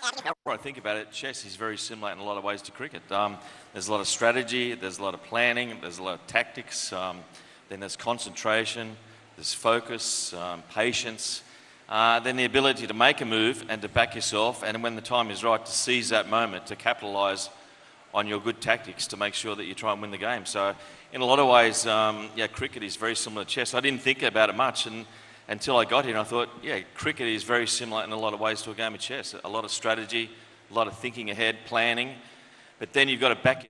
The more I think about it, chess is very similar in a lot of ways to cricket. There's a lot of strategy, there's a lot of planning, there's a lot of tactics, then there's concentration, there's focus, patience, then the ability to make a move and to back yourself, and when the time is right, to seize that moment, to capitalise on your good tactics to make sure that you try and win the game. So in a lot of ways, cricket is very similar to chess. I didn't think about it much until I got here, and I thought, cricket is very similar in a lot of ways to a game of chess. A lot of strategy, a lot of thinking ahead, planning, but then you've got to back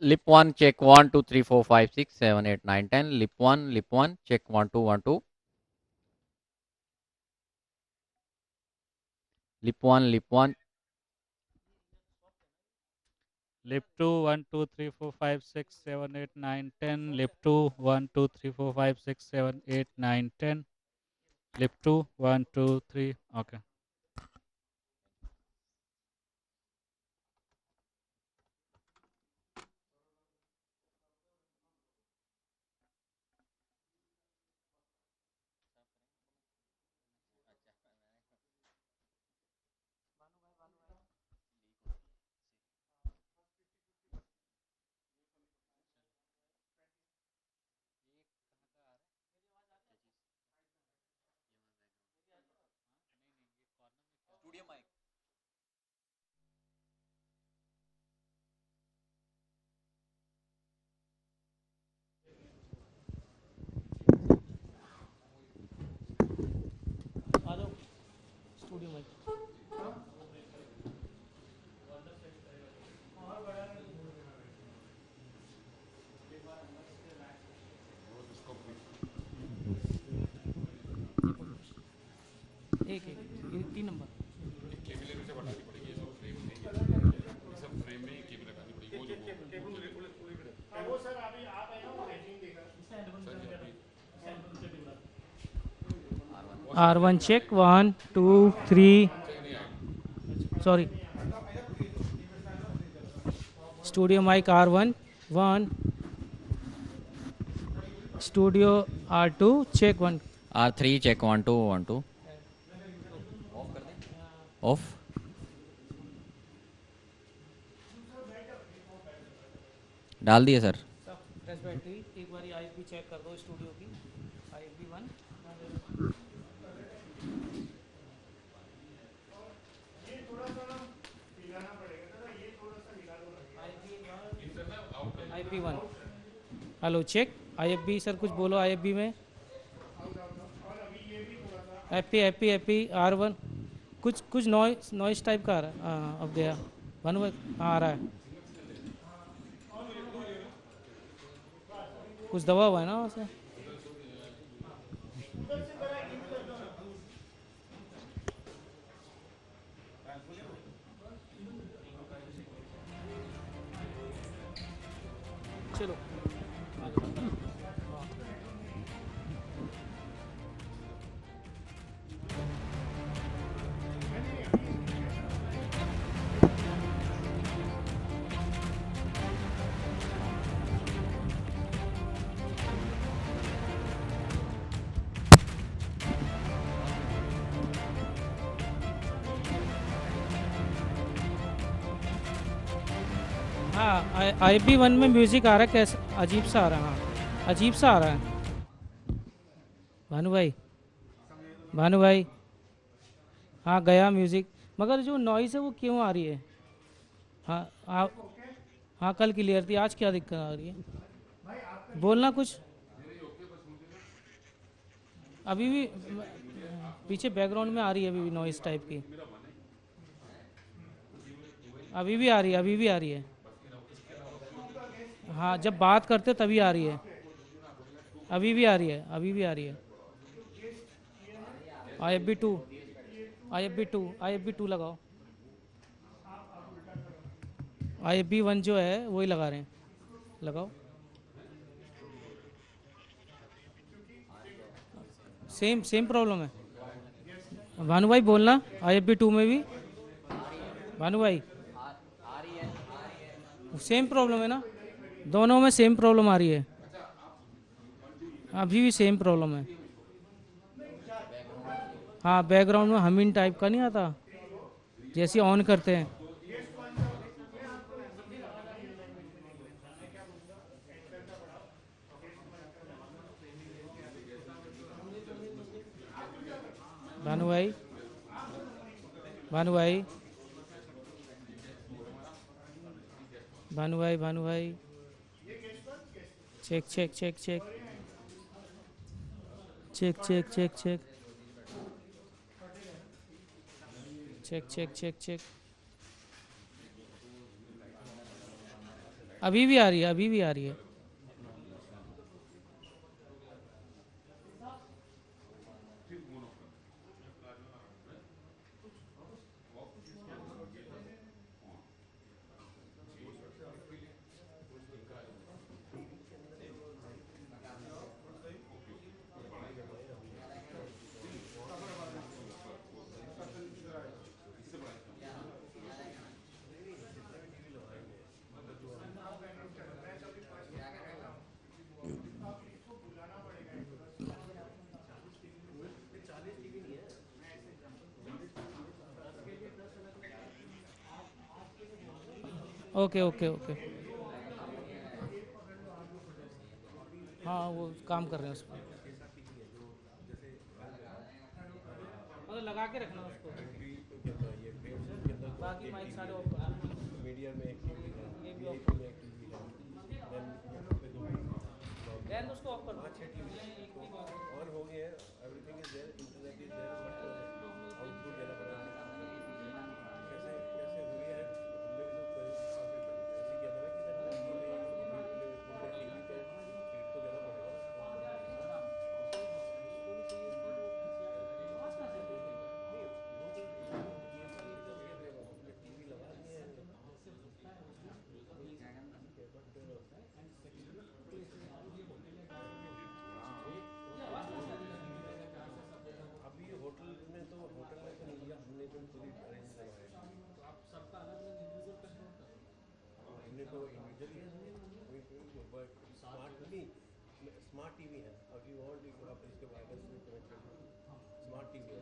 Lip 1, check 1, 2, 3, 4, 5, 6, 7, 8, 9, 10. Lip 1, check 1, 2, 1, 2. Lip 1. Lip 2, 1, 2, 3, 4, 5, 6, 7, 8, 9, 10. Lip 2, 1, 2, 3, 4, 5, 6, 7, 8, 9, 10. Lip 2, 1, 2, 3. Okay. Studio में एक एक 3 number R1 check 1 2 3 sorry studio mic R1 1 studio R2 check 1 R3, check 1, 2, 1, 2. Off. डाल दिए sir. Fresh battery एक बार IFB check कर दो studio की IFB 1 IFB 1 hello check IFB sir कुछ बोलो IFB में एपी R1 कुछ कुछ नॉइस नॉइस टाइप का आ रहा है अब गया हाँ आ रहा है कुछ दबा हुआ है ना वैसे चलो हाँ IFB 1 में म्यूजिक आ रहा है कैसे अजीब सा आ रहा है हाँ अजीब सा आ रहा है भानु भाई भानु भाई हाँ गया म्यूजिक मगर जो नॉइस है वो क्यों आ रही है हाँ हाँ कल क्लियर थी आज क्या दिक्कत आ रही है बोलना कुछ अभी भी पीछे बैकग्राउंड में आ रही है अभी भी नॉइस टाइप की अभी भी आ रही है अभी भी आ रही है हाँ जब बात करते हो तभी आ रही है अभी भी आ रही है अभी भी आ रही है IFB 2 IFB 2 लगाओ IFB 1 जो है वही लगा रहे हैं लगाओ सेम सेम प्रॉब्लम है भानु भाई बोलना IFB 2 में भी भानु भाई सेम प्रॉब्लम है ना दोनों में सेम प्रॉब्लम आ रही है अभी भी सेम प्रॉब्लम है हाँ बैकग्राउंड में हमिंग टाइप का नहीं आता जैसे ऑन करते हैं भानु भाई भानु भाई भानु भाई check check check check check check check check check check check check अभी भी आ रही है, अभी भी आ रही है। Okay okay okay. हाँ वो काम कर रहे हैं उस पर, मतलब लगा के रखना उसको, बाकी माइक सारे ऑफ कर मीडिया में एक्टिविटी है, ये भी ऑफ में एक्टिविटी है, देन उसको ऑफ कर दो। ऑन हो गए हैं, everything is there, internet is there, but output देना पड़ेगा। कैसे कैसे हुई है, हमने भी तो ऐसे किया था ना कि सर टीवी पे फीड तो देना पड़ेगा। टीवी लगा दिए हैं, अभी होटल में तो नहीं लिया हमने, तो खुद ही अरेंज करवाया। हमने तो इंडिविजुअल स्मार्ट नहीं, स्मार्ट टीवी है। अभी वांट आप इसके वायरलेस में कनेक्ट कर दो, स्मार्ट टीवी है,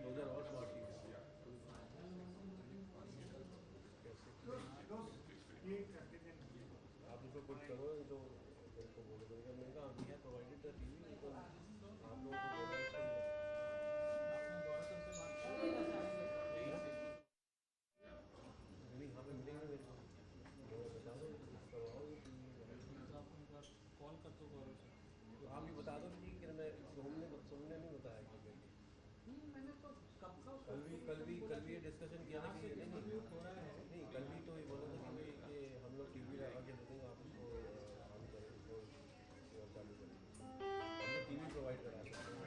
those are all smart TV. आप इसको कुछ करो तो मेरे को बोलो, मैंने कहा we have provided the TV, तो आप लोगों को बोला नहीं, यहाँ पे मिलेंगे मेरे को, बता दो करवाओगे कॉल कर दो, तो आप ही बता दो कि मैं सुनने नहीं बताया कि कल भी ये डिस्कशन किया था कि नहीं कल भी तो ये बोला था कि हम लोग टीवी लगा के दे देंगे, आप उसको ऑन करें, उसको चालू करें, हम लोग टीवी प्रोवाइड करा सकते हैं।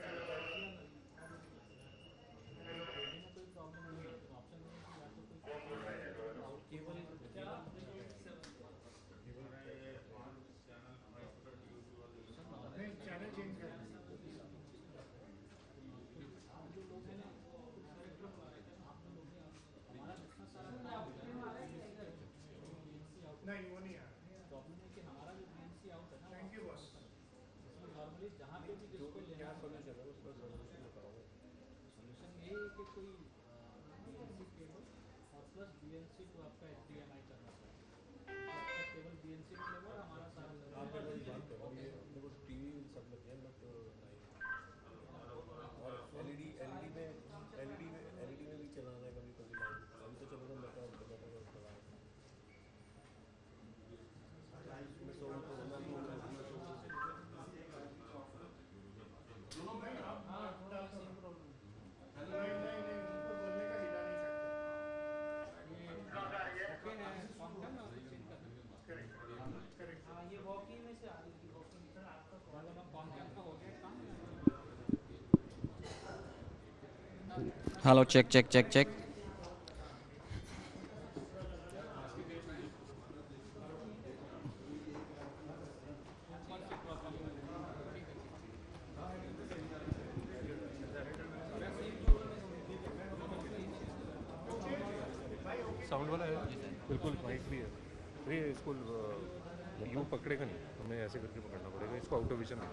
केबल चैनल चेंज कर नहीं, वो नहीं आ रहा। प्रॉब्लम है कि हमारा जो बीएनसी आउट है ना, थैंक यू बॉस, इसमें नॉर्मली जहाँ पे भी जिसको क्या सोल्यूशन है उसका सोल्यूशन बताओ। सोल्यूशन ये है कि कोई बीएनसी केबल और प्लस बीएनसी को आपका एचडीएमआई करना पड़ेगा, आपका केबल बीएनसी में लेगा और हमारा सारा आप केबल बात करो, ये देखो टीवी सब लग गया, बट और एलईडी में भी चलाना है कभी कभी लाइन, हम तो चलो मेटा hello, check check check check. Sound वाला है बिल्कुल, माइक भी है, तो ये इसको यूँ पकड़ेगा नहीं, हमें ऐसे करके पकड़ना पड़ेगा इसको, आउट ऑफ विजन है।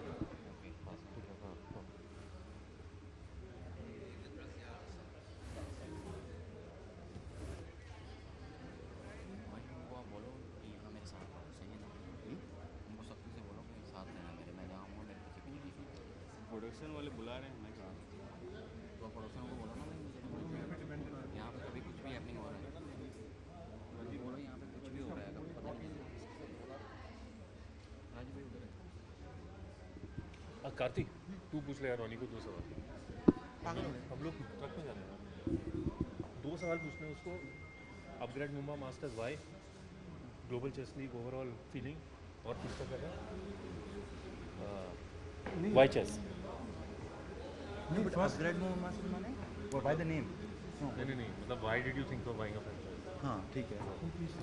प्रोडक्शन वाले बुला रहे हैं, मैं कहा तो प्रोडक्शन को बोला ना, यहाँ पे कभी कुछ भी हैपनिंग हो रहा है, कभी बोलो यहाँ पे कुछ भी हो रहा है, कभी पता नहीं राज भाई उधर है। कार्तिक तू पूछ ले यार रोनी को 2 सवाल, हम लोग ट्रक में जाने हैं, 2 सवाल पूछने उसको। UpGrad Mumba masters why global chess league overall feeling और किसका क्या है वाई चेस नहीं बट अपग्रेड में मास्टर माने और बाय द नेम नहीं मतलब why did you think of buying a franchise हाँ ठीक है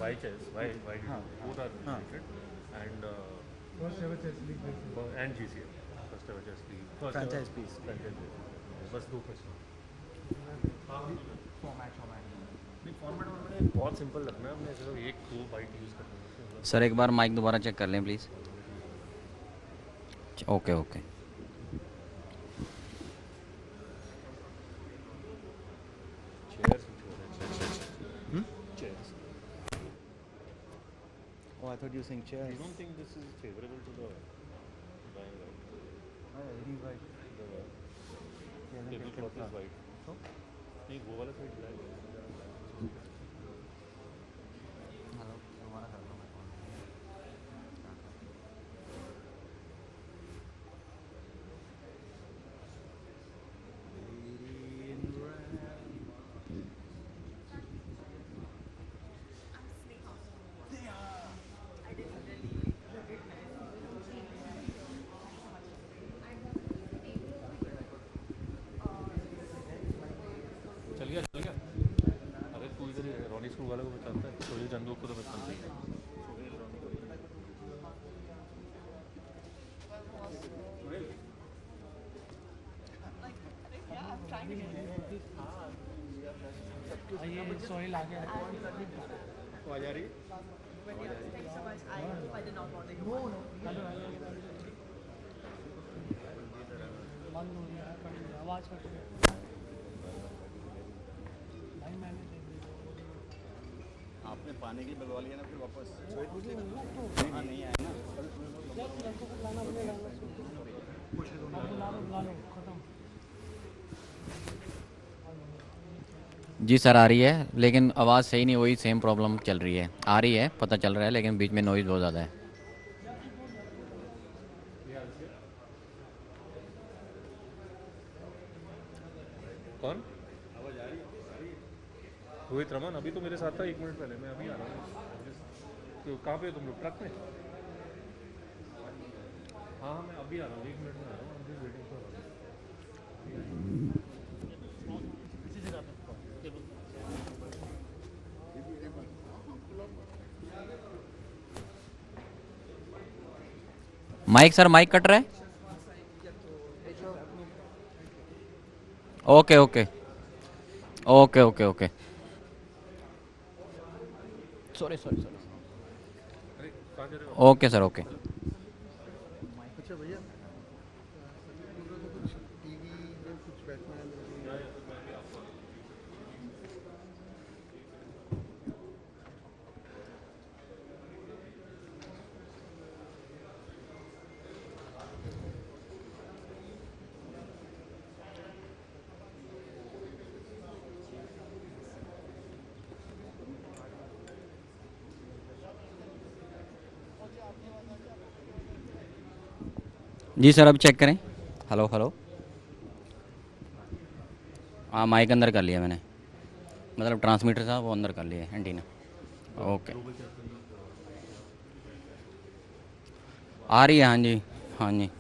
वाई चेस व्हाई डिड हाँ, बोथ आर हाँ। Related and and GCA first ever chess league Franchise piece. Franchise बस दो क्वेश्चन फॉर्मेट नहीं फॉर्मेट बहुत सिंपल रखना है हमने सिर्फ एक दो बाइट यूज़ करना है सर एक बार माइक दोबारा चेक कर लें please. Okay okay. Chairs chairs Oh, I thought you were saying chairs. you don't think this is favorable to the buying right Very white. the tablecloth is white नहीं वो वाला side black है hello दोबारा कर लो मैं call चल गया अरे तू इधर रोनी स्कूल वाले को बताता है सोहेल चंदू को तो बचपन से सोहेल आ गया आवाज आ रही आवाज कट गई भाई मैंने आपने पानी की बलवा लिया ना फिर वापस हाँ नहीं आया ना जी सर आ रही है लेकिन आवाज़ सही नहीं, वही सेम प्रॉब्लम चल रही है। आ रही है पता चल रहा है लेकिन बीच में नॉइज़ बहुत ज़्यादा है। कौन रोहित रमन अभी तो मेरे साथ था 1 मिनट पहले मैं अभी आ रहा हूँ तो कहाँ पे हो तुम लोग ट्रक में हाँ मैं अभी आ रहा हूँ 1 मिनट में आ रहा हूँ I'm just waiting for mic sir mic cut रहा है। Okay okay okay okay okay sorry sorry sorry अरे कहाँ जा रहे हो ओके सर ओके। अच्छा भैया टीवी में कुछ बैटमैन जी सर अब चेक करें। हेलो हेलो हाँ माइक अंदर कर लिया मैंने, मतलब ट्रांसमीटर था वो अंदर कर लिया एंटीना। ओके आ रही है हाँ जी हाँ जी।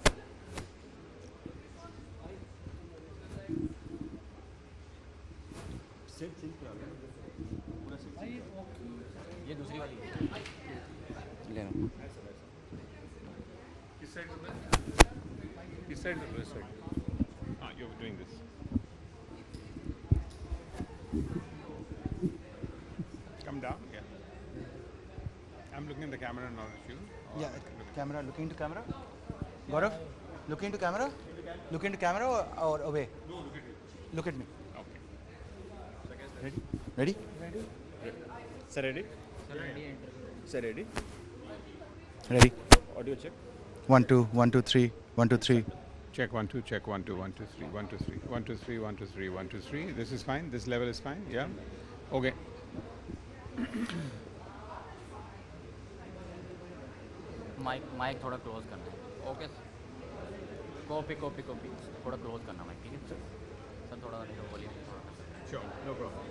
ये दूसरी वाली ले लो। किस साइड कर रहे हैं किस साइड कर रहे हो इस साइड हाँ you are doing this Come down, yeah. I'm looking at the camera, not at you. Yeah, camera. Looking to camera. Gaurav, looking to camera. Look into camera or away. no look at you Look at me. Okay. Ready? Sir, ready? Sir, ready? Ready. Audio check. 1 2 1 2 3 1 2 3. Check 1 2. Check 1 2 1 2 3 1 2 3 1 2 3 1 2 3 1 2 3. This is fine. This level is fine. Yeah. Okay. Mic थोड़ा close करना है। Okay copy copy copy थोड़ा close करना mic, ठीक है sir थोड़ा बोलिए थोड़ा। Sure. No problem.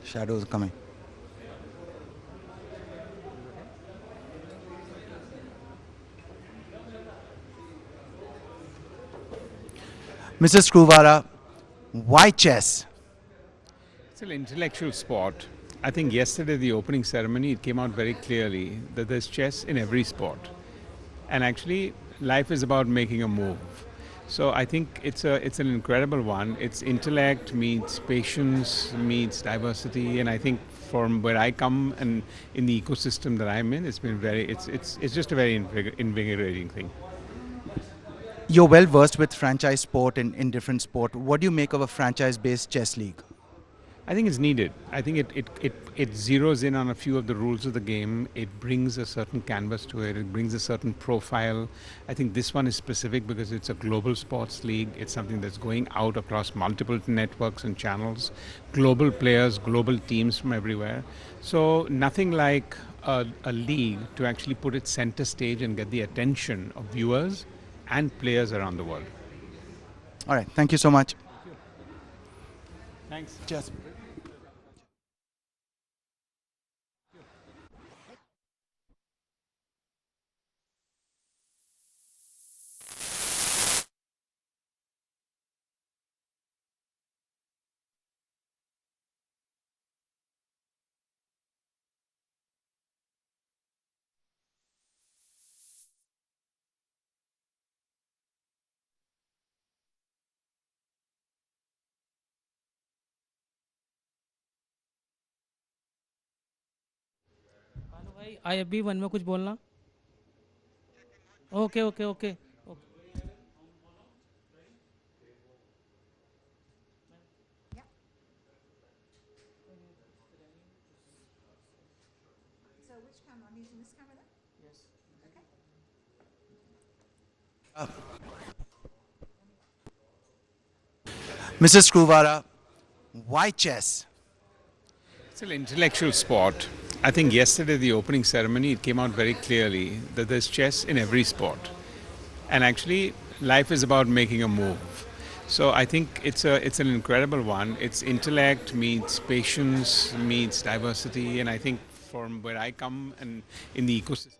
Shadows coming. Mr. Screwvala, why chess? It's an intellectual sport. I think yesterday, the opening ceremony, it came out very clearly that there's chess in every sport. And actually, life is about making a move. So I think it's an incredible one. It's intellect meets patience meets diversity, and I think from where I come and in the ecosystem that I'm in, it's been it's just a very invigorating thing. You're well versed with franchise sport in different sport. What do you make of a franchise-based chess league? I think it's needed. I think it zeroes in on a few of the rules of the game. It brings a certain canvas to it. It brings a certain profile. I think this one is specific because it's a global sports league. It's something that's going out across multiple networks and channels, global players, global teams from everywhere. So nothing like a league to actually put it center stage and get the attention of viewers and players around the world. All right. Thank you so much. Thanks. Cheers. भाई IFB 1 में कुछ बोलना. Okay okay okay. So which camera? I'm using this camera then? Yes. Okay. Mr. Screwvala, why chess? It's an intellectual sport. I think yesterday, the opening ceremony, it came out very clearly that there's chess in every sport. And actually, life is about making a move. So I think it's an incredible one. It's intellect meets patience meets diversity, and I think from where I come and in the ecosystem.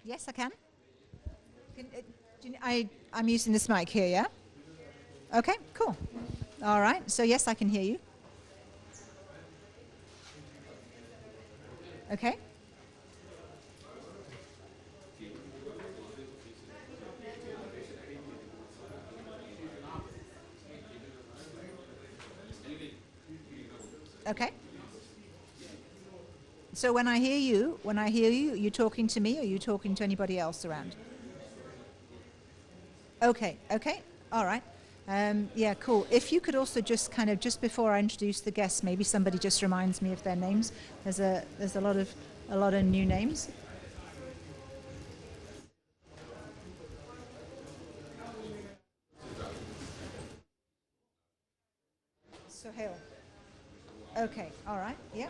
Yes, I can. I'm using this mic here, yeah? Okay, cool. All right, so yes, I can hear you. Okay. Okay. So when I hear you, you're talking to me or you're talking to anybody else around? Okay, okay, all right. Yeah, cool. If you could also just kind of, just before I introduce the guests, maybe somebody just reminds me of their names. There's a lot of new names. Sohail. Okay, all right, yeah.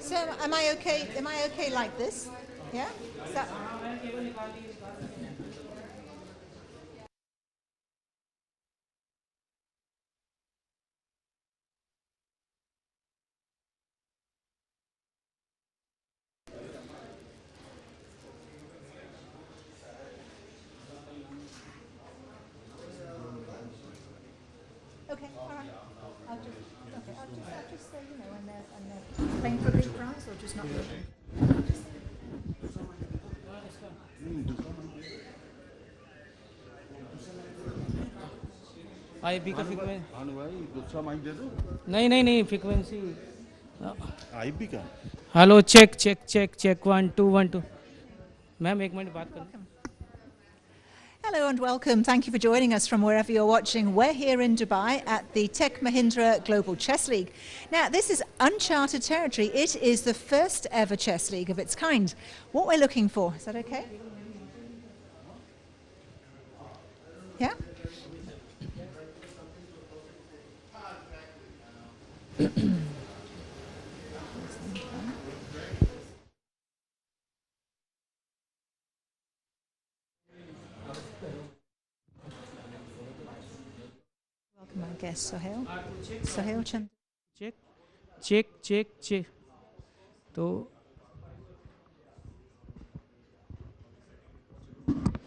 So am I okay? Am I okay like this? Yeah. So, okay. All right. I'll just say, you know, when they're playing for a big prize or just not. IP का frequency Bhanu भाई दूसरा mic दे दो नहीं नहीं नहीं frequency IP का hello check check check check 1 2 1 2 ma'am एक मिनट बात करना Hello and welcome. Thank you for joining us from wherever you're watching. We're here in Dubai at the Tech Mahindra Global Chess League. Now, this is uncharted territory. It is the first ever chess league of its kind. What we're looking for, is that okay? Yeah? Welcome our guest, Sohail. Sohail Chand. Check check check check तो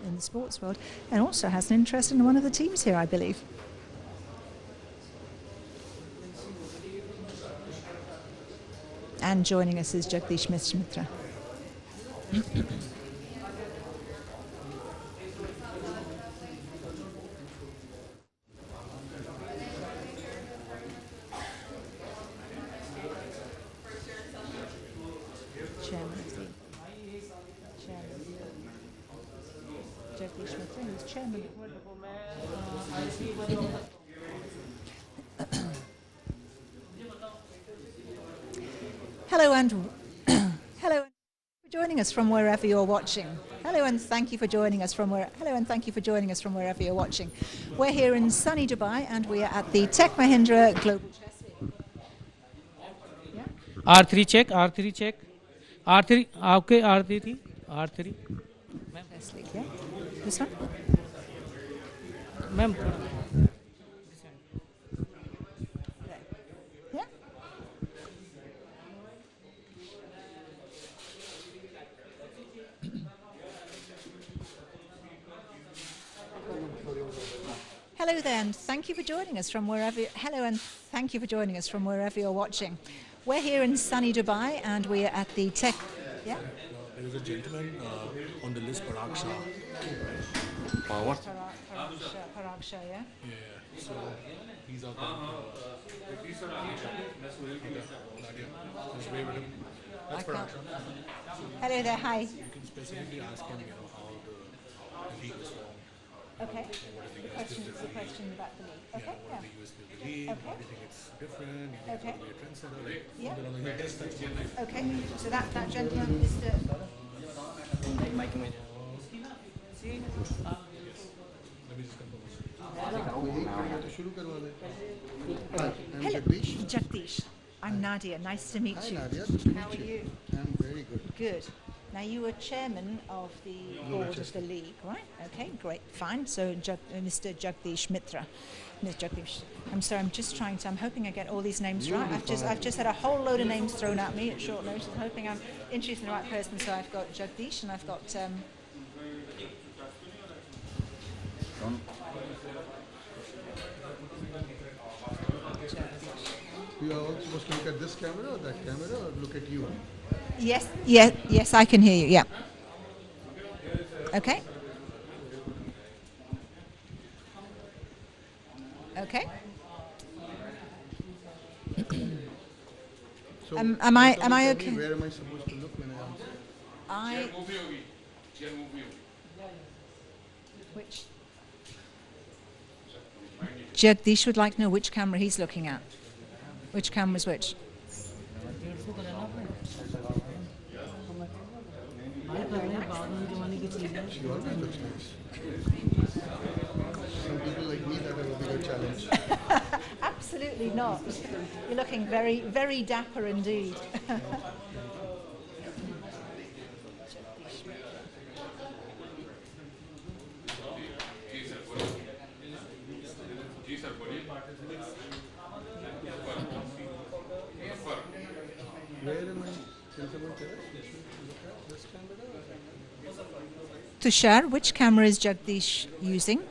In the sports world, and also has an interest in one of the teams here, I believe. And joining us is Jagdish Mitra. Chairman of the Jagdish Mitra, who's chairman. Hello and hello for joining us from wherever you're watching. Hello and thank you for joining us from wherever you're watching. We're here in sunny Dubai and we are at the Tech Mahindra Global Chess League. Yeah? R3 check R3 check R3 आपके R3 थी R3 Chess League, yeah. This one? Ma'am Yeah. Hello there, and thank you for joining us from wherever. Hello, and thank you for joining us from wherever you're watching. We're here in sunny Dubai, and we are at the Tech. Yeah. There is a gentleman on the list, Parag Shah. what Parag Shah, yeah. Yeah, so he's our Just wave at him. That's Parag Shah. Hello there, hi. You can specifically ask him, how the league was formed. Okay. The question about the league. Okay. What are the USP of the league? Okay. Why do you think it's different? You think Okay. it's going to be a trendsetter? Like, Yeah. he'll test that. Okay. So that gentleman is the. Let me just confirm. Hello, Jagdish. I'm Nadia. Nice to meet you. Nadia, good to How meet are you? I'm very good. Good. Now you were chairman of the board of the league, right? Okay, great, fine. So Mr. Jagdish Mitra, Mr. Jagdish. I'm sorry, I'm just trying to. I'm hoping I get all these names right. I've just had a whole load of names thrown at me at short notice. I'm hoping I'm introducing the right person. So I've got Jagdish and I've got. You are all supposed to look at this camera or that camera or look at you? Yes, I can hear you. Yeah. Okay. Okay. So Am I tell me, okay? Where am I supposed to look when I answer? Which? Jagdish would like to know which camera he's looking at. Which camera's which? She always looks nice. Some people like me, that will be a challenge. Absolutely not. You're looking very, very dapper indeed. Where am I? Can someone tell us? Look at this camera? Tushar, which camera is Jagdish using?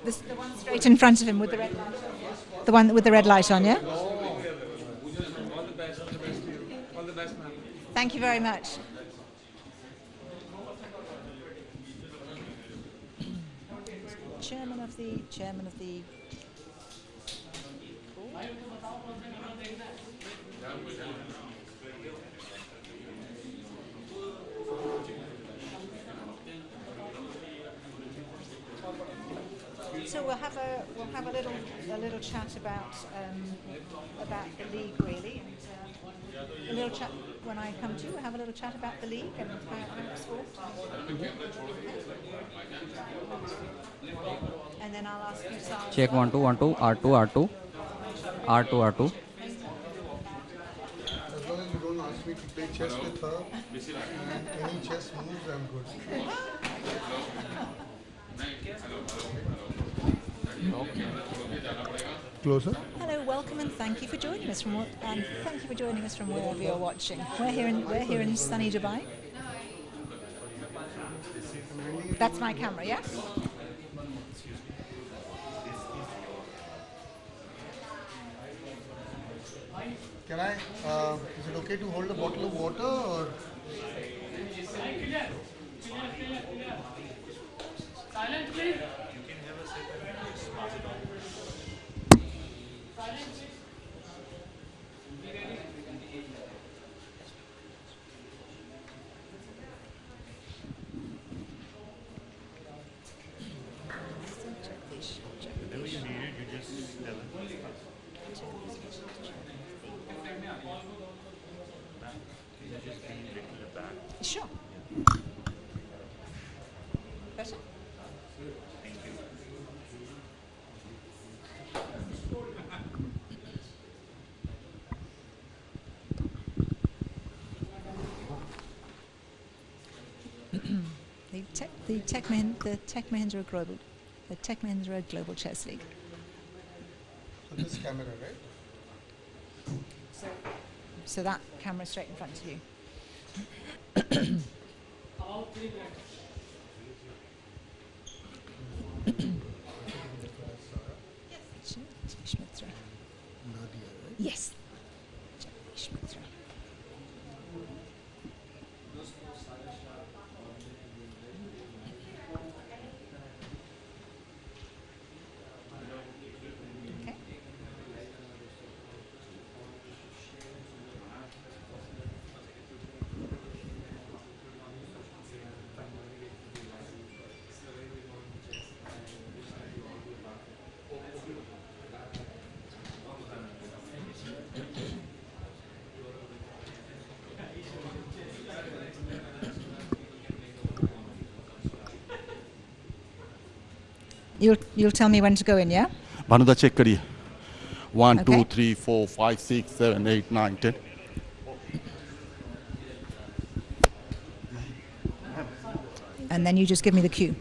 This, the one straight in front of him with the red light on. The one with the red light on, yeah? All the best to you. All the best, ma'am. Thank you very much. chairman of the board. So we'll have a little chat about the league really, and a little chat when I come to you. We'll have a little chat about the league and how it's formed. And then I'll ask you Sal. Check 1 2 1 2 R2 R2 R2 R2. As long as you don't ask me to play chess with her, and any chess moves, I'm good. Closer. Hello, welcome, and thank you for joining us from wherever you're watching. We're here in sunny Dubai. That's my camera, yeah. Can I? Is it okay to hold a bottle of water or? Silence, please. Whenever you need it, you just tell us. Just be a little back. Sure. Better? Thank you. The Tech Mahindra Global Chess League. So this camera, right? So that camera straight in front of you. Mitra. Nadia, right? Yes. Jagdish Mitra. Okay. You'll tell me when to go in, yeah? Bhanuda check kariye. 1 Okay. 2 3 4 5 6 7 8 9 10. And then you just give me the cue.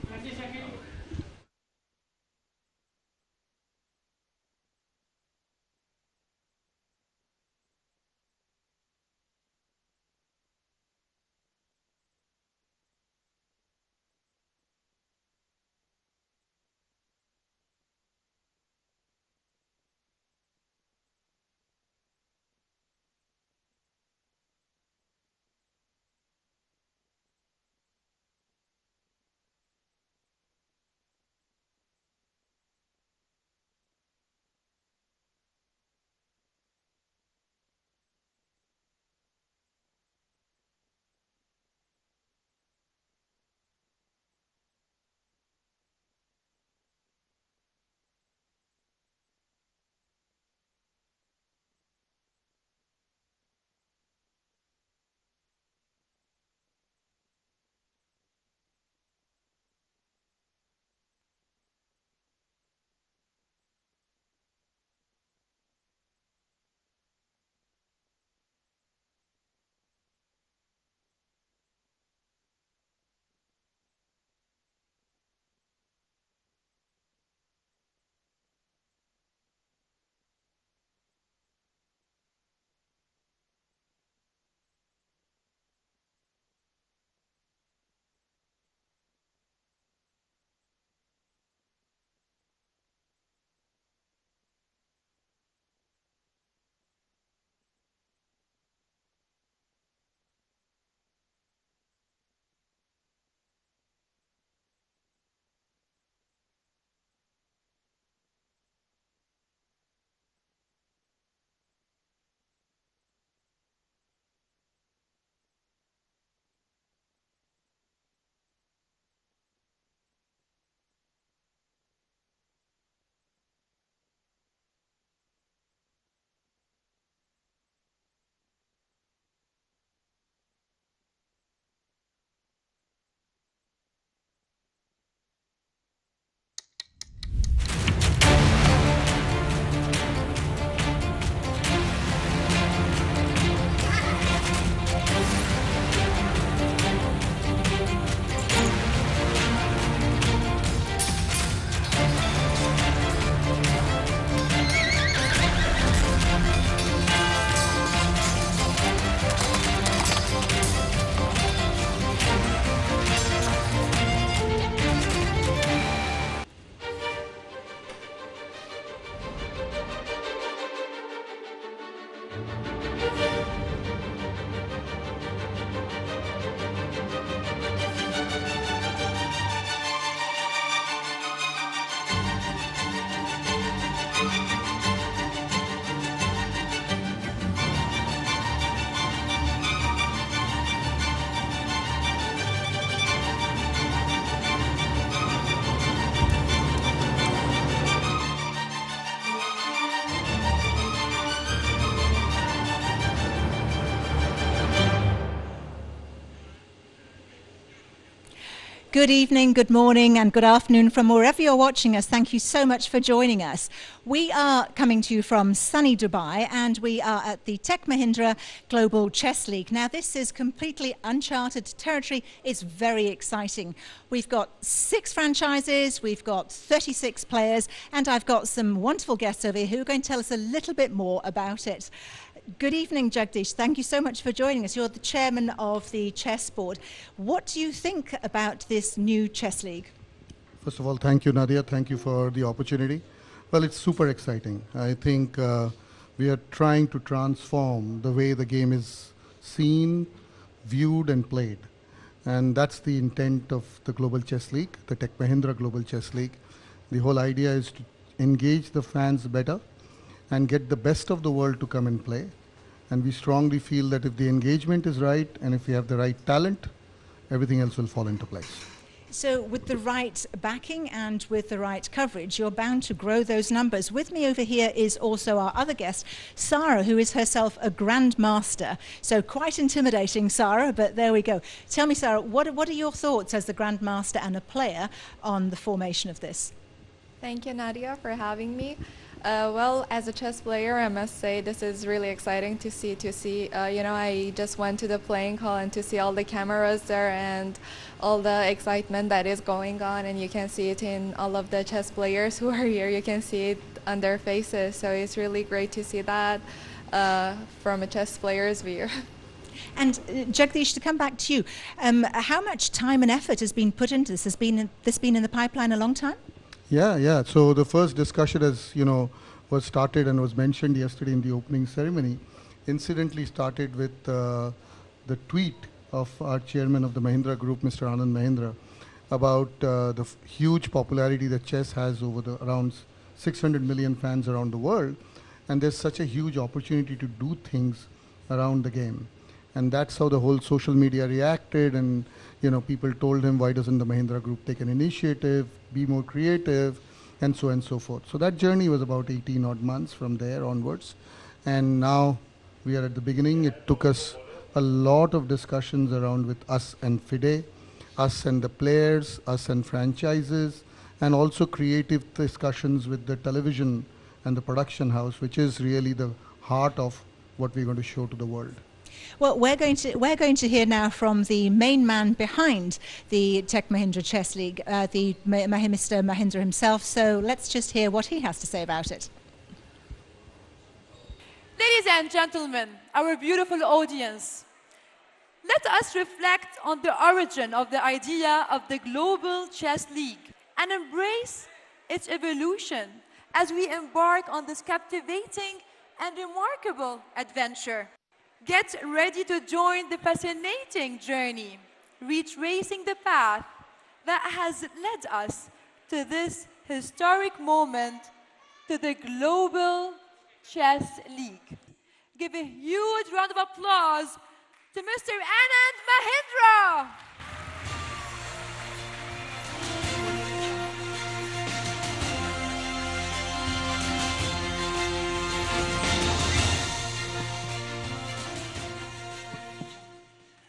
Good evening, good morning, and good afternoon from wherever you're watching us. Thank you so much for joining us. We are coming to you from sunny Dubai, and we are at the Tech Mahindra Global Chess League. Now, this is completely uncharted territory. It's very exciting. We've got 6 franchises, we've got 36 players, and I've got some wonderful guests over here who are going to tell us a little bit more about it. Good evening, Jagdish. Thank you so much for joining us. You're the chairman of the chess board. What do you think about this new chess league? First of all, thank you, Nadia. Thank you for the opportunity. Well, it's super exciting. I think we are trying to transform the way the game is seen, viewed, and played. And that's the intent of the Global Chess League, the Tech Mahindra Global Chess League. The whole idea is to engage the fans better and get the best of the world to come and play. And we strongly feel that if the engagement is right and if we have the right talent, everything else will fall into place. So with the right backing and with the right coverage, you're bound to grow those numbers. With me over here is also our other guest, Sarah, who is herself a grandmaster. So quite intimidating, Sarah, but there we go. Tell me, Sarah, what are your thoughts as the grandmaster and a player on the formation of this? Thank you, Nadia, for having me. Well, as a chess player, I must say this is really exciting to see. You know, I just went to the playing hall and to see all the cameras there and all the excitement that is going on, and you can see it in all of the chess players who are here. You can see it on their faces. So it's really great to see that from a chess player's view. And Jagdish, to come back to you, how much time and effort has been put into this? Has this been in the pipeline a long time? Yeah. So the first discussion, as you know, was started and was mentioned yesterday in the opening ceremony. Incidentally, started with the tweet of our chairman of the Mahindra Group, Mr. Anand Mahindra, about the huge popularity that chess has over the around 600 million fans around the world, and there's such a huge opportunity to do things around the game, and that's how the whole social media reacted. And you know, people told him, why doesn't the Mahindra Group take an initiative, be more creative, and so on and so forth. So that journey was about 18 odd months from there onwards. And now we are at the beginning. It took us a lot of discussions around with us and FIDE, us and the players, us and franchises, and also creative discussions with the television and the production house, which is really the heart of what we're going to show to the world. Well, we're going to hear now from the main man behind the Tech Mahindra Chess League, Mr. Mahindra himself. So let's just hear what he has to say about it. Ladies and gentlemen, our beautiful audience, let us reflect on the origin of the idea of the Global Chess League and embrace its evolution as we embark on this captivating and remarkable adventure. Get ready to join the fascinating journey, retracing the path that has led us to this historic moment, to the Global Chess League. Give a huge round of applause to Mr. Anand Mahindra.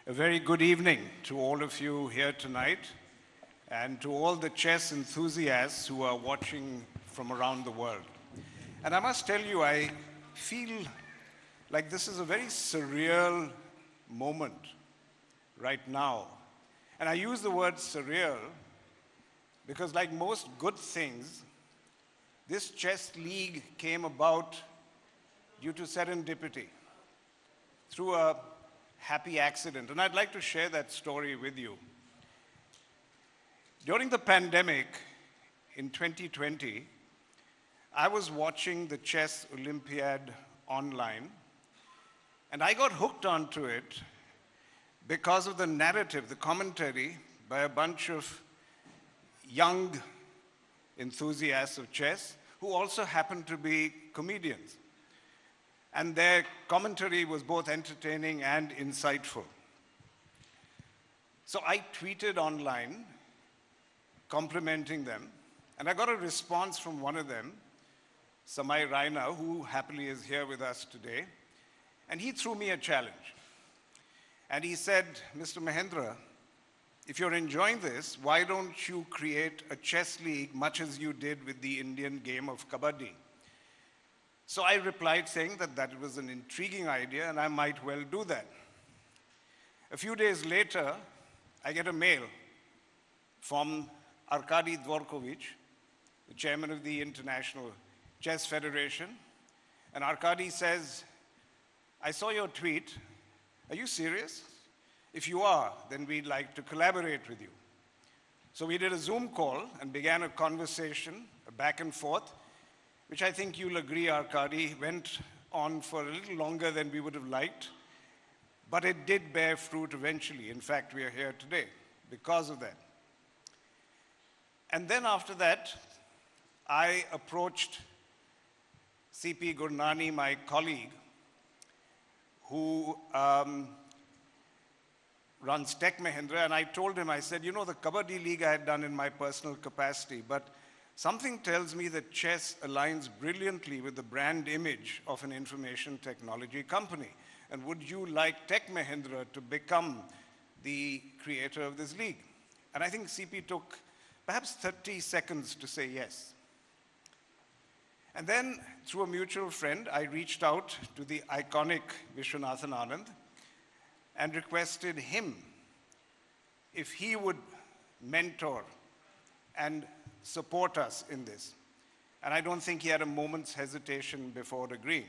A very good evening to all of you here tonight and to all the chess enthusiasts who are watching from around the world. And I must tell you, I feel like this is a very surreal moment right now. And I use the word surreal because, like most good things, this chess league came about due to serendipity, through a happy accident. And I'd like to share that story with you. During the pandemic in 2020, I was watching the Chess Olympiad online, and I got hooked onto it because of the narrative, the commentary by a bunch of young enthusiasts of chess who also happened to be comedians. And their commentary was both entertaining and insightful. So I tweeted online, complimenting them, and I got a response from one of them, Samay Raina, who happily is here with us today, and he threw me a challenge. And he said, Mr. Mahindra, if you're enjoying this, why don't you create a chess league much as you did with the Indian game of Kabaddi? So I replied saying that that was an intriguing idea and I might well do that. A few days later, I get a mail from Arkady Dvorkovich, the chairman of the International Chess Federation. And Arkady says, I saw your tweet. Are you serious? If you are, then we'd like to collaborate with you. So we did a Zoom call and began a conversation, a back and forth, which I think you'll agree, Arkady, went on for a little longer than we would have liked, but it did bear fruit eventually. In fact, we are here today because of that. And then after that, I approached C.P. Gurnani, my colleague, who runs Tech Mahindra, and I told him, I said, you know, the Kabaddi League I had done in my personal capacity, but something tells me that chess aligns brilliantly with the brand image of an information technology company. And would you like Tech Mahindra to become the creator of this league? And I think CP took perhaps 30 seconds to say yes. And then, through a mutual friend, I reached out to the iconic Vishwanathan Anand and requested him if he would mentor and support us in this. And I don't think he had a moment's hesitation before agreeing.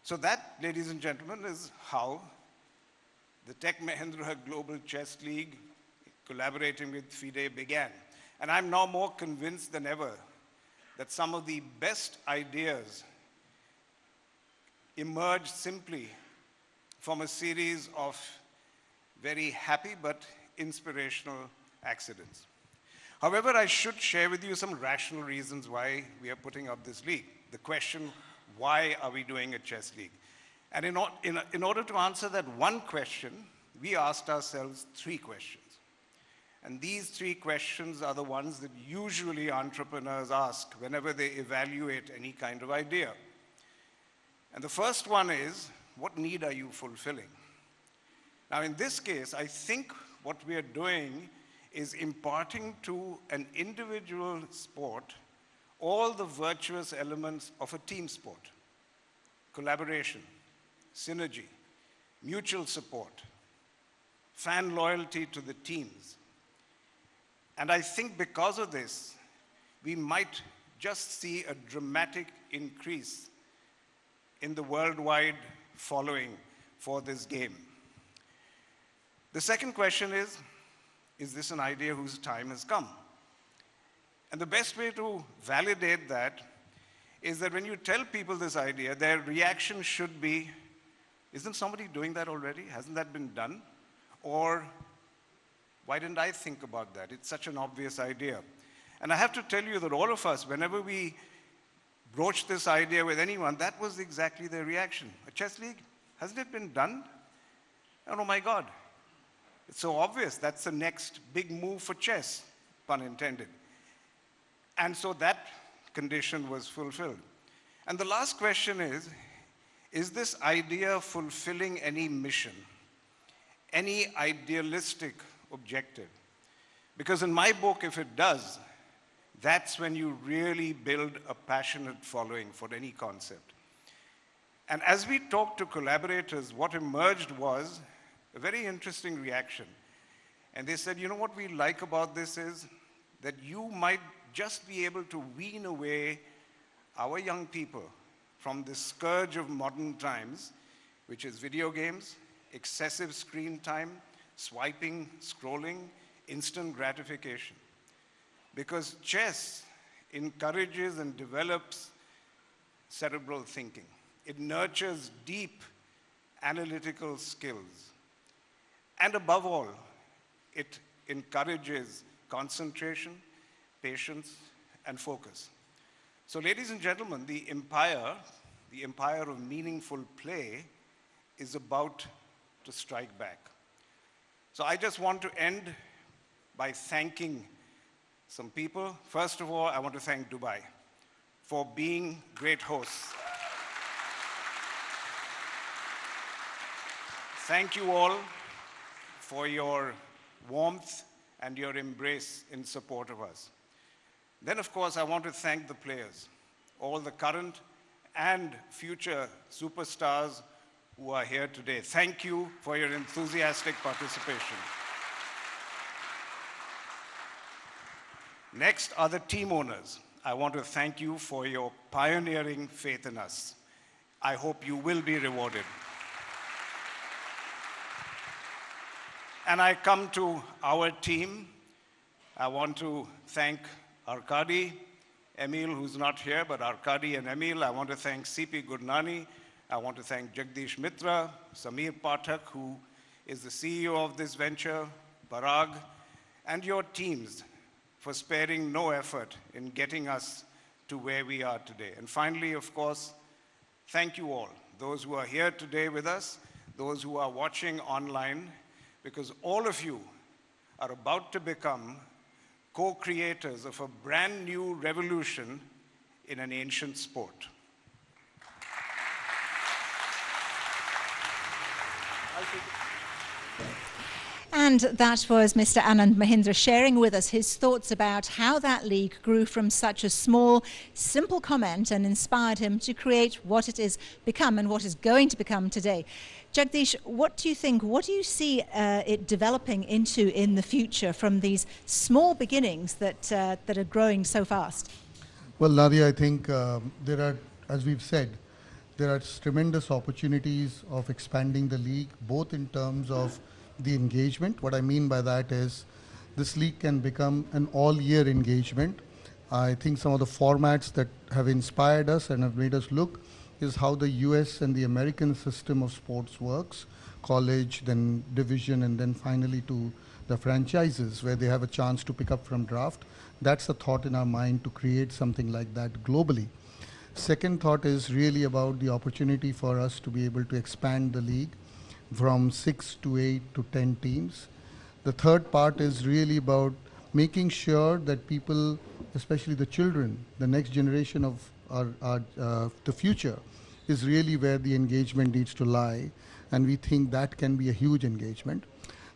So that, ladies and gentlemen, is how the Tech Mahindra Global Chess League, collaborating with FIDE, began. And I'm now more convinced than ever that some of the best ideas emerge simply from a series of very happy but inspirational accidents. However, I should share with you some rational reasons why we are putting up this league. The question, why are we doing a chess league? And in order to answer that one question, we asked ourselves 3 questions. And these 3 questions are the ones that usually entrepreneurs ask whenever they evaluate any kind of idea. And the first one is, what need are you fulfilling? Now, in this case, I think what we are doing is imparting to an individual sport all the virtuous elements of a team sport: collaboration, synergy, mutual support, fan loyalty to the teams. And I think because of this, we might just see a dramatic increase in the worldwide following for this game. The second question is this an idea whose time has come? And the best way to validate that is that when you tell people this idea, their reaction should be, isn't somebody doing that already? Hasn't that been done? Or, why didn't I think about that? It's such an obvious idea. And I have to tell you that all of us, whenever we broach this idea with anyone, that was exactly their reaction. A chess league? Hasn't it been done? And oh my God, it's so obvious. That's the next big move for chess, pun intended. And so that condition was fulfilled. And the last question is this idea fulfilling any mission, any idealistic objective? Because in my book, if it does, that's when you really build a passionate following for any concept. And as we talked to collaborators, what emerged was a very interesting reaction. And they said, you know what we like about this is that you might just be able to wean away our young people from the scourge of modern times, which is video games, excessive screen time, swiping, scrolling, instant gratification. Because chess encourages and develops cerebral thinking. It nurtures deep analytical skills. And above all, it encourages concentration, patience, and focus. So ladies and gentlemen, the empire of meaningful play is about to strike back. So I just want to end by thanking some people. First of all, I want to thank Dubai for being great hosts. Thank you all for your warmth and your embrace in support of us. Then, of course, I want to thank the players, all the current and future superstars who are here today. Thank you for your enthusiastic participation. Next are the team owners. I want to thank you for your pioneering faith in us. I hope you will be rewarded. And I come to our team. I want to thank Arkady, Emil, who's not here, but Arkady and Emil. I want to thank CP Gurnani. I want to thank Jagdish Mitra, Samir Pathak, who is the CEO of this venture, Parag, and your teams for sparing no effort in getting us to where we are today. And finally, of course, thank you all, those who are here today with us, those who are watching online, because all of you are about to become co-creators of a brand new revolution in an ancient sport. And that was Mr. Anand Mahindra sharing with us his thoughts about how that league grew from such a small, simple comment and inspired him to create what it is become and what is going to become today. Jagdish, what do you think? What do you see it developing into in the future from these small beginnings that are growing so fast? Well, Nadia, I think there are, as we've said, there are tremendous opportunities of expanding the league, both in terms of the engagement. What I mean by that is this league can become an all-year engagement. I think some of the formats that have inspired us and have made us look is how the US and the American system of sports works, college, then division, and then finally to the franchises where they have a chance to pick up from draft. That's a thought in our mind to create something like that globally. Second thought is really about the opportunity for us to be able to expand the league from 6 to 8 to 10 teams. The third part is really about making sure that people, especially the children, the next generation of the future, is really where the engagement needs to lie, and we think that can be a huge engagement.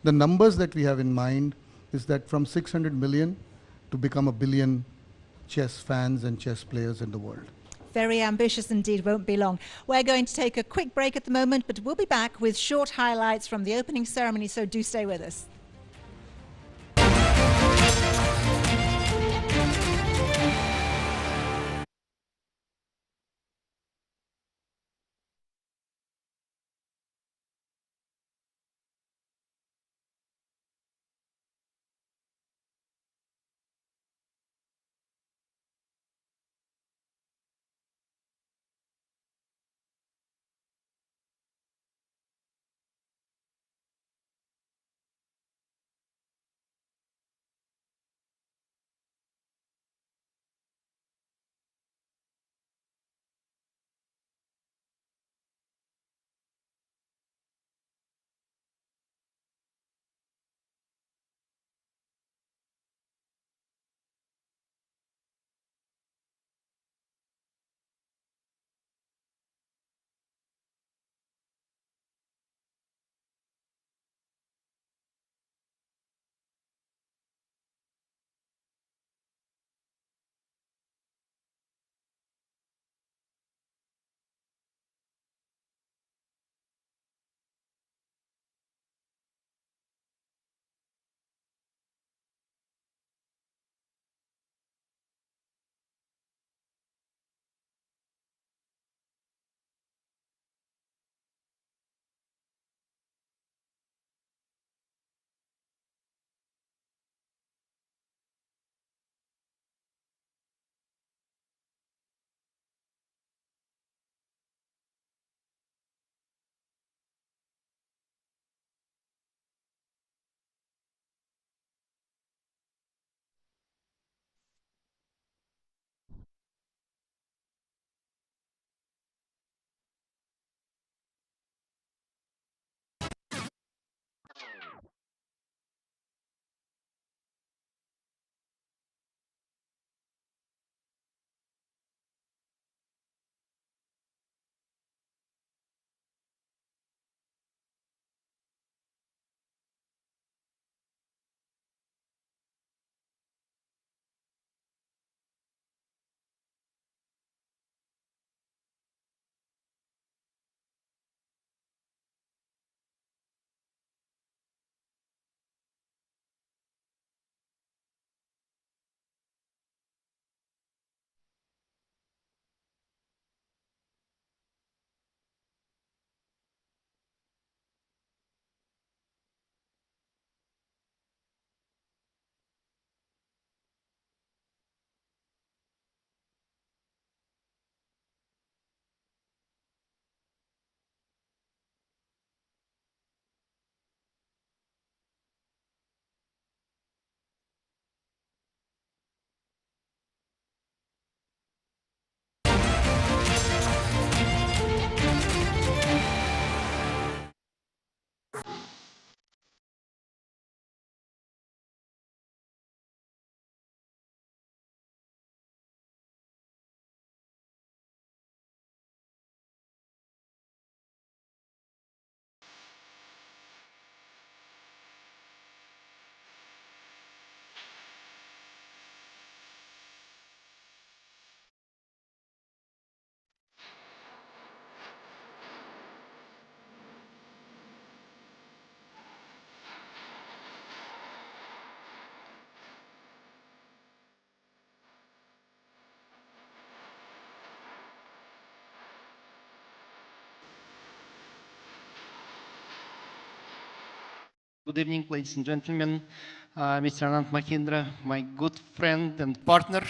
The numbers that we have in mind is that from 600 million to become 1 billion chess fans and chess players in the world. Very ambitious indeed, won't be long. We're going to take a quick break at the moment, but we'll be back with short highlights from the opening ceremony, so do stay with us. Good evening, ladies and gentlemen. Mr. Anand Mahindra, my good friend and partner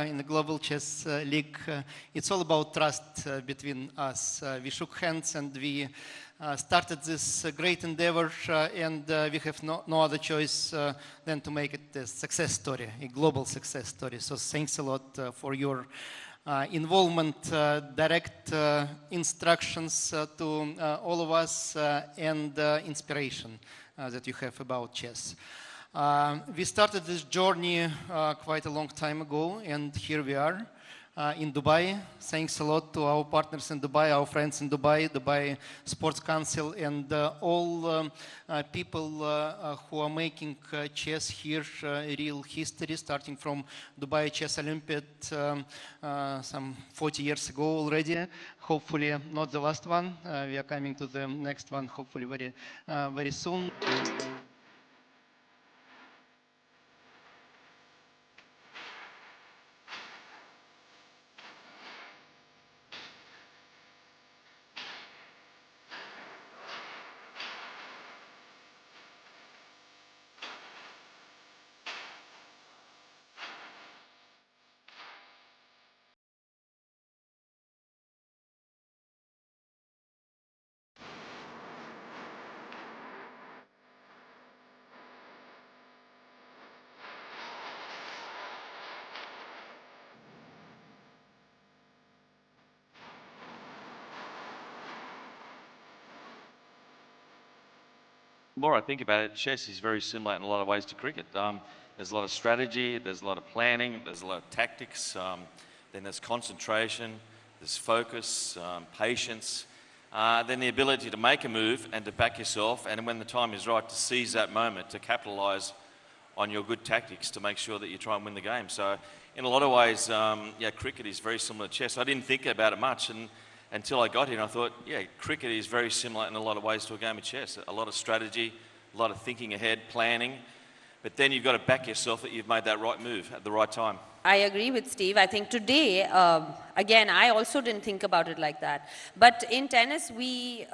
in the Global Chess League. It's all about trust between us. We shook hands and we started this great endeavor, and we have no other choice than to make it a success story, a global success story. So thanks a lot for your involvement, direct instructions to all of us, and inspiration that you have about chess. We started this journey quite a long time ago, and here we are in Dubai. Thanks a lot to our partners in Dubai, our friends in Dubai, Dubai Sports Council, and all people who are making chess here real history, starting from Dubai Chess Olympiad some 40 years ago already. Hopefully not the last one. We are coming to the next one, hopefully very soon. The more I think about it, chess is very similar in a lot of ways to cricket. There's a lot of strategy, there's a lot of planning, there's a lot of tactics, then there's concentration, there's focus, patience, then the ability to make a move and to back yourself, and when the time is right, to seize that moment, to capitalise on your good tactics to make sure that you try and win the game. So in a lot of ways, yeah, cricket is very similar to chess. I didn't think about it much until I got here, and I thought, yeah, cricket is very similar in a lot of ways to a game of chess. A lot of strategy, a lot of thinking ahead, planning, but then you've got to back yourself that you've made that right move at the right time. I agree with Steve. I think today, again, I also didn't think about it like that. But in tennis, we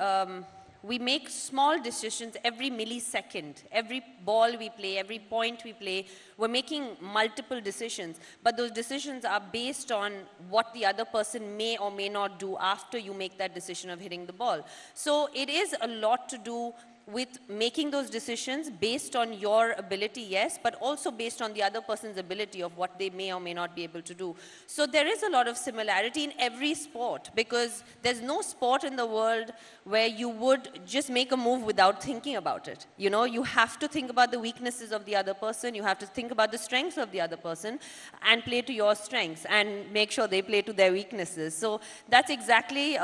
make small decisions every millisecond. Every ball we play, every point we play, we're making multiple decisions. But those decisions are based on what the other person may or may not do after you make that decision of hitting the ball. So it is a lot to do with making those decisions based on your ability, yes, but also based on the other person's ability of what they may or may not be able to do. So there is a lot of similarity in every sport, because there's no sport in the world where you would just make a move without thinking about it. You know, you have to think about the weaknesses of the other person, you have to think about the strengths of the other person and play to your strengths and make sure they play to their weaknesses. So that's exactly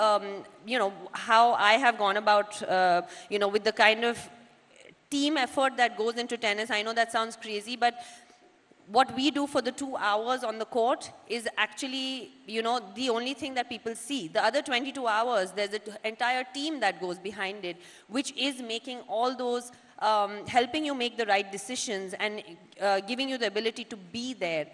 you know, how I have gone about, you know, with the kind of team effort that goes into tennis. I know that sounds crazy, but what we do for the 2 hours on the court is actually, you know, the only thing that people see. The other 22 hours, there's an entire team that goes behind it, which is making all those, helping you make the right decisions and giving you the ability to be there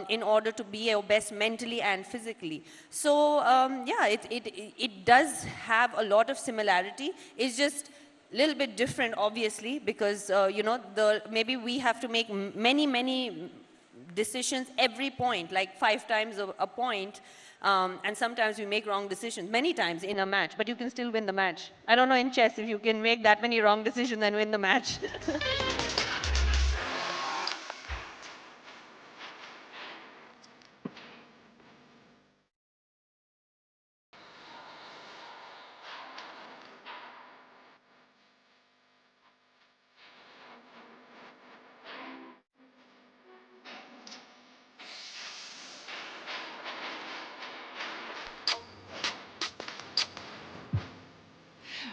in order to be your best mentally and physically. So yeah, it does have a lot of similarity. It's just a little bit different, obviously, because you know, maybe we have to make many decisions every point, like 5 times a point, and sometimes we make wrong decisions many times in a match, but you can still win the match. I don't know in chess if you can make that many wrong decisions and win the match.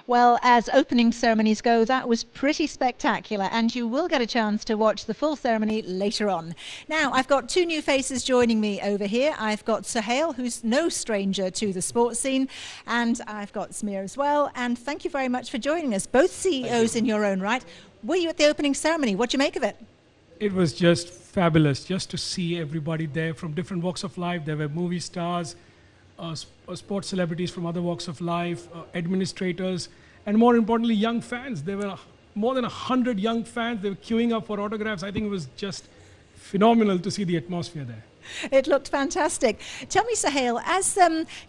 Well, as opening ceremonies go, that was pretty spectacular, and you will get a chance to watch the full ceremony later on. Now, I've got 2 new faces joining me over here. I've got Suhail, who's no stranger to the sports scene, and I've got Smear as well. And thank you very much for joining us, both CEOs in your own right. Were you at the opening ceremony? What do you make of it? It was just fabulous, just to see everybody there from different walks of life. There were movie stars, sports celebrities from other walks of life, administrators, and more importantly, young fans. There were more than 100 young fans. They were queuing up for autographs. I think it was just phenomenal to see the atmosphere there. It looked fantastic. Tell me, Sahil, as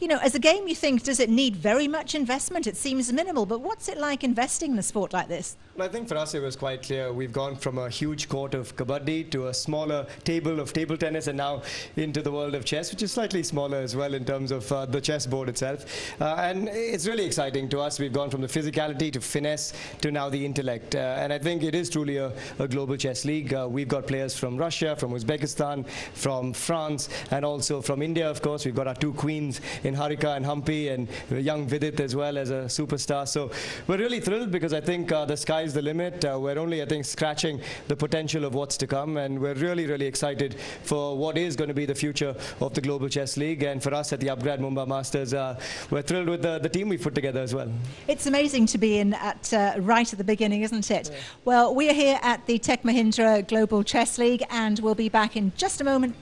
you know, as a game, you think, does it need very much investment? It seems minimal, but what's it like investing in a sport like this? Well, I think for us it was quite clear. We've gone from a huge court of kabaddi to a smaller table of table tennis, and now into the world of chess, which is slightly smaller as well in terms of the chessboard itself. And it's really exciting to us. We've gone from the physicality to finesse to now the intellect. And I think it is truly a global chess league. We've got players from Russia, from Uzbekistan, from France, and also from India, of course. We've got our two queens in Harika and Humpy, and young Vidit as well as a superstar. So we're really thrilled because I think the sky's the limit. We're only, I think, scratching the potential of what's to come, and we're really, really excited for what is going to be the future of the Global Chess League. And for us at the Upgrad Mumbai Masters, we're thrilled with the team we've put together as well. It's amazing to be in at right at the beginning, isn't it? Yeah. Well, we are here at the Tech Mahindra Global Chess League, and we'll be back in just a moment.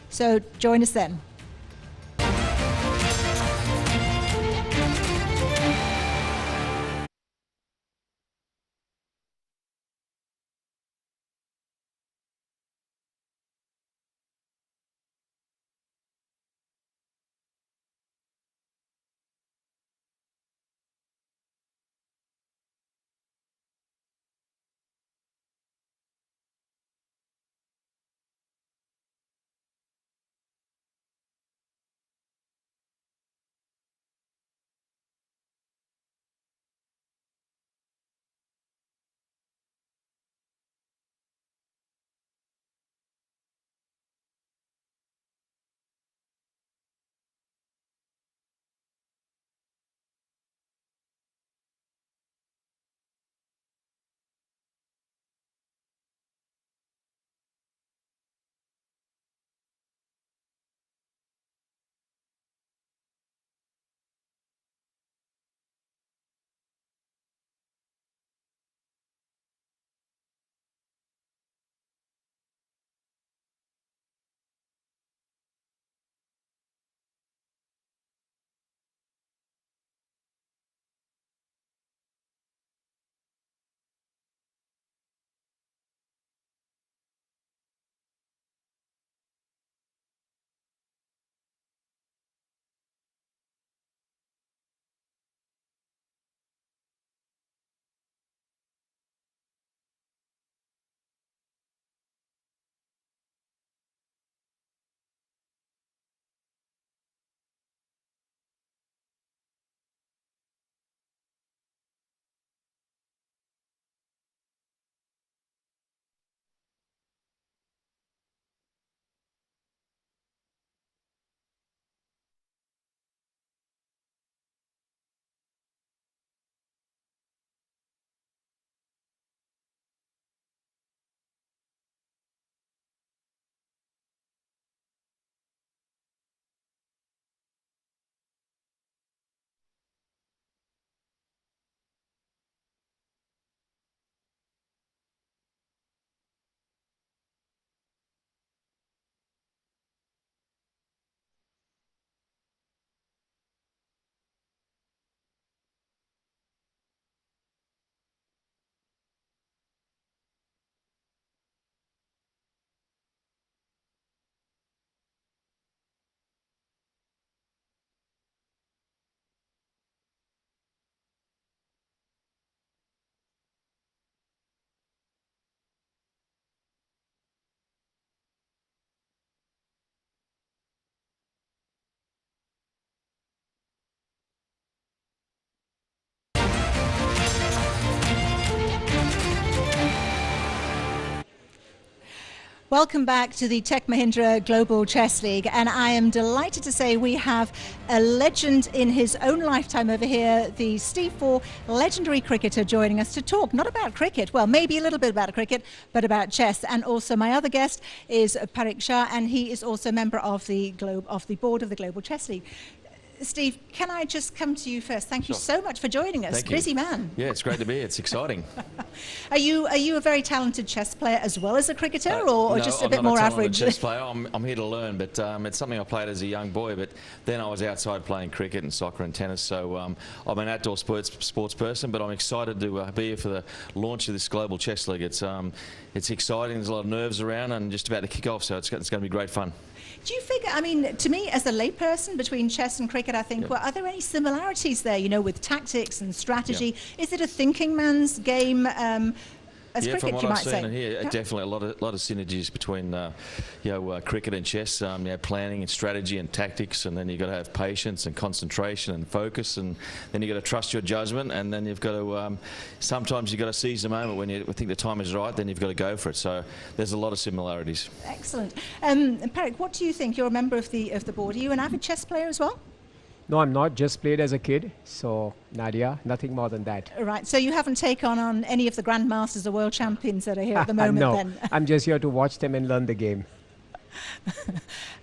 So join us then. Welcome back to the Tech Mahindra Global Chess League, and I am delighted to say we have a legend in his own lifetime over here, the Steve 4 legendary cricketer, joining us to talk not about cricket, well, maybe a little bit about cricket, but about chess. And also my other guest is Parik Shah, and he is also a member of the board of the Global Chess League. Steve, can I just come to you first? Thank you Sure. so much for joining us. Thank you. Busy man. Yeah, it's great to be here. It's exciting. Are you a very talented chess player as well as a cricketer, or No, just a I'm bit not more a talented average? chess player. I'm here to learn, but it's something I played as a young boy. But then I was outside playing cricket and soccer and tennis. So I'm an outdoor sports person. But I'm excited to be here for the launch of this global chess league. It's exciting. There's a lot of nerves around, and just about to kick off. So it's going to be great fun. Do you figure, I mean, to me as a layperson between chess and cricket, I think, well, are there any similarities there, you know, with tactics and strategy? Is it a thinking man's game as cricket, from what you I've might seen say? and here, definitely a lot of synergies between cricket and chess. Planning and strategy and tactics, and then you've got to have patience and concentration and focus, and then you've got to trust your judgment, and then you've got to sometimes you've got to seize the moment when you think the time is right. Then you've got to go for it. So there's a lot of similarities. Excellent. Peric, what do you think? You're a member of the board. Are you an avid chess player as well? No, I'm not. Just played as a kid. So, Nadia, nothing more than that. Right. So you haven't taken on any of the grandmasters or world champions that are here at the moment, no, then? I'm just here to watch them and learn the game.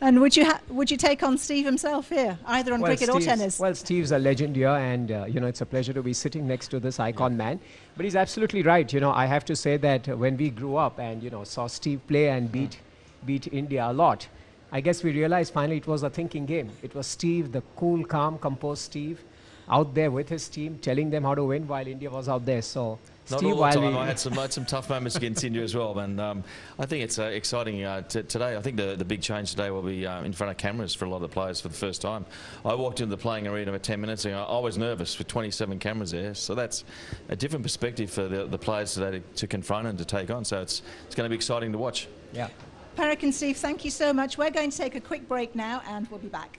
And would you take on Steve himself here, either on cricket or tennis? Well, Steve's a legend here, and it's a pleasure to be sitting next to this icon man. But he's absolutely right. I have to say that when we grew up and saw Steve play and beat India a lot, I guess we realized finally it was a thinking game. It was Steve, the cool, calm, composed Steve, out there with his team, telling them how to win while India was out there. So, Not Steve, all the time. while I had some tough moments against India as well, and I think it's exciting today. I think the big change today will be in front of cameras for a lot of the players for the first time. I walked into the playing arena about 10 minutes ago. I was nervous with 27 cameras there, so that's a different perspective for the players today to confront and to take on. So it's going to be exciting to watch. Yeah. Peric and Steve, thank you so much. We're going to take a quick break now, and we'll be back.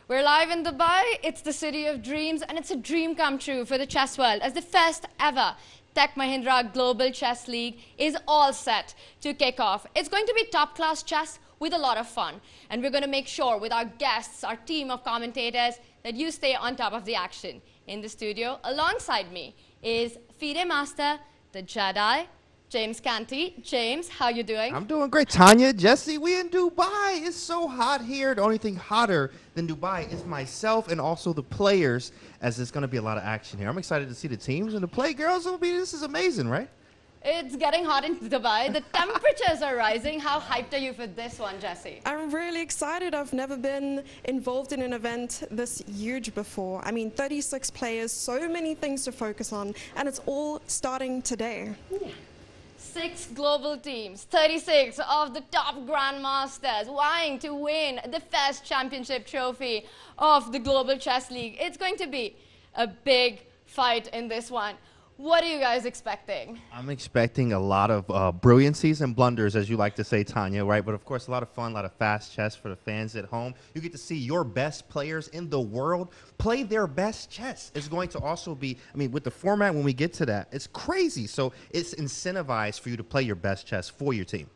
We're live in Dubai. It's the city of dreams, and it's a dream come true for the chess world as the first ever Tech Mahindra Global Chess League is all set to kick off. It's going to be top-class chess with a lot of fun, and we're going to make sure with our guests, our team of commentators, that you stay on top of the action. In the studio, alongside me, is FIDE Master, the Jedi, James Canty. James, how you doing? I'm doing great. Tanya, Jesse, we in Dubai. It's so hot here. The only thing hotter than Dubai is myself and also the players, as there's going to be a lot of action here. I'm excited to see the teams and the play girls. This is amazing, right? It's getting hot in Dubai. The temperatures are rising. How hyped are you for this one, Jesse? I'm really excited. I've never been involved in an event this huge before. I mean, 36 players, so many things to focus on, and it's all starting today. Yeah. 6 global teams, 36 of the top grandmasters vying to win the first championship trophy of the Global Chess League. It's going to be a big fight in this one. What are you guys expecting? I'm expecting a lot of brilliancies and blunders, as you like to say, Tanya, right? But of course, a lot of fun, a lot of fast chess for the fans at home. You get to see your best players in the world play their best chess. It's going to also be, I mean, with the format, when we get to that, it's crazy. So it's incentivized for you to play your best chess for your team.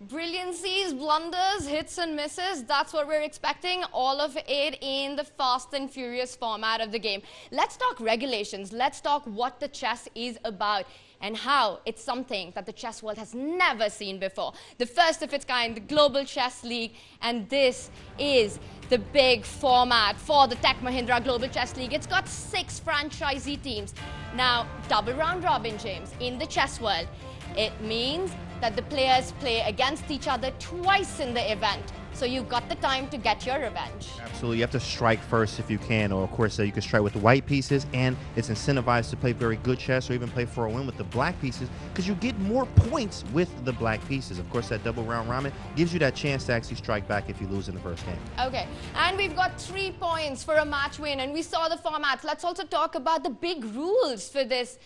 Brilliancies, blunders, hits and misses, that's what we're expecting, all of it in the fast and furious format of the game. Let's talk regulations, let's talk what the chess is about and how it's something that the chess world has never seen before. The first of its kind, the Global Chess League, and this is the big format for the Tech Mahindra Global Chess League. It's got 6 franchisee teams. Now, double round robin, James, in the chess world, it means that the players play against each other twice in the event. So you've got the time to get your revenge. Absolutely. You have to strike first if you can, or of course you can strike with the white pieces, and it's incentivized to play very good chess or even play for a win with the black pieces because you get more points with the black pieces. Of course, that double round robin gives you that chance to actually strike back if you lose in the first game. Okay, and we've got 3 points for a match win, and we saw the formats. Let's also talk about the big rules for this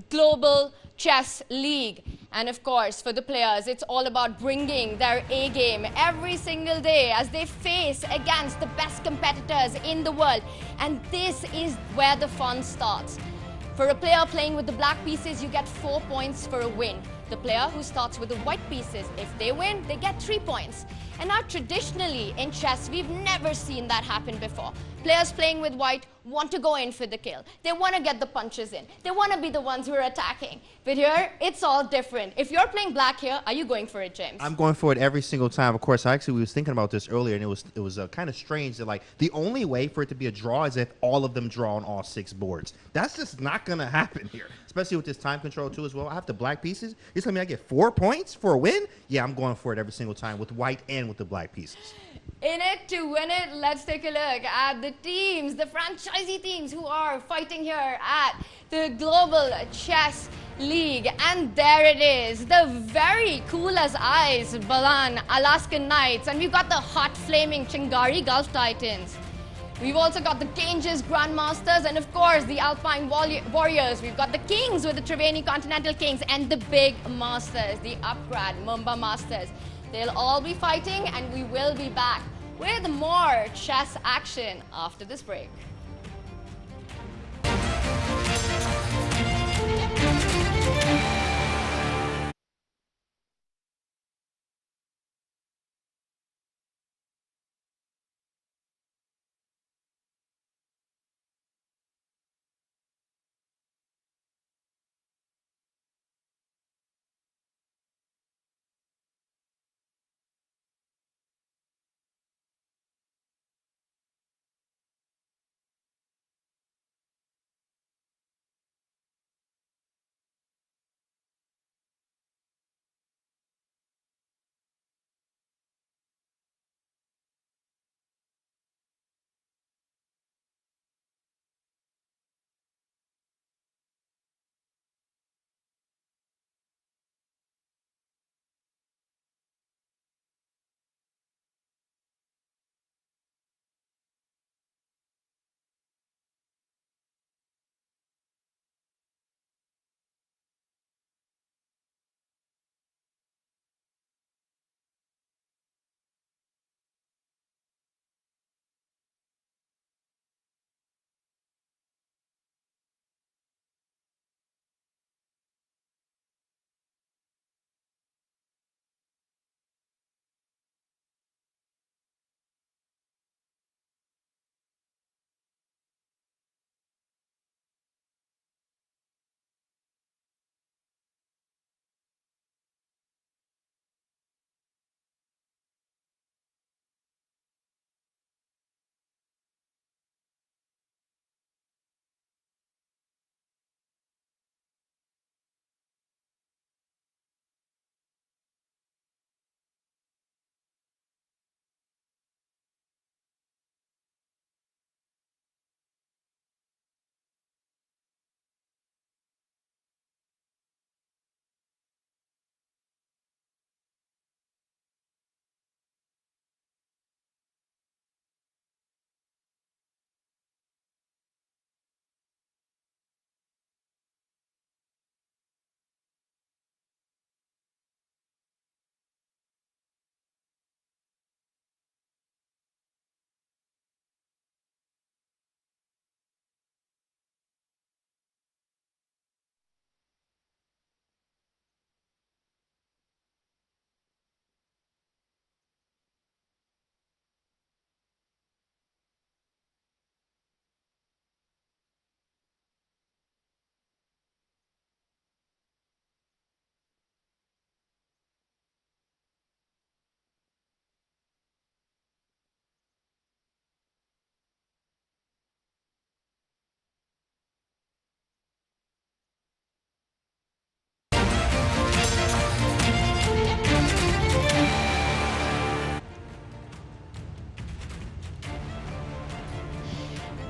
Global Chess League. And of course, for the players, it's all about bringing their A game every single day as they face against the best competitors in the world. And this is where the fun starts. For a player playing with the black pieces, you get 4 points for a win. The player who starts with the white pieces, if they win, they get 3 points. And now traditionally in chess, we've never seen that happen before. Players playing with white want to go in for the kill. They want to get the punches in. They want to be the ones who are attacking. But here, it's all different. If you're playing black here, are you going for it, James? I'm going for it every single time. Of course, we was thinking about this earlier, and it was kind of strange that like the only way for it to be a draw is if all of them draw on all 6 boards. That's just not going to happen here, especially with this time control too as well. I have the black pieces. You're telling me I get 4 points for a win? Yeah, I'm going for it every single time with white and with the black pieces. In it to win it, let's take a look at the teams, the franchisee teams who are fighting here at the Global Chess League. And there it is, the very cool as ice Balan Alaskan Knights, and we've got the hot flaming Chingari Gulf Titans. We've also got the Ganges Grandmasters and of course the Alpine Warriors. We've got the Kings with the Triveni Continental Kings and the big Masters, the Upgrad Mumbai Masters. They'll all be fighting and we will be back with more chess action after this break.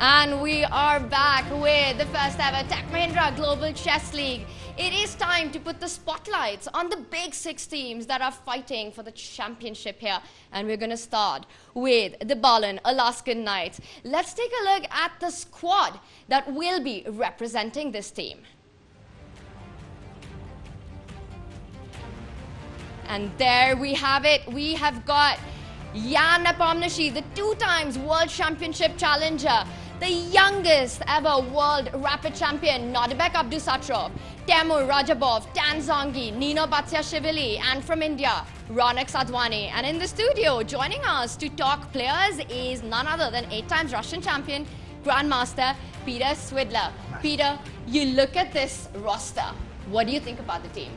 And we are back with the first ever Tech Mahindra Global Chess League. It is time to put the spotlights on the big 6 teams that are fighting for the championship here. And we're going to start with the Ballin Alaskan Knights. Let's take a look at the squad that will be representing this team. And there we have it. We have got Jan Nepomniachtchi, the 2 times World Championship challenger, the youngest ever World Rapid Champion, Nodibek Abdusatrov, Temur Rajabov, Tanzangi, Nino Batsiashvili, and from India, Ronak Sadhwani. And in the studio, joining us to talk players is none other than 8 times Russian champion, Grandmaster Peter Swidler. Peter, you look at this roster. What do you think about the team?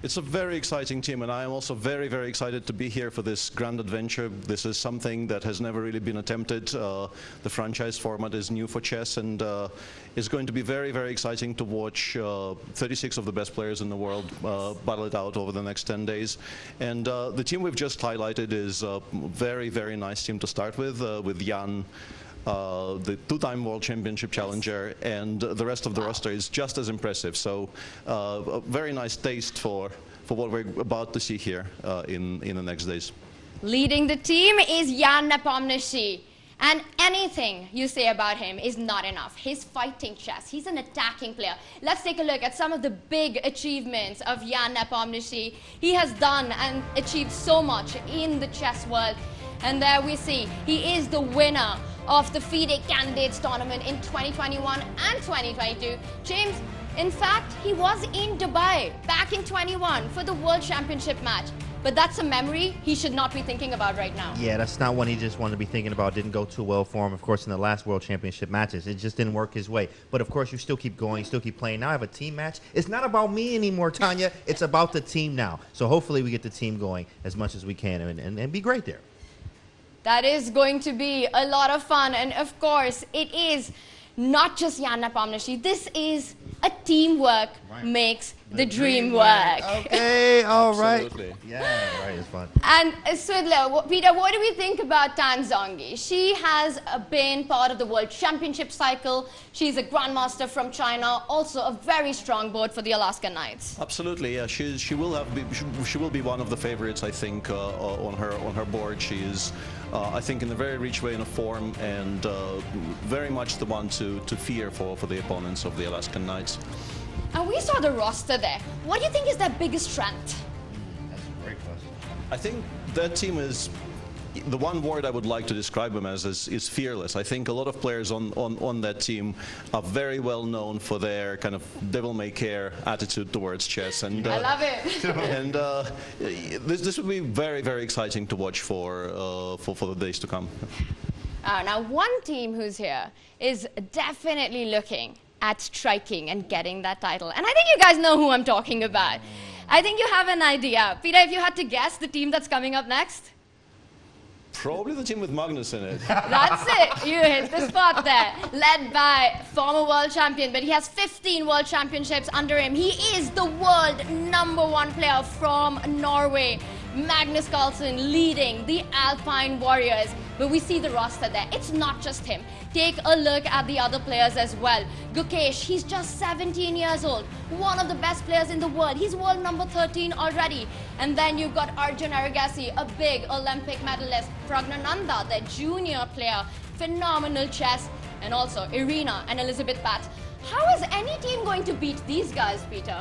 It's a very exciting team, and I am also very, very excited to be here for this grand adventure. This is something that has never really been attempted. The franchise format is new for chess, and it's going to be very, very exciting to watch 36 of the best players in the world battle it out over the next 10 days. And the team we've just highlighted is a very, very nice team to start with Jan, the 2-time World Championship challenger, and the rest of the roster is just as impressive. So a very nice taste for what we're about to see here in the next days. Leading the team is Jan Nepomniachtchi. And anything you say about him is not enough. He's fighting chess. He's an attacking player. Let's take a look at some of the big achievements of Jan Nepomniachtchi. He has done and achieved so much in the chess world. And there we see he is the winner of the FIDE Candidates Tournament in 2021 and 2022. James, in fact, he was in Dubai back in 21 for the World Championship match. But that's a memory he should not be thinking about right now. Yeah, that's not one he just wanted to be thinking about. Didn't go too well for him, of course, in the last World Championship matches. It just didn't work his way. But, of course, you still keep going, still keep playing. Now I have a team match. It's not about me anymore, Tanya. It's about the team now. So hopefully we get the team going as much as we can and be great there. That is going to be a lot of fun. And, of course, it is not just Jan Nepomniachtchi. This is a teamwork makes the dream work. Okay, all right. Absolutely. Yeah, right, it's fun. And Swidler, Peter, what do we think about Tanzangi? She has been part of the World Championship cycle. She's a grandmaster from China, also a very strong board for the Alaskan Knights. Absolutely, yeah. She will be one of the favorites, I think, on her board. She is, I think, in a very rich way in a form, and very much the one to fear for the opponents of the Alaskan Knights. And we saw the roster there. What do you think is their biggest strength? That's a great question. I think that team is, the one word I would like to describe them as is fearless. I think a lot of players on that team are very well known for their kind of devil-may-care attitude towards chess. And I love it. And this will be very, very exciting to watch for the days to come. Now, one team who's here is definitely looking at striking and getting that title. And I think you guys know who I'm talking about. I think you have an idea. Peter, if you had to guess the team that's coming up next? Probably the team with Magnus in it. That's it. You hit the spot there. Led by former world champion, but he has 15 world championships under him. He is the world #1 player from Norway. Magnus Carlsen leading the Alpine Warriors. But we see the roster there. It's not just him. Take a look at the other players as well. Gukesh, he's just 17 years old. One of the best players in the world. He's world number 13 already. And then you've got Arjun Aragasi, a big Olympic medalist. Pragnananda, the junior player. Phenomenal chess. And also Irina and Elizabeth Pat. How is any team going to beat these guys, Peter?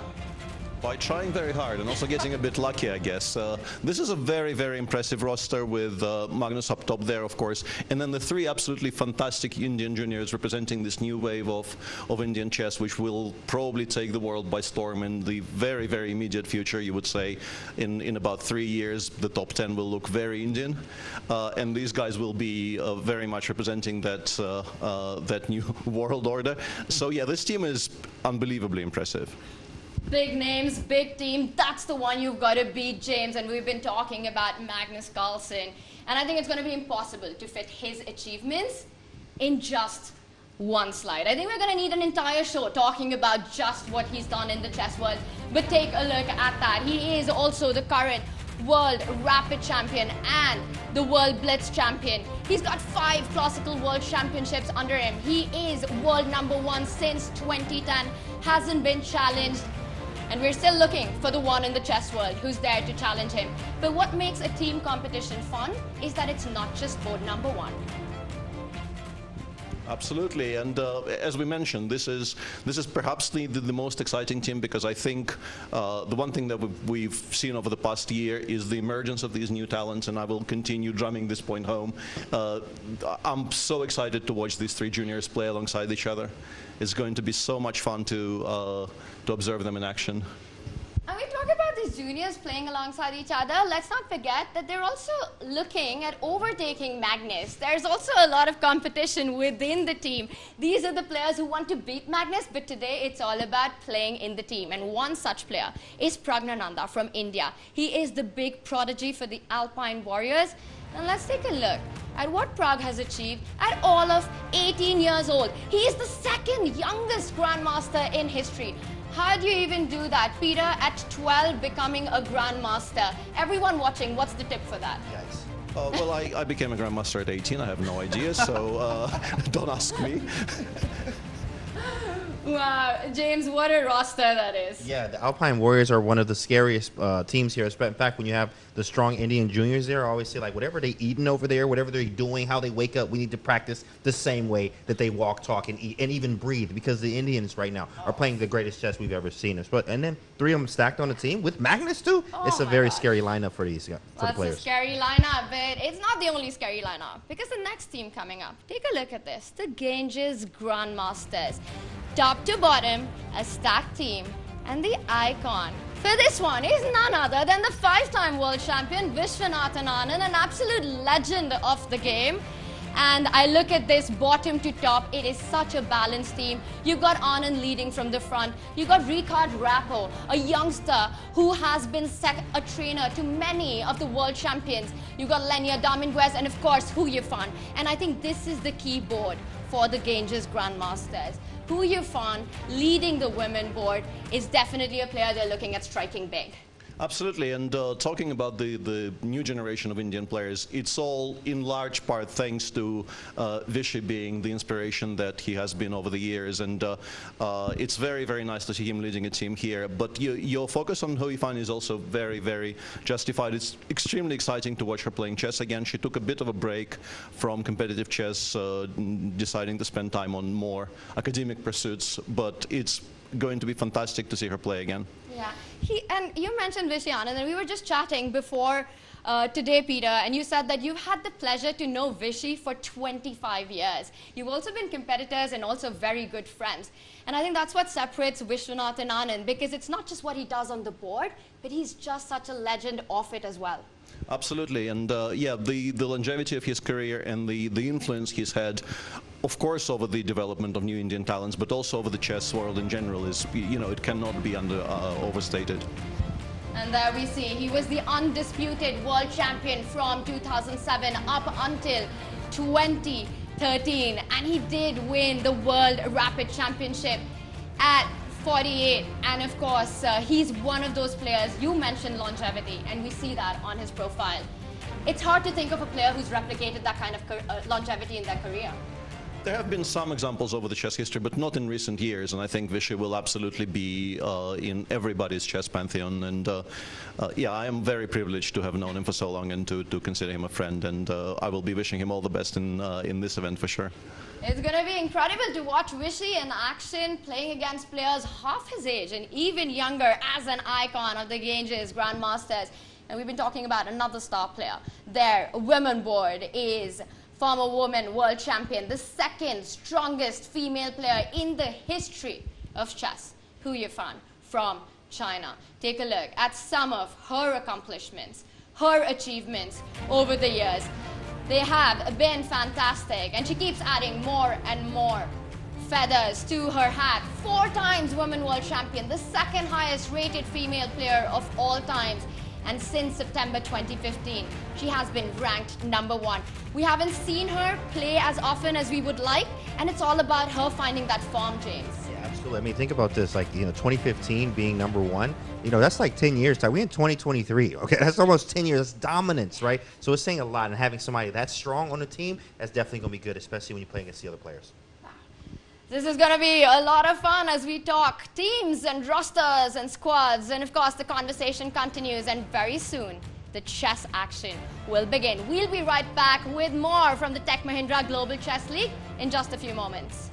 By trying very hard and also getting a bit lucky, I guess. This is a very, very impressive roster with Magnus up top there, of course, and then the 3 absolutely fantastic Indian juniors representing this new wave of Indian chess, which will probably take the world by storm in the very, very immediate future, you would say. In about 3 years, the top 10 will look very Indian, and these guys will be very much representing that new world order. So yeah, this team is unbelievably impressive. Big names, big team. That's the one you've got to beat, James. And we've been talking about Magnus Carlsen. And I think it's going to be impossible to fit his achievements in just one slide. I think we're going to need an entire show talking about just what he's done in the chess world. But take a look at that. He is also the current world rapid champion and the world blitz champion. He's got 5 classical world championships under him. He is world #1 since 2010, hasn't been challenged. And we're still looking for the one in the chess world who's there to challenge him. But what makes a team competition fun is that it's not just board #1. Absolutely, and as we mentioned, this is perhaps the most exciting team, because I think the one thing that we've seen over the past year is the emergence of these new talents, and I will continue drumming this point home. I'm so excited to watch these 3 juniors play alongside each other. It's going to be so much fun to observe them in action. And we talk about these juniors playing alongside each other. Let's not forget that they're also looking at overtaking Magnus. There's also a lot of competition within the team. These are the players who want to beat Magnus, but today it's all about playing in the team. And one such player is Pragnananda from India. He is the big prodigy for the Alpine Warriors. And let's take a look at what Prag has achieved at all of 18 years old. He is the 2nd youngest Grandmaster in history. How do you even do that? Peter, at 12, becoming a Grandmaster. Everyone watching, what's the tip for that? Yes. Well, I became a Grandmaster at 18. I have no idea, so don't ask me. Wow, James, what a roster that is. Yeah, the Alpine Warriors are one of the scariest teams here. In fact, when you have the strong Indian juniors there, I always say, like, whatever they're eating over there, whatever they're doing, how they wake up, we need to practice the same way that they walk, talk, and eat, and even breathe, because the Indians right now are playing the greatest chess we've ever seen. And then 3 of them stacked on the team with Magnus, too. It's a very scary lineup for these for the players. That's a scary lineup, but it's not the only scary lineup, because the next team coming up, take a look at this, the Ganges Grandmasters. Top to bottom, a stacked team, and the icon for this one is none other than the 5-time world champion Vishwanathan Anand, an absolute legend of the game. And I look at this bottom to top, it is such a balanced team. You've got Anand leading from the front. You've got Ricard Rappo, a youngster who has been a trainer to many of the world champions. You've got Lenya Dominguez and, of course, Hu Yifan. And I think this is the key board for the Ganges Grandmasters. Hu Yifan leading the women board is definitely a player they're looking at striking big. Absolutely, and talking about the new generation of Indian players, it's all in large part thanks to Vishy being the inspiration that he has been over the years, and it's very, very nice to see him leading a team here. But your focus on Hu Yifan is also very, very justified. It's extremely exciting to watch her playing chess again. She took a bit of a break from competitive chess, deciding to spend time on more academic pursuits, but it's going to be fantastic to see her play again. Yeah, and you mentioned Vishy Anand, and we were just chatting before today, Peter, and you said that you've had the pleasure to know Vishy for 25 years. You've also been competitors and also very good friends. And I think that's what separates Vishwanathan Anand, because it's not just what he does on the board, but he's just such a legend off it as well. Absolutely, and yeah, the longevity of his career and the influence he's had, of course, over the development of new Indian talents, but also over the chess world in general, is, you know, it cannot be overstated. And there we see he was the undisputed world champion from 2007 up until 2013, and he did win the World Rapid Championship at 48, and of course he's one of those players. You mentioned longevity, and we see that on his profile. It's hard to think of a player who's replicated that kind of longevity in their career. There have been some examples over the chess history, but not in recent years, and I think Vishy will absolutely be in everybody's chess pantheon. And yeah, I am very privileged to have known him for so long and to consider him a friend, and I will be wishing him all the best in this event for sure. It's going to be incredible to watch Vishy in action, playing against players half his age and even younger as an icon of the Ganges Grandmasters. And we've been talking about another star player. Their women board is former women world champion, the 2nd strongest female player in the history of chess, Hu Yifan from China. Take a look at some of her accomplishments, her achievements over the years. They have been fantastic, and she keeps adding more and more feathers to her hat. 4 times women world champion, the 2nd highest rated female player of all times. And since September 2015, she has been ranked #1. We haven't seen her play as often as we would like, and it's all about her finding that form, James. Yeah, Absolutely. I mean, think about this, like, 2015 being #1, that's like 10 years. We in 2023, okay? That's almost 10 years. That's dominance, right? So it's saying a lot, and having somebody that strong on the team, that's definitely going to be good, especially when you're playing against the other players. This is going to be a lot of fun as we talk teams and rosters and squads. And of course, the conversation continues. And very soon, the chess action will begin. We'll be right back with more from the Tech Mahindra Global Chess League in just a few moments.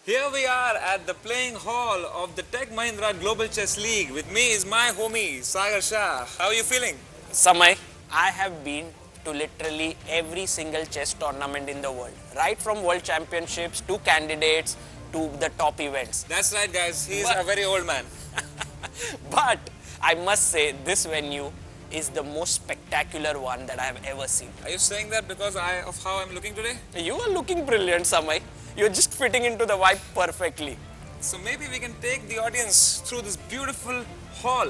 Here we are at the playing hall of the Tech Mahindra Global Chess League. With me is my homie, Sagar Shah. How are you feeling? Samay, I have been to literally every single chess tournament in the world. Right from World Championships to candidates to the top events. That's right, guys. He's a very old man. But I must say, this venue is the most spectacular one that I have ever seen. Are you saying that because of how I'm looking today? You are looking brilliant, Samay. You're just fitting into the vibe perfectly. So maybe we can take the audience through this beautiful hall,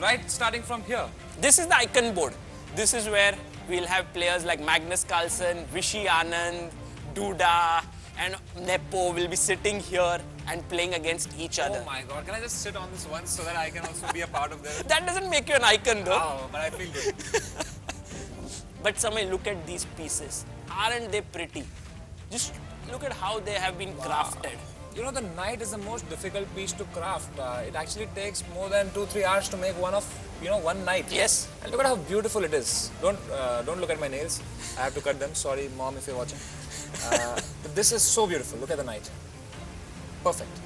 right, starting from here. This is the icon board. This is where we'll have players like Magnus Carlsen, Vishy Anand, Duda, and Nepo will be sitting here and playing against each other. Oh my God, can I just sit on this once so that I can also be a part of this? That doesn't make you an icon though. Oh, but I feel good. But Samay, look at these pieces. Aren't they pretty? Just look at how they have been crafted. You know, the knight is the most difficult piece to craft. It actually takes more than 2-3 hours to make one knight. Yes. And look at how beautiful it is. Don't look at my nails. I have to cut them. Sorry, mom, if you're watching. But this is so beautiful. Look at the knight. Perfect.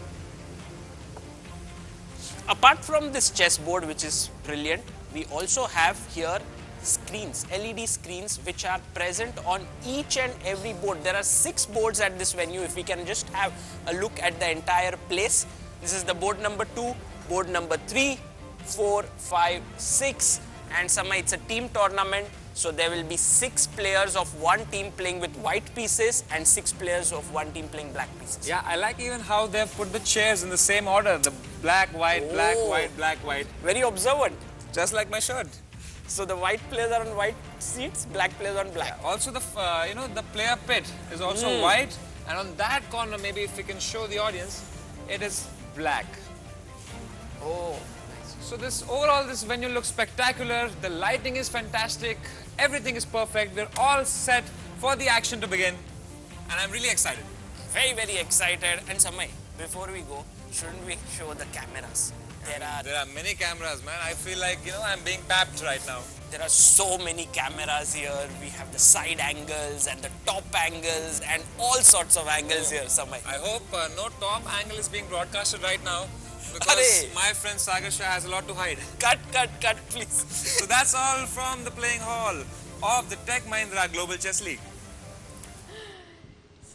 Apart from this chessboard, which is brilliant, we also have here screens, LED screens, which are present on each and every board. There are 6 boards at this venue. If we can just have a look at the entire place. This is the board number 2, board number 3, 4, 5, 6, and Samay, it's a team tournament. So there will be 6 players of one team playing with white pieces and 6 players of one team playing black pieces. Yeah, I like even how they've put the chairs in the same order. The black, white, black, white, black, white. Very observant. Just like my shirt. So the white players are on white seats, black players on black. Yeah, also the the player pit is also white, and on that corner, maybe if we can show the audience, it is black. Oh. So overall this venue looks spectacular. The lighting is fantastic. Everything is perfect. We're all set for the action to begin, and I'm really excited. Very, very excited. And Samay, before we go, shouldn't we show the cameras? There are many cameras, man. I feel like, I'm being papped right now. There are so many cameras here. We have the side angles and the top angles and all sorts of angles here, Samay. I hope no top angle is being broadcasted right now, because my friend Sagar Shah has a lot to hide. Cut, please. So that's all from the playing hall of the Tech Mahindra Global Chess League.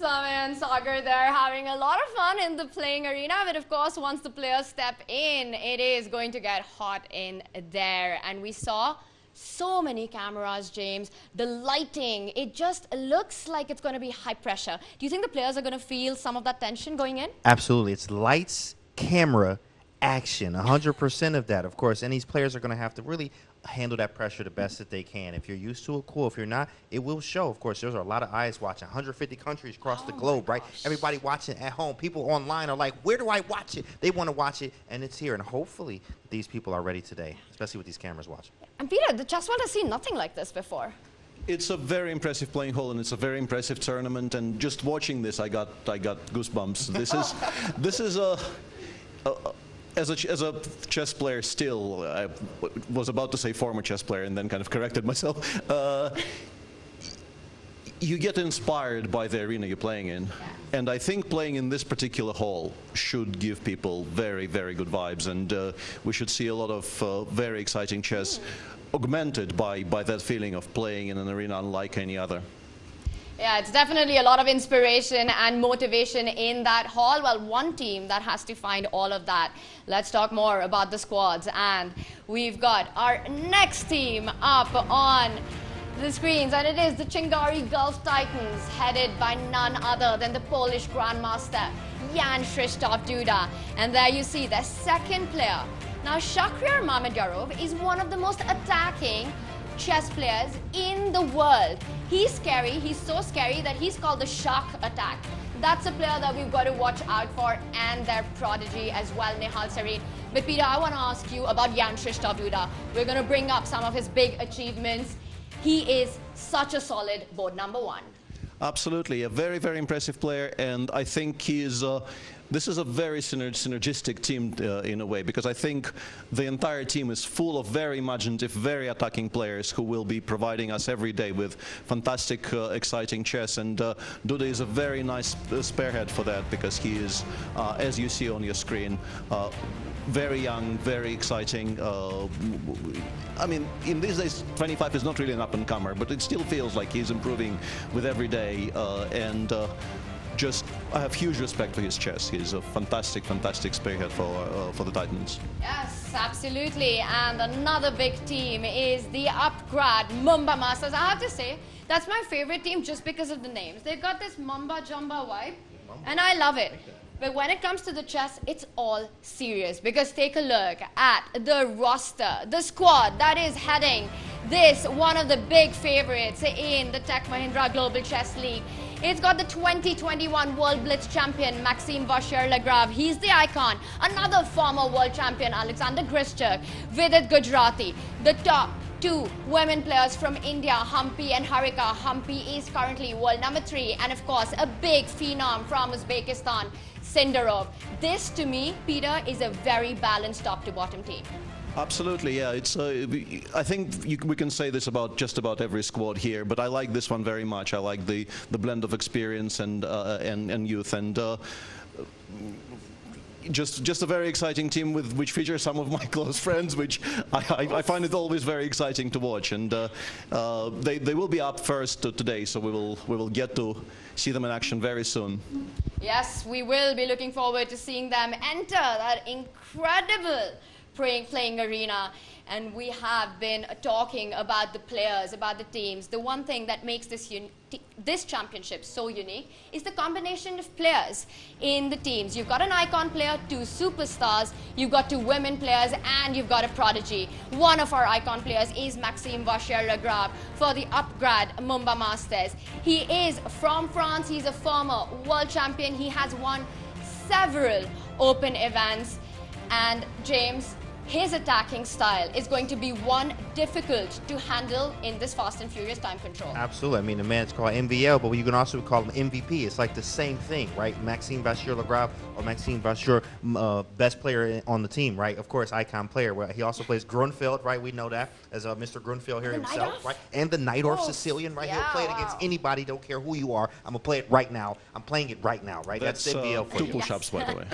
Samay and Sagar, they're having a lot of fun in the playing arena, but of course, once the players step in, it is going to get hot in there. And we saw so many cameras, James. The lighting, it just looks like it's going to be high pressure. Do you think the players are going to feel some of that tension going in? Absolutely. It's lights, camera, action, 100% of that, of course. And these players are going to have to really handle that pressure the best that they can. If you're used to it, cool. If you're not, it will show. Of course, there's a lot of eyes watching. 150 countries across the globe, right? Everybody watching at home. People online are like, where do I watch it? They want to watch it, and it's here. And hopefully, these people are ready today, especially with these cameras watching. And Peter, the chess world has seen nothing like this before. It's a very impressive playing hall, and it's a very impressive tournament. And just watching this, I got goosebumps. This is a as a chess player still, I was about to say former chess player and then kind of corrected myself. You get inspired by the arena you're playing in. And I think playing in this particular hall should give people very, very good vibes. And we should see a lot of very exciting chess augmented by that feeling of playing in an arena unlike any other. Yeah, it's definitely a lot of inspiration and motivation in that hall. Well, one team that has to find all of that. Let's talk more about the squads. And we've got our next team up on the screens, and it is the Chingari Gulf Titans, headed by none other than the Polish Grandmaster, Jan Krzysztof Duda. And there you see the second player. Now, Shakhriyar Mamedyarov is one of the most attacking chess players in the world. He's scary. He's so scary that he's called the Shock Attack. That's a player that we've got to watch out for, and their prodigy as well, Nihal Sarin. But Peter, I want to ask you about Jan Krzysztof Duda. We're going to bring up some of his big achievements. He is such a solid board number 1. Absolutely, a very, very impressive player, and I think he is. This is a very synergistic team in a way, because I think the entire team is full of very imaginative, very attacking players who will be providing us every day with fantastic, exciting chess. And Duda is a very nice spearhead for that, because he is, as you see on your screen, very young, very exciting. I mean, in these days, 25 is not really an up-and-comer, but it still feels like he's improving with every day. I have huge respect for his chess. He's a fantastic, fantastic spearhead for the Titans. Yes, absolutely. And another big team is the Upgrad Mumba Masters. I have to say, that's my favorite team just because of the names. They've got this Mumba Jumba vibe, and I love it. But when it comes to the chess, it's all serious, because take a look at the roster, the squad that is heading this, one of the big favorites in the Tech Mahindra Global Chess League. It's got the 2021 World Blitz champion, Maxime Vacher-Lagrave. He's the icon. Another former world champion, Alexander Grischuk, Vidit Gujarati. The top 2 women players from India, Humpy and Harika. Humpy is currently world number 3. And of course, a big phenom from Uzbekistan, Sindarov. This, to me, Peter, is a very balanced top to bottom team. Absolutely, yeah. It's. I think we can say this about just about every squad here, but I like this one very much. I like the blend of experience and youth. And just a very exciting team which features some of my close friends, which I find it always very exciting to watch. And they will be up first today, so we will get to see them in action very soon. Yes, we will be looking forward to seeing them enter that incredible playing arena. And we have been talking about the players, about the teams. The one thing that makes this championship so unique is the combination of players in the teams. You've got an icon player, 2 superstars, you've got 2 women players, and you've got a prodigy. One of our icon players is Maxime Vachier-Lagrave for the upgrad Mumbai Masters. He is from France, he's a former world champion, he has won several open events, and James, his attacking style is going to be one difficult to handle in this fast and furious time control. Absolutely. I mean, the man's called MVL, but you can also call him MVP. It's like the same thing, right? Maxime Vachier-Lagrave or Maxime Vachier, best player on the team, right? Of course, icon player. Well, he also plays Grunfeld, right? We know that as Mr. Grunfeld here himself, right? And the Najdorf Sicilian, right? He'll play it against anybody. Don't care who you are. I'm going to play it right now. I'm playing it right now, right? That's MVL for 2 you. push-ups, by the way.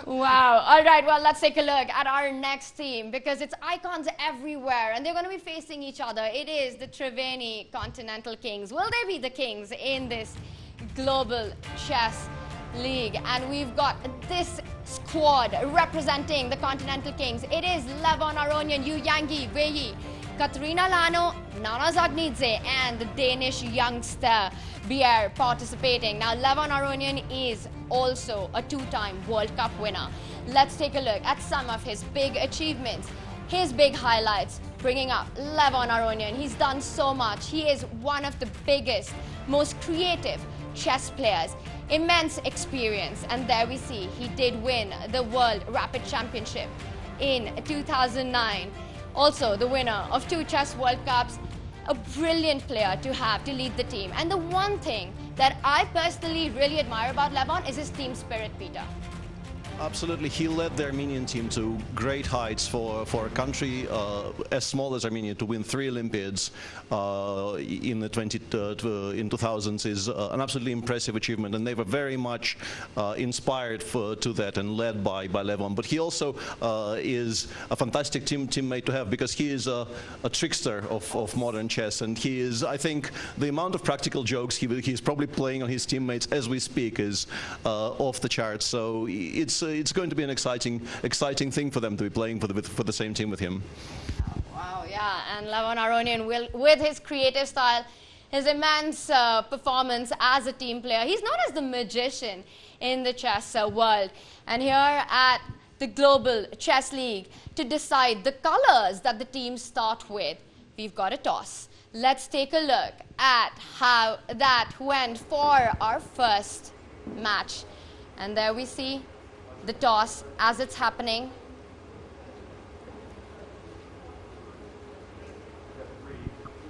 Wow. All right, well, let's take a look at our next team because it's icons everywhere and they're going to be facing each other. It is the Triveni Continental Kings. Will they be the kings in this global chess league? And we've got this squad representing the Continental Kings. It is Levon Aronian, Yu Yangi, Wei, Katerina Lano, Nana Zagnidze, and the Danish youngster Bier participating. Now, Levon Aronian is also a 2-time World Cup winner. Let's take a look at some of his big achievements, his big highlights, bringing up Levon Aronian. He's done so much. He is one of the biggest, most creative chess players, immense experience, and there we see he did win the World Rapid Championship in 2009. Also the winner of 2 chess World Cups, a brilliant player to have to lead the team. And the one thing that I personally really admire about Levon is his team spirit, Peter. Absolutely, he led the Armenian team to great heights for a country as small as Armenia to win 3 Olympiads in the 2000s is an absolutely impressive achievement, and they were very much inspired to that and led by Levon. But he also is a fantastic teammate to have because he is a trickster of modern chess, and he is, I think, the amount of practical jokes he's probably playing on his teammates as we speak is off the charts. So it's going to be an exciting thing for them to be playing for the same team with him. Wow, yeah, and Levon Aronian with his creative style, his immense performance as a team player. He's known as the magician in the chess world. And here at the Global Chess League, to decide the colors that the teams start with, we've got a toss. Let's take a look at how that went for our first match. And there we see the toss as it's happening.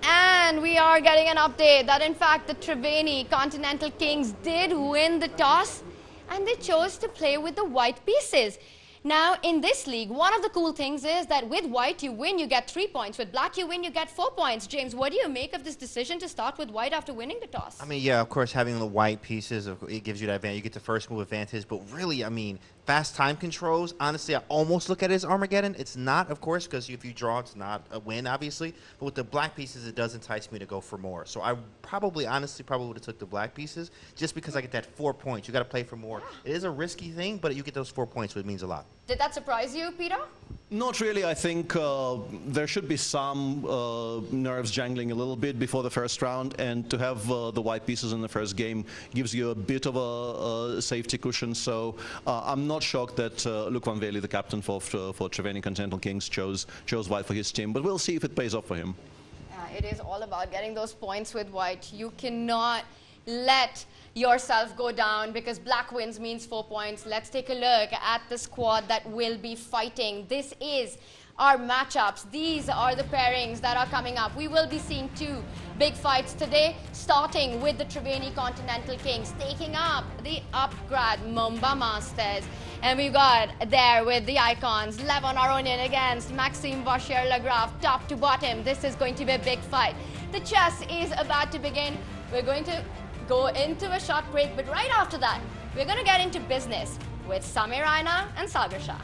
And we are getting an update that in fact the Triveni Continental Kings did win the toss and they chose to play with the white pieces. Now in this league, one of the cool things is that with white you win, you get 3 points. With black you win, you get 4 points. James, what do you make of this decision to start with white after winning the toss? I mean, yeah, of course, having the white pieces, it gives you that advantage. You get the first move advantage. But really, I mean, fast time controls, honestly, I almost look at it as Armageddon. It's not, of course, because if you draw, it's not a win, obviously. But with the black pieces, it does entice me to go for more. So I honestly would have took the black pieces just because I get that 4 points. You got to play for more. It is a risky thing, but you get those 4 points, so it means a lot. Did that surprise you, Peter? Not really. I think there should be some nerves jangling a little bit before the first round, and to have the white pieces in the first game gives you a bit of a safety cushion. So I'm not shocked that Luc van Veli, the captain for Triveni Continental Kings, chose white for his team. But we'll see if it pays off for him. It is all about getting those points with white. You cannot let yourself go down because black wins means 4 points. Let's take a look at the squad that will be fighting. This is our matchups. These are the pairings that are coming up. We will be seeing 2 big fights today, starting with the Triveni Continental Kings taking up the upgrad Mumbai Masters. And we've got there with the icons, Levon Aronian against Maxime Vachier-Lagrave, top to bottom. This is going to be a big fight. The chess is about to begin. We're going to go into a short break, but right after that, we're going to get into business with Samir Raina and Sagar Shah.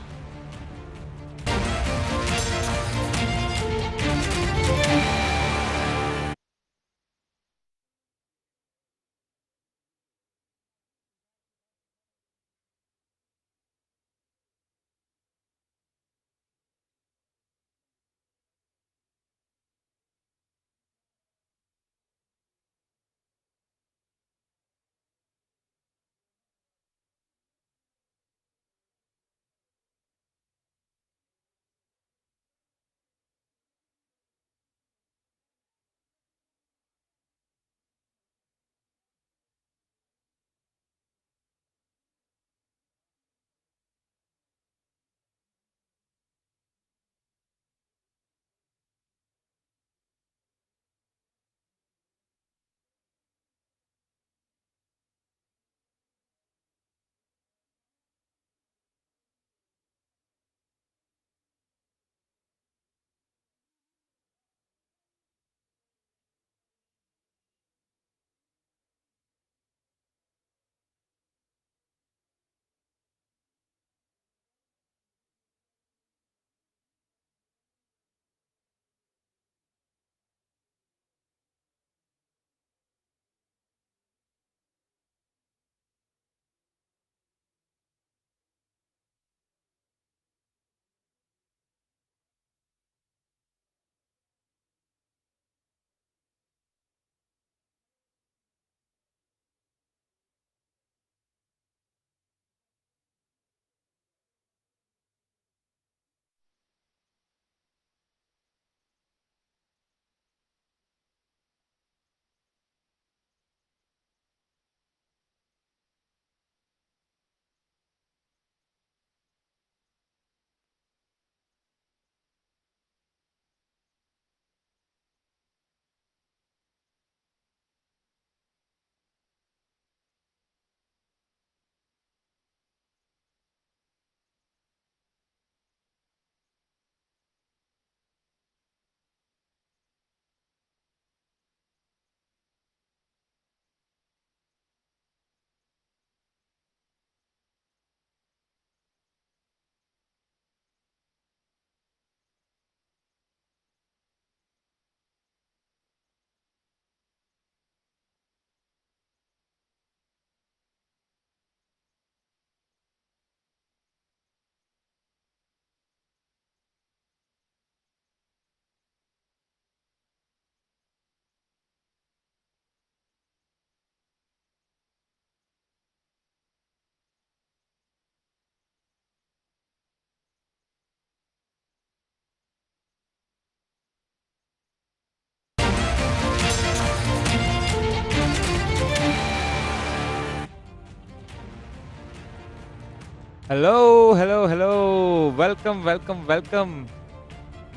Hello, hello, hello. Welcome, welcome, welcome.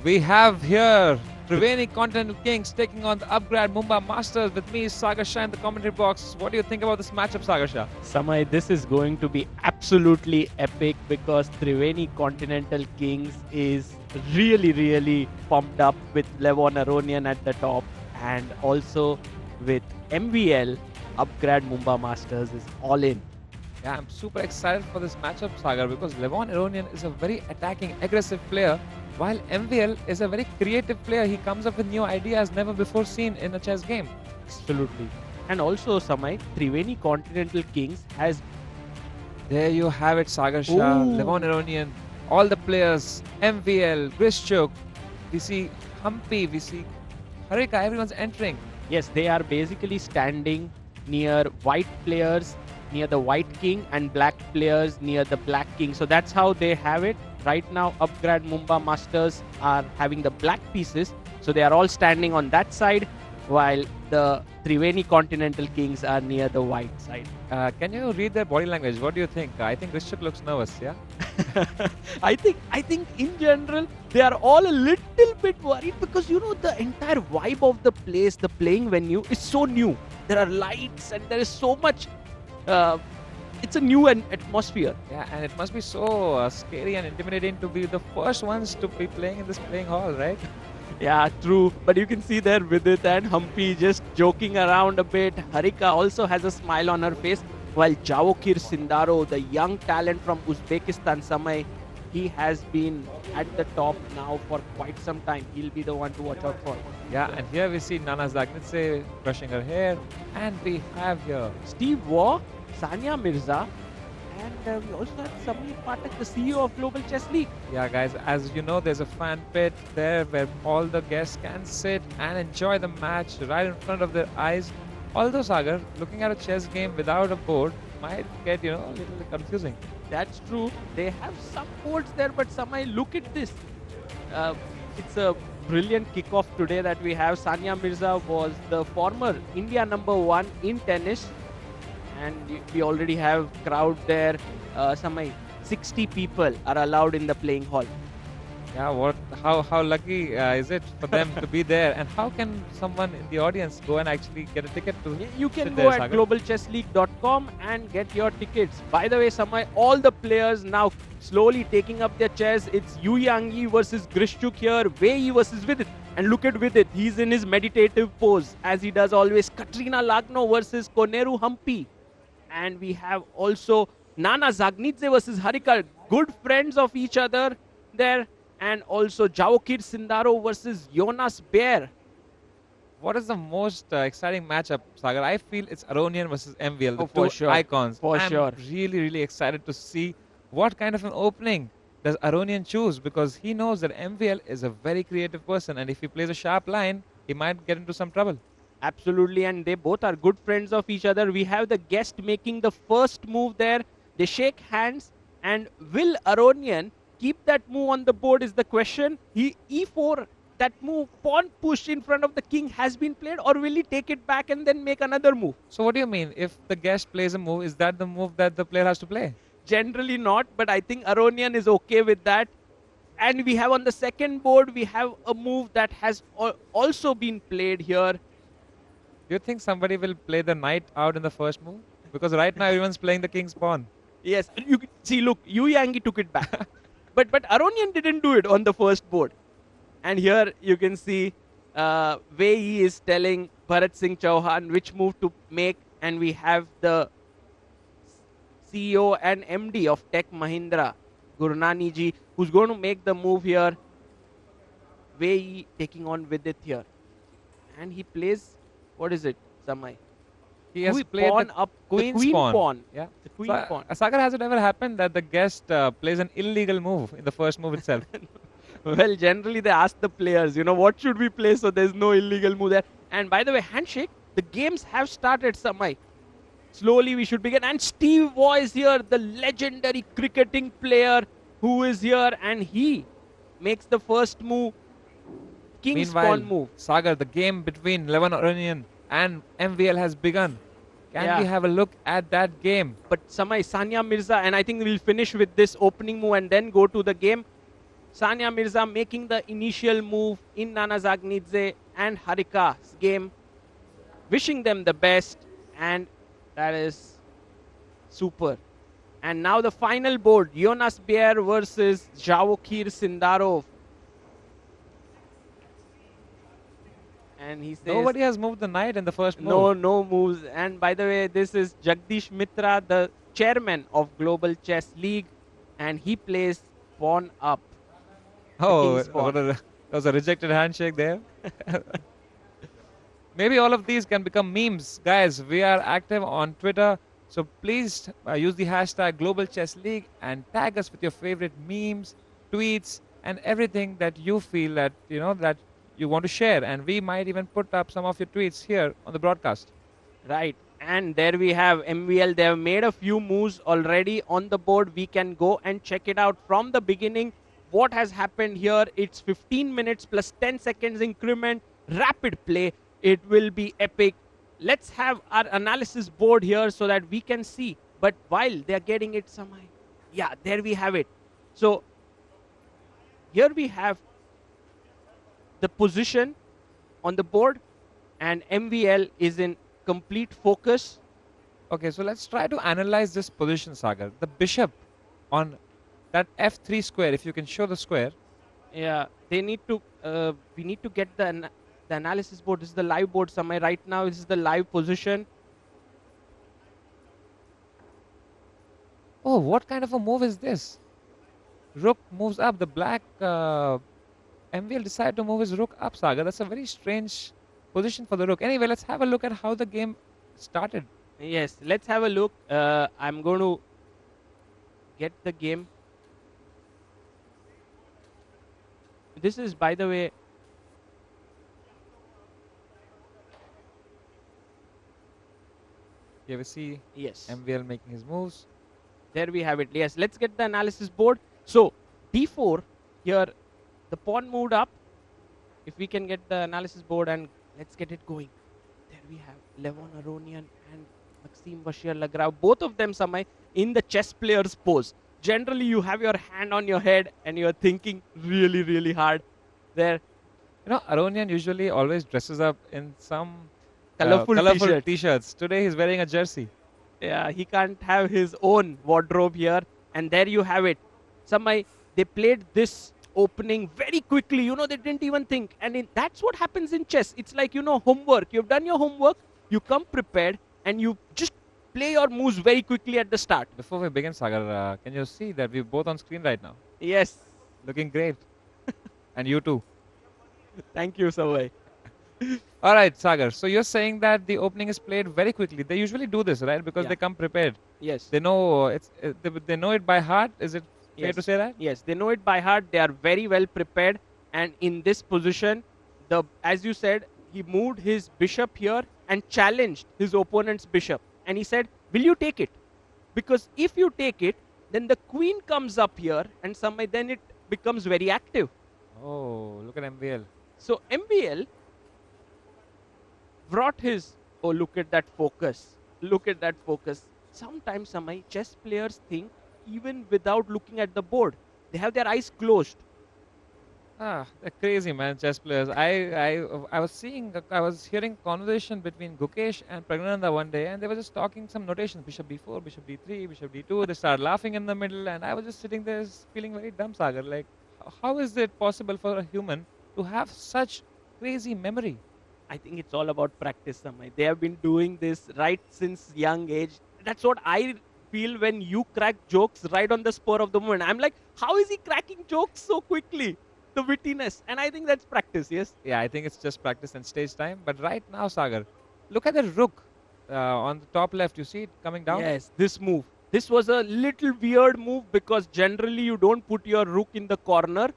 We have here Triveni Continental Kings taking on the upgrade Mumbai Masters with me, Sagar Shah, in the commentary box. What do you think about this matchup, Sagar Shah? Samay, this is going to be absolutely epic because Triveni Continental Kings is really pumped up with Levon Aronian at the top, and also with MVL, upgrade Mumbai Masters is all in. Yeah, I'm super excited for this matchup, Sagar, because Levon Aronian is a very attacking, aggressive player, while MVL is a very creative player. He comes up with new ideas never before seen in a chess game. Absolutely. And also, Samay, Triveni Continental Kings has... There you have it, Sagar Shah, Levon Aronian, all the players, MVL, Grishchuk, we see Humpy, we see Harika, everyone's entering. Yes, they are basically standing near white players, near the white king, and black players near the black king. So that's how they have it. Right now, upgrade Mumbai Masters are having the black pieces. So they are all standing on that side, while the Triveni Continental Kings are near the white side. Can you read their body language? What do you think? I think Grishchuk looks nervous, yeah? I think in general, they are all a little bit worried because, you know, the entire vibe of the place, the playing venue is so new. There are lights and there is so much... it's a new atmosphere. Yeah, and it must be so scary and intimidating to be the first ones to be playing in this playing hall, right? Yeah, true. But you can see there Vidit and Humpy just joking around a bit. Harika also has a smile on her face. While Javokir Sindaro, the young talent from Uzbekistan, Samay, he has been at the top now for quite some time. He'll be the one to watch out for. Yeah, and here we see Nana Zagnitse brushing her hair, and we have here Steve Waugh, Sania Mirza, and we also have Samir Patak, the CEO of Global Chess League. Yeah, guys, as you know, there's a fan pit there where all the guests can sit and enjoy the match right in front of their eyes. Although, Sagar, looking at a chess game without a board might get, a little confusing. That's true. They have some boards there, but Samay, look at this. It's a brilliant kickoff today that we have. Sania Mirza was the former India #1 in tennis. And we already have crowd there. Samay, 60 people are allowed in the playing hall. Yeah, how lucky is it for them to be there? And how can someone in the audience go and actually get a ticket to You can sit go there, at Sagar? globalchessleague.com and get your tickets. By the way, Samay, all the players now slowly taking up their chess. It's Yu Yang versus Grishchuk here, Wei Yi versus Vidit. And look at Vidit, he's in his meditative pose, as he does always. Katrina Lagno versus Koneru Hampi. And we have also Nana Zagnidze versus Harika, good friends of each other there. And also Javokir Sindaro versus Jonas Bear. What is the most exciting matchup, Sagar? I feel it's Aronian versus MVL, the Oh, for two sure. icons. For I'm sure. really, really excited to see what kind of an opening does Aronian choose, because he knows that MVL is a very creative person, and if he plays a sharp line, he might get into some trouble. Absolutely, and they both are good friends of each other. We have the guest making the first move there. They shake hands, and will Aronian keep that move on the board is the question. He E4, that move, pawn push in front of the king has been played, or will he take it back and then make another move? So what do you mean? If the guest plays a move, is that the move that the player has to play? Generally not, but I think Aronian is okay with that. And we have on the second board, we have a move that has also been played here. Do you think somebody will play the knight out in the first move? Because right now everyone's playing the king's pawn. Yes, you can see, look, Yu Yangi took it back. but Aronian didn't do it on the first board. And here you can see Wei Yi is telling Bharat Singh Chauhan which move to make. And we have the CEO and MD of Tech Mahindra, Gurnani ji, who's going to make the move here. Wei Yi taking on Vidit here. And he plays, what is it, Samay? He has Queen played pawn the up, queen's the queen pawn. Yeah. The queen So, pawn. Sagar, has it ever happened that the guest plays an illegal move in the first move itself? Well, generally they ask the players, what should we play so there's no illegal move there. And by the way, handshake, the games have started, Samay. Slowly we should begin. And Steve Waugh is here, the legendary cricketing player who is here, and he makes the first move. King's Meanwhile, pawn move. Sagar, the game between Levan Aronian and MVL has begun. Can we have a look at that game? But Samay, Sania Mirza, and I think we'll finish with this opening move and then go to the game. Sania Mirza making the initial move in Nana Zagnidze and Harika's game. Wishing them the best, and that is super. And now the final board, Jonas Bear versus Javokir Sindarov. And he says Nobody has moved the knight in the first move. no moves. And by the way, this is Jagdish Mitra, the chairman of Global Chess League, and he plays pawn up. Oh, king's pawn. that was a rejected handshake there. Maybe all of these can become memes. Guys, we are active on Twitter. So please use the hashtag Global Chess League and tag us with your favorite memes, tweets, and everything that you feel that, that you want to share. And we might even put up some of your tweets here on the broadcast. Right. And there we have MVL. They have made a few moves already on the board. We can go and check it out from the beginning. What has happened here? It's 15 minutes plus 10 seconds increment. Rapid play. It will be epic. Let's have our analysis board here so that we can see. But while they're getting it somehow. Yeah, there we have it. So here we have the position on the board, and MVL is in complete focus. Okay, so let's try to analyze this position, Sagar. The bishop on that F3 square, if you can show the square. Yeah, they need to, we need to get the analysis board. This is the live board, Samay. Right now, this is the live position. Oh, what kind of a move is this? Rook moves up. The black MVL decided to move his rook up, Saga. That's a very strange position for the rook. Anyway, let's have a look at how the game started. Yes, let's have a look. I'm going to get the game. This is, by the way, Here we see yes, MVL making his moves. there we have it. Yes, let's get the analysis board. So, d4, here, the pawn moved up. If we can get the analysis board and let's get it going. There we have Levon Aronian and Maxime Vachier-Lagrave. Both of them, Samay, in the chess player's pose. Generally, you have your hand on your head and you're thinking really, really hard. There, You know, Aronian usually always dresses up in some Colourful t-shirts. t-shirts. Today he's wearing a jersey. yeah, he can't have his own wardrobe here. And there you have it. Samay, they played this opening very quickly. You know, they didn't even think. And that's what happens in chess. It's like, you know, homework. You've done your homework, you come prepared, and you just play your moves very quickly at the start. Before we begin, Sagar, can you see that we're both on screen right now? Yes. Looking great. And you too. Thank you, Samay. All right, Sagar. So you're saying that the opening is played very quickly. They usually do this, right? Because Yeah. they come prepared. Yes. They know they know it by heart. Is it fair Yes. to say that? Yes, they know it by heart. They are very well prepared. And in this position, as you said, he moved his bishop here and challenged his opponent's bishop. And he said, will you take it? Because if you take it, then the queen comes up here and then it becomes very active. Oh, look at MVL. So MVL brought his, oh, look at that focus. Look at that focus. Sometimes, Samay, chess players think even without looking at the board. They have their eyes closed. They're crazy, man, chess players. I was hearing conversation between Gukesh and Pragnananda one day, and they were just talking some notations: bishop b4, bishop d3, bishop d2. They started laughing in the middle, and I was just sitting there feeling very dumb, Sagar. Like, how is it possible for a human to have such crazy memory? I think it's all about practice, Samay. They have been doing this right since young age. That's what I feel when you crack jokes right on the spur of the moment. I'm like, how is he cracking jokes so quickly? The wittiness. And I think that's practice, yes? Yeah, I think it's just practice and stage time. But right now, Sagar, look at the rook on the top left. You see it coming down? Yes, this move. This was a little weird move because generally you don't put your rook in the corner.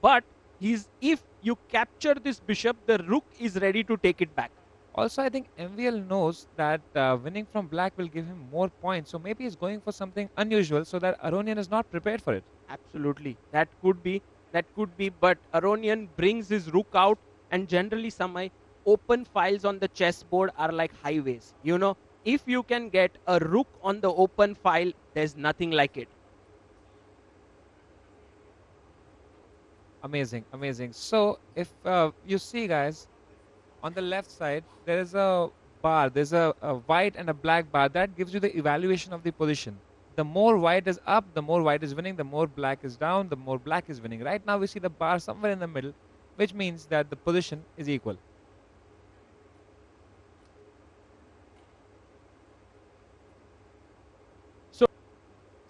But if you capture this bishop, the rook is ready to take it back. Also, I think MVL knows that winning from black will give him more points. So maybe he's going for something unusual so that Aronian is not prepared for it. Absolutely. That could be. But Aronian brings his rook out, and generally, Samay, open files on the chessboard are like highways. You know, if you can get a rook on the open file, there's nothing like it. Amazing, amazing. So if you see, guys, on the left side, there is a bar. There's a white and a black bar. That gives you the evaluation of the position. The more white is up, the more white is winning. The more black is down, the more black is winning. Right now, we see the bar somewhere in the middle, which means that the position is equal. So,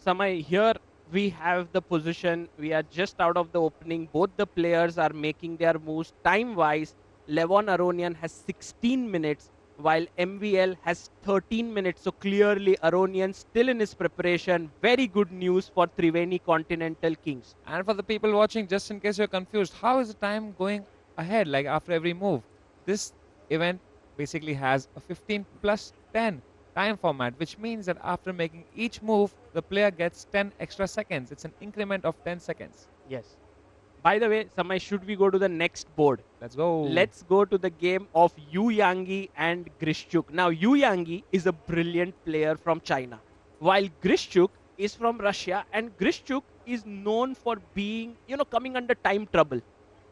Samay, here we have the position. We are just out of the opening. Both the players are making their moves time-wise. Levon Aronian has 16 minutes, while MVL has 13 minutes. So clearly Aronian still in his preparation. Very good news for Triveni Continental Kings. And for the people watching, just in case you're confused, how is the time going ahead, like after every move? This event basically has a 15 plus 10 time format, which means that after making each move, the player gets 10 extra seconds. It's an increment of 10 seconds. Yes. By the way, Samay, should we go to the next board? Let's go. Let's go to the game of Yu Yangi and Grishchuk. Now, Yu Yangi is a brilliant player from China, while Grishchuk is from Russia, and Grishchuk is known for being, coming under time trouble.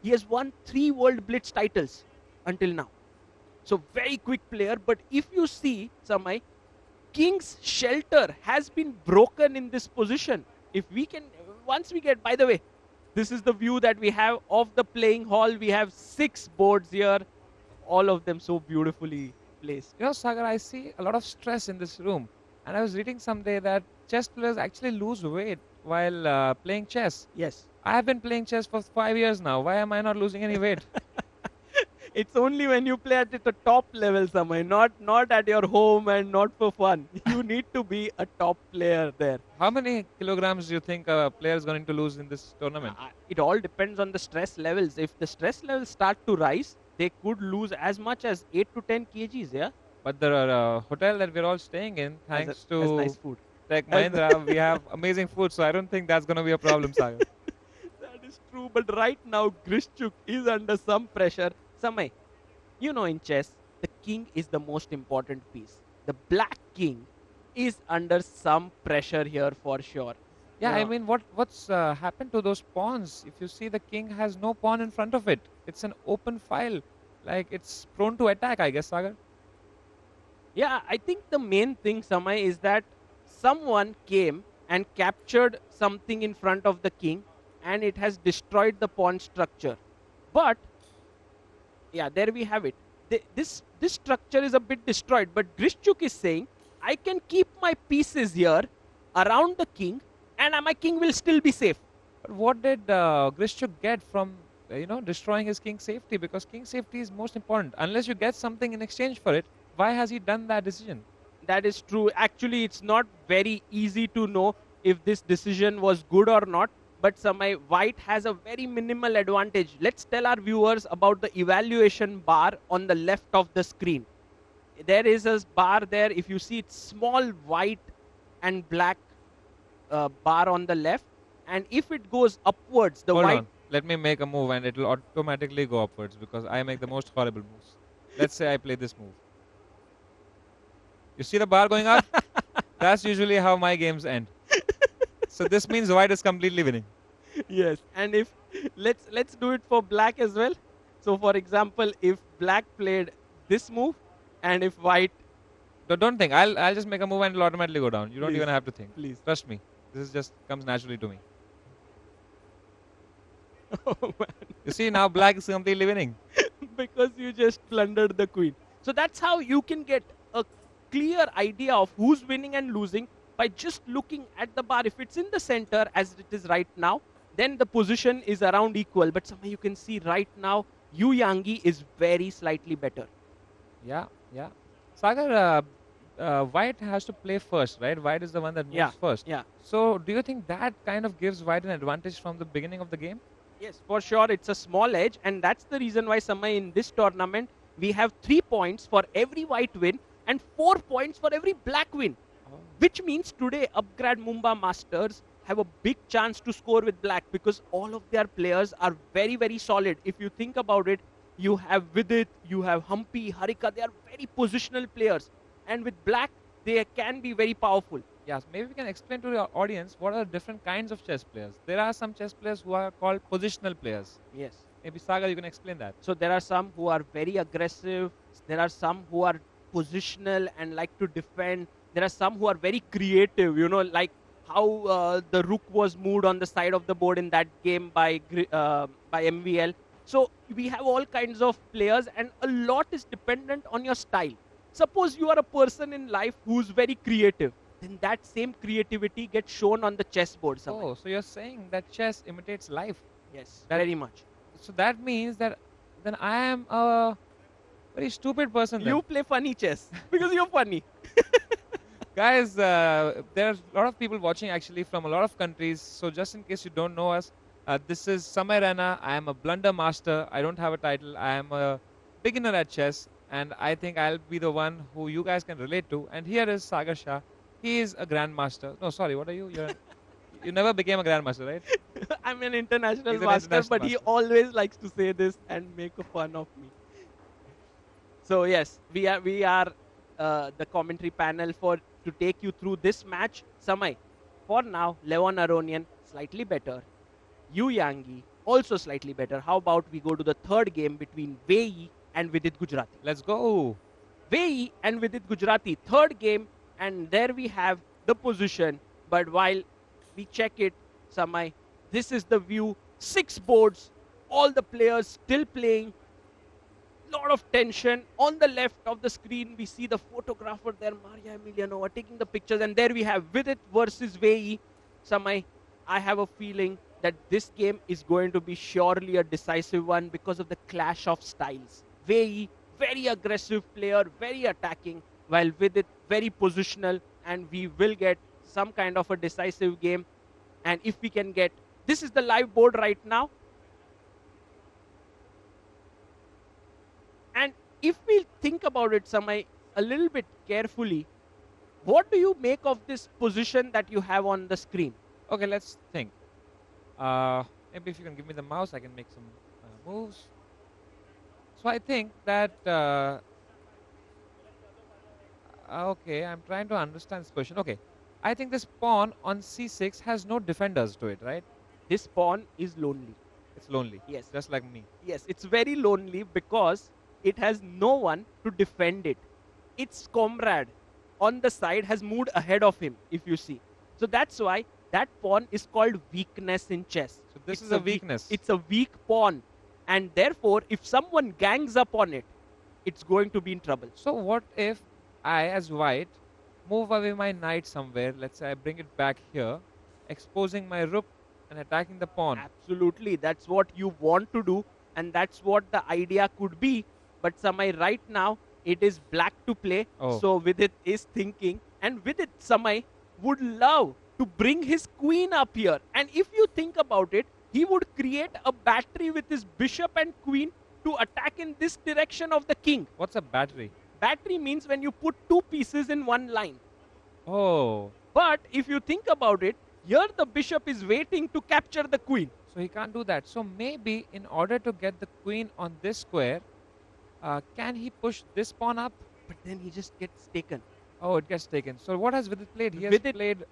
He has won 3 World Blitz titles until now. So, very quick player. But if you see, Samay, King's shelter has been broken in this position. If we can, once we get, by the way, this is the view that we have of the playing hall. We have 6 boards here, all of them so beautifully placed. You know, Sagar, I see a lot of stress in this room. And I was reading someday that chess players actually lose weight while playing chess. Yes. I have been playing chess for 5 years now. Why am I not losing any weight? It's only when you play at the top level, Samay, not at your home and not for fun. You need to be a top player there. How many kilograms do you think a player is going to lose in this tournament? It all depends on the stress levels. If the stress levels start to rise, they could lose as much as 8 to 10 kgs, yeah? But the hotel that we're all staying in, thanks to has nice food. Tech Mahindra, we have amazing food, so I don't think that's going to be a problem, Sagar. That is true, but right now Grishchuk is under some pressure. Samay, you know in chess, the king is the most important piece. The black king is under some pressure here for sure. Yeah, You I know, mean, what's happened to those pawns? If you see, the king has no pawn in front of it. It's an open file. Like, it's prone to attack, I guess, Sagar. Yeah, I think the main thing, Samay, is that someone came and captured something in front of the king and it has destroyed the pawn structure. But, yeah, there we have it. This structure is a bit destroyed, but Grishchuk is saying, I can keep my pieces here around the king and my king will still be safe. But what did Grishchuk get from, destroying his king's safety? Because king's safety is most important. Unless you get something in exchange for it, why has he done that decision? That is true. Actually, it's not very easy to know if this decision was good or not. But Samay, white has a very minimal advantage. Let's tell our viewers about the evaluation bar on the left of the screen. There is a bar there. If you see, it's small white and black bar on the left. And if it goes upwards, the Hold white... on. Let me make a move and it will automatically go upwards because I make the most horrible moves. Let's say I play this move. You see the bar going up? That's usually how my games end. So this means white is completely winning. Yes, and if let's do it for black as well. So for example, if black played this move and if white... Don't think. I'll just make a move and it'll automatically go down. You don't Please. even have to think. Please. Trust me. This is just comes naturally to me. Oh, man. You see, now black is completely winning. Because you just plundered the queen. So that's how you can get a clear idea of who's winning and losing by just looking at the bar. If it's in the center as it is right now, then the position is around equal. But somehow you can see right now, Yu Yangi is very slightly better. Yeah. Sagar, white has to play first, right? White is the one that moves first. Yeah. So do you think that kind of gives white an advantage from the beginning of the game? Yes, for sure. It's a small edge. And that's the reason why, Samay, in this tournament, we have 3 points for every white win and 4 points for every black win. Which means today, Upgrad Mumbai Masters have a big chance to score with black because all of their players are very, very solid. If you think about it, you have Vidit, you have Humpy, Harika. They are very positional players. And with black, they can be very powerful. Yes, maybe we can explain to the audience what are the different kinds of chess players. There are some chess players who are called positional players. Yes. Maybe Sagar, you can explain that. So there are some who are very aggressive. There are some who are positional and like to defend. There are some who are very creative, like how the rook was moved on the side of the board in that game by MVL. So we have all kinds of players and a lot is dependent on your style. Suppose you are a person in life who's very creative. Then that same creativity gets shown on the chessboard. Oh, so you're saying that chess imitates life? Yes, very much. So that means that then I am a very stupid person. You play funny chess because you're funny. Guys, there's a lot of people watching actually from a lot of countries. So just in case you don't know us, this is Samay Raina. I am a blunder master. I don't have a title. I am a beginner at chess. And I think I'll be the one who you guys can relate to. And here is Sagar Shah. He is a grandmaster. No, sorry, what are you? You never became a grandmaster, right? I'm an international He's an master, international but he master. always likes to say this and make fun of me. So yes, we are the commentary panel to take you through this match. Samay, for now, Leon Aronian slightly better. Yu Yangi also slightly better. How about we go to the third game between Wei and Vidit Gujarati? Let's go. Wei and Vidit Gujarati, third game, and there we have the position. But while we check it, Samay, this is the view. 6 boards, all the players still playing. lot of tension. On the left of the screen, we see the photographer there, Maria Emilianova, taking the pictures. And there we have Vidit versus Vei. Samay, I have a feeling that this game is going to be surely a decisive one because of the clash of styles. Vei, very aggressive player, very attacking, while Vidit, very positional. And we will get some kind of a decisive game. And if we can get, this is the live board right now. And if we think about it, Samay, a little bit carefully, what do you make of this position that you have on the screen? Okay, let's think. Maybe if you can give me the mouse, I can make some moves. So I think that, okay, I'm trying to understand this position. Okay, I think this pawn on c6 has no defenders to it, right? This pawn is lonely. It's lonely. Yes. Just like me. Yes, it's very lonely because it has no one to defend it. Its comrade on the side has moved ahead of him, if you see. So that's why that pawn is called weakness in chess. So this is a weakness. It's a weak pawn. And therefore, if someone gangs up on it, it's going to be in trouble. So what if I, as white, move away my knight somewhere? Let's say I bring it back here, exposing my rook and attacking the pawn. Absolutely. That's what you want to do. And that's what the idea could be. But Samay, right now, it is black to play. Oh. So Vidit is thinking. And Vidit, Samay, would love to bring his queen up here. And if you think about it, he would create a battery with his bishop and queen to attack in this direction of the king. What's a battery? Battery means when you put two pieces in one line. Oh. But if you think about it, here the bishop is waiting to capture the queen. So he can't do that. So maybe in order to get the queen on this square, can he push this pawn up? But then he just gets taken. Oh, it gets taken. So what has Vidit played? He has Vidit played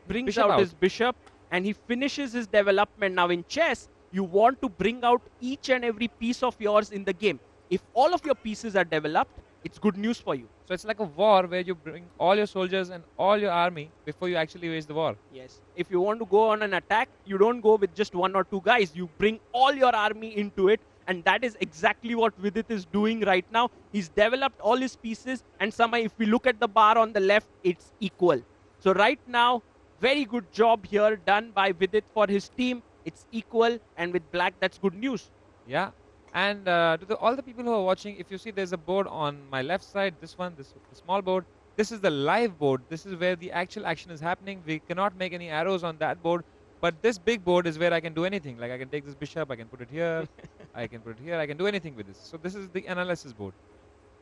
brings bishop out his bishop and he finishes his development. Now in chess, you want to bring out each and every piece of yours in the game. If all of your pieces are developed, it's good news for you. So it's like a war where you bring all your soldiers and all your army before you actually wage the war. Yes. If you want to go on an attack, you don't go with just one or two guys. You bring all your army into it. And that is exactly what Vidit is doing right now. He's developed all his pieces. And Samay, if we look at the bar on the left, it's equal. So right now, very good job here done by Vidit for his team. It's equal. And with black, that's good news. Yeah. And to all the people who are watching, if you see there's a board on my left side, this one, the small board. This is the live board. This is where the actual action is happening. We cannot make any arrows on that board. But this big board is where I can do anything. Like I can take this bishop, I can put it here, I can put it here, I can do anything with this. So this is the analysis board.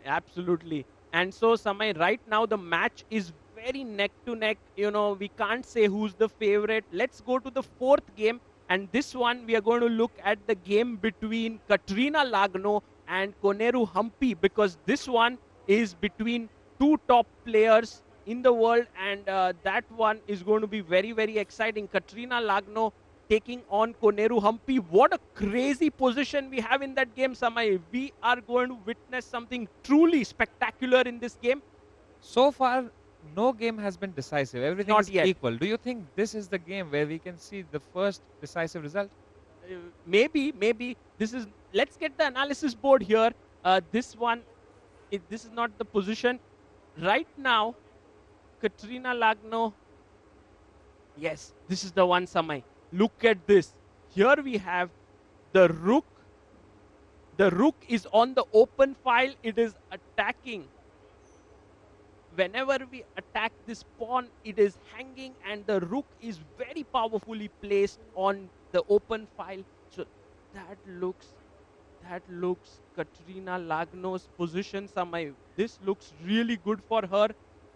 Absolutely. And so, Samay, right now the match is very neck to neck. You know, we can't say who's the favorite. Let's go to the fourth game. And this one, we are going to look at the game between Katrina Lagno and Koneru Humpy, because this one is between two top players in the world, and that one is going to be very, very exciting. Katrina Lagno taking on Koneru Humpy. What a crazy position we have in that game, Samay. We are going to witness something truly spectacular in this game. So far, no game has been decisive. Everything Not is yet. equal. Do you think this is the game where we can see the first decisive result? Maybe this is. Let's get the analysis board here. This one, this is not the position right now. Katrina Lagno. Yes, this is the one, Samay. Look at this. Here we have the rook. The rook is on the open file. It is attacking. Whenever we attack this pawn, it is hanging, and the rook is very powerfully placed on the open file. So that looks Katrina Lagno's position, Samay. This looks really good for her.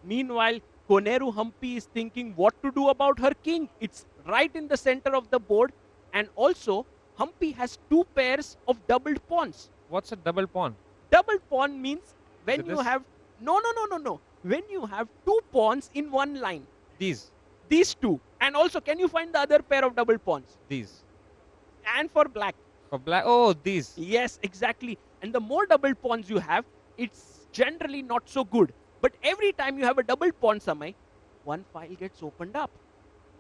Meanwhile, Koneru Humpy is thinking what to do about her king. It's right in the center of the board. And also, Humpy has two pairs of doubled pawns. What's a double pawn? Double pawn means when it you this? have... No. When you have two pawns in one line. These two. And also, can you find the other pair of double pawns? These. And for black. For black, oh, these. Yes, exactly. And the more double pawns you have, it's generally not so good. But every time you have a double pawn, Samay, one file gets opened up.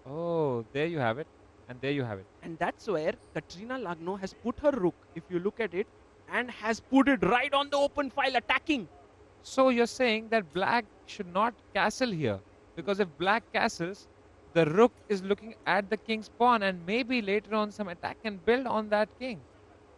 Oh, there you have it. And there you have it. And that's where Katrina Lagno has put her rook, if you look at it. and has put it right on the open file, attacking. So you're saying that black should not castle here, because if black castles, the rook is looking at the king's pawn, and maybe later on some attack can build on that king.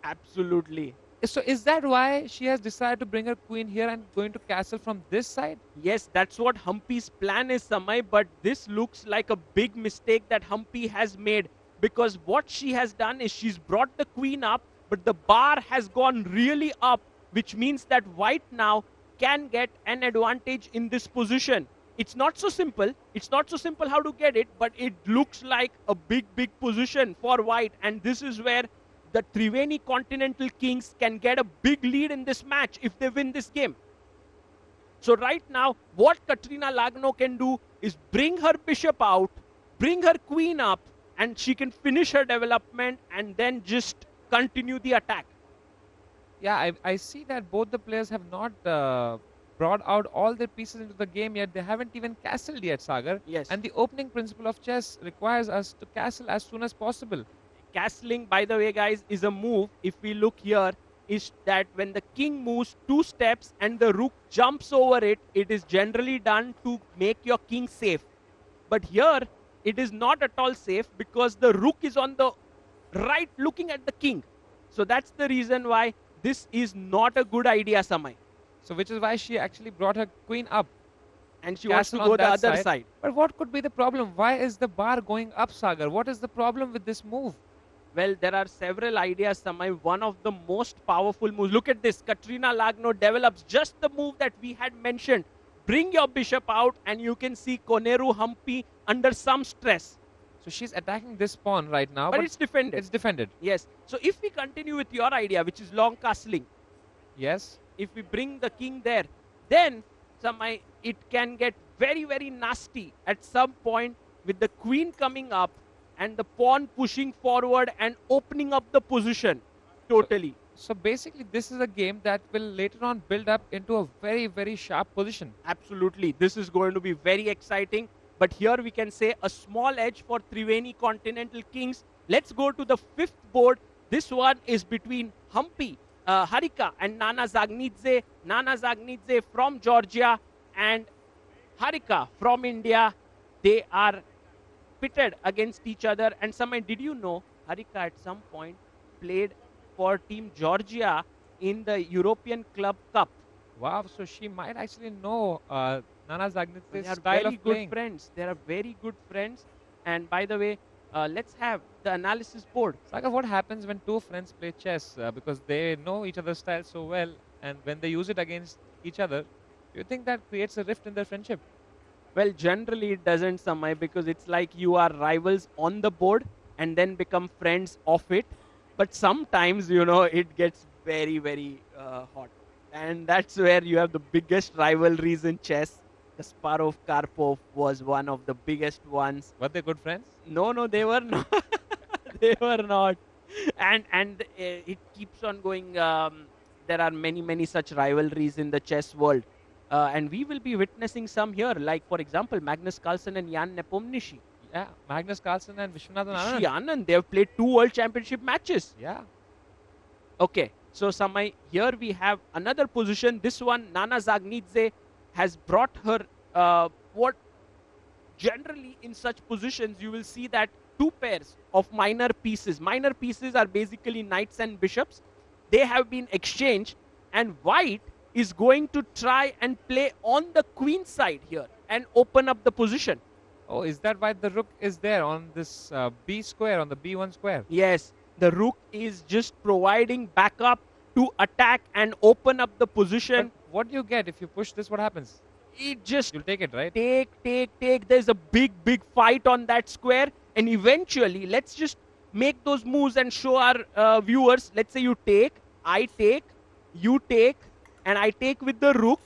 Absolutely. So is that why she has decided to bring her queen here and going to castle from this side? Yes, that's what Humpy's plan is, Samay, but this looks like a big mistake that Humpy has made, because what she has done is she's brought the queen up, but the bar has gone really up, which means that white now can get an advantage in this position. It's not so simple. It's not so simple how to get it, but it looks like a big position for white, and this is where the Triveni Continental Kings can get a big lead in this match if they win this game. So right now, what Katrina Lagno can do is bring her bishop out, bring her queen up, and she can finish her development and then just continue the attack. Yeah, I see that both the players have not brought out all their pieces into the game yet. They haven't even castled yet, Sagar. Yes. And the opening principle of chess requires us to castle as soon as possible. Castling, by the way, guys, is a move. If we look here, is that when the king moves 2 steps and the rook jumps over it, it is generally done to make your king safe. But here, it is not at all safe because the rook is on the right looking at the king. So that's the reason why this is not a good idea, Samay. So which is why she actually brought her queen up. And she wants to go the other side. But what could be the problem? Why is the bar going up, Sagar? What is the problem with this move? Well, there are several ideas, Samay. One of the most powerful moves. Look at this. Katrina Lagno develops just the move that we had mentioned. Bring your bishop out and you can see Koneru Humpy under some stress. So she's attacking this pawn right now. But it's defended. It's defended. Yes. So if we continue with your idea, which is long castling. Yes. If we bring the king there, then Samay, it can get very nasty at some point with the queen coming up and the pawn pushing forward and opening up the position totally. So basically, this is a game that will later on build up into a very sharp position. Absolutely. This is going to be very exciting. But here we can say a small edge for Triveni Continental Kings. Let's go to the 5th board. This one is between Humpy, Harika and Nana Zagnidze. Nana Zagnidze from Georgia and Harika from India. They are pitted against each other. And Samay, did you know Harika at some point played for Team Georgia in the European Club Cup? Wow, so she might actually know Nana Zagnidze's style very of playing. Good friends. They are very good friends. And by the way, let's have the analysis board. Sagar, what happens when two friends play chess? Because they know each other's style so well, and when they use it against each other, do you think that creates a rift in their friendship? Well, generally it doesn't, Samay, because it's like you are rivals on the board and then become friends of it. But sometimes, you know, it gets very hot. And that's where you have the biggest rivalries in chess. Kasparov Karpov was one of the biggest ones. Were they good friends? No, they were not. They were not. And it keeps on going. There are many such rivalries in the chess world. And we will be witnessing some here. Like, for example, Magnus Carlsen and Jan Nepomniachtchi. Yeah, Magnus Carlsen and Vishwanathan Anand. Anand, they have played 2 World Championship matches. Yeah. Okay, so Samay, here we have another position. This one, Nana Zagnidze has brought her, what generally in such positions you will see that 2 pairs of minor pieces. Minor pieces are basically knights and bishops. They have been exchanged, and white is going to try and play on the queen side here and open up the position. Oh, is that why the rook is there on this B square, on the B1 square? Yes, the rook is just providing backup to attack and open up the position. But what do you get if you push this? What happens? It just... You'll take it, right? Take. There's a big fight on that square. And eventually, let's just make those moves and show our viewers. Let's say you take, I take, you take, and I take with the rook.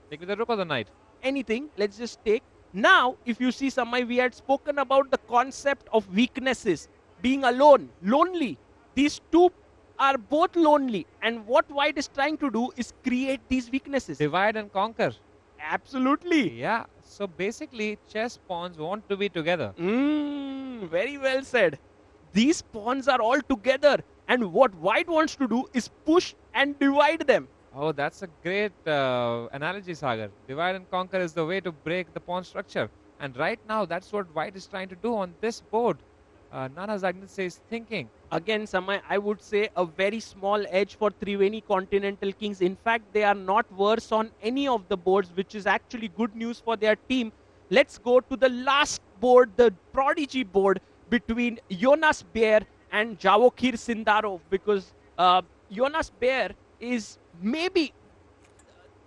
Take with the rook or the knight? Anything. Let's just take. Now, if you see, Samay, we had spoken about the concept of weaknesses. Being alone, lonely. These two are both lonely. And what white is trying to do is create these weaknesses. Divide and conquer. Absolutely. Yeah. So basically, chess pawns want to be together. Very well said. These pawns are all together. And what white wants to do is push and divide them. Oh, that's a great analogy, Sagar. Divide and conquer is the way to break the pawn structure. And right now, that's what white is trying to do on this board. Nana Zagnitse is thinking. Again, Samay, I would say a very small edge for Triveni Continental Kings. In fact, they are not worse on any of the boards, which is actually good news for their team. Let's go to the last board, the Prodigy board between Jonas Beer and Javokir Sindarov, because Jonas Beer is maybe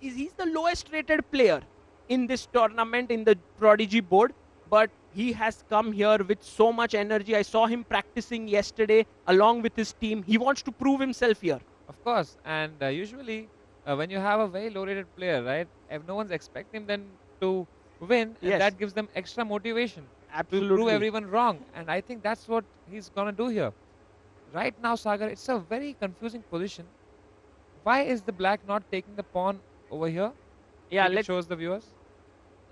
he's the lowest rated player in this tournament in the Prodigy board, but he has come here with so much energy. I saw him practicing yesterday along with his team. He wants to prove himself here. Of course, and usually when you have a very low-rated player, right, if no one's expecting them to win, Yes. and that gives them extra motivation to Absolutely. prove everyone wrong. And I think that's what he's gonna do here. Right now, Sagar, it's a very confusing position. Why is the black not taking the pawn over here? Yeah, It let's shows the viewers.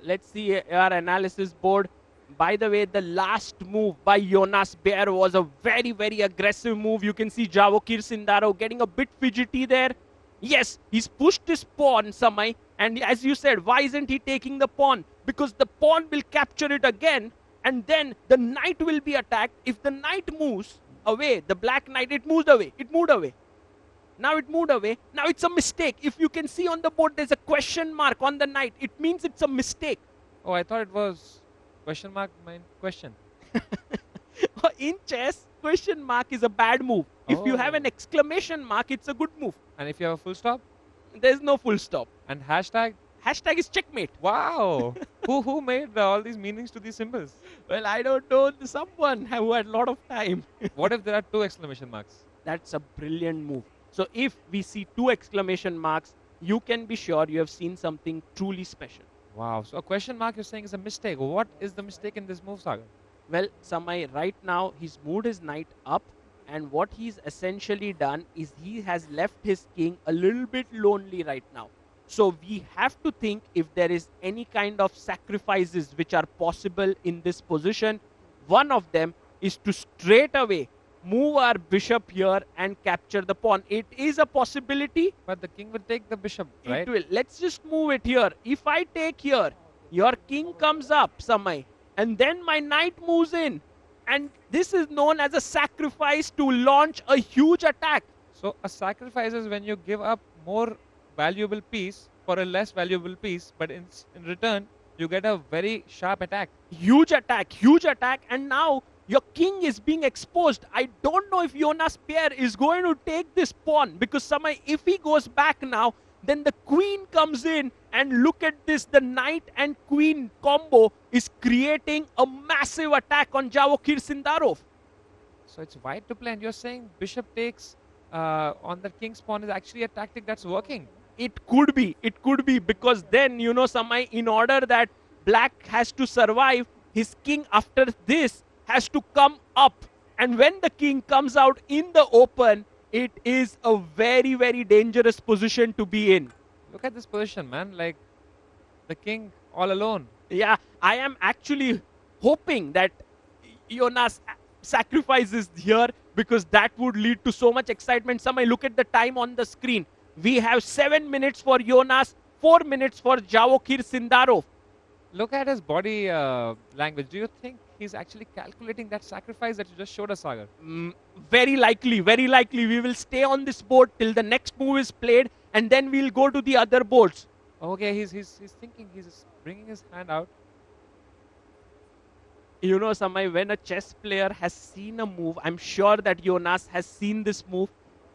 Let's see our analysis board. By the way, the last move by Jonas Beer was a very, very aggressive move. You can see Javokir Sindaro getting a bit fidgety there. Yes, he's pushed his pawn, Samay. And as you said, why isn't he taking the pawn? Because the pawn will capture it again. And then the knight will be attacked. If the knight moves away, the black knight, it moved away. It moved away. Now it moved away. Now it's a mistake. If you can see on the board, there's a question mark on the knight. It means it's a mistake. Oh, I thought it was question mark meant question. In chess, question mark is a bad move. If you have Oh. an exclamation mark, it's a good move. And if you have a full stop? There's no full stop. And hashtag? Hashtag is checkmate. Wow. who made all these meanings to these symbols? Well, I don't know. Someone who had a lot of time. What if there are 2 exclamation marks? That's a brilliant move. So if we see 2 exclamation marks, you can be sure you have seen something truly special. Wow. So a question mark you're saying is a mistake. What is the mistake in this move, Sagar? Well, Samay, right now he's moved his knight up, and what he's essentially done is he has left his king a little bit lonely right now. So we have to think if there is any kind of sacrifices which are possible in this position. One of them is to straight away move our bishop here and capture the pawn. It is a possibility. But the king will take the bishop, right? It will. Let's just move it here. If I take here, your king comes up, Samay, and then my knight moves in. And this is known as a sacrifice to launch a huge attack. So a sacrifice is when you give up more valuable piece for a less valuable piece, but in return, you get a very sharp attack. Huge attack, and now your king is being exposed. I don't know if Jonas Beer is going to take this pawn, because Samay, if he goes back now, then the queen comes in, and look at this, the knight and queen combo is creating a massive attack on Javokir Sindarov. So it's white to play, and you're saying bishop takes on the king's pawn is actually a tactic that's working. It could be, because then, you know, Samay, in order that black has to survive, his king after this has to come up. And when the king comes out in the open, it is a very, very dangerous position to be in. Look at this position, man. Like, the king all alone. Yeah, I am actually hoping that Jonas sacrifices here, because that would lead to so much excitement. Samay, look at the time on the screen. We have 7 minutes for Jonas, 4 minutes for Javokir Sindarov. Look at his body language. Do you think he's actually calculating that sacrifice that you just showed us, Sagar? Very likely, very likely. We will stay on this board till the next move is played, and then we'll go to the other boards. Okay, he's thinking. He's bringing his hand out. You know, Samay, when a chess player has seen a move, I'm sure that Jonas has seen this move.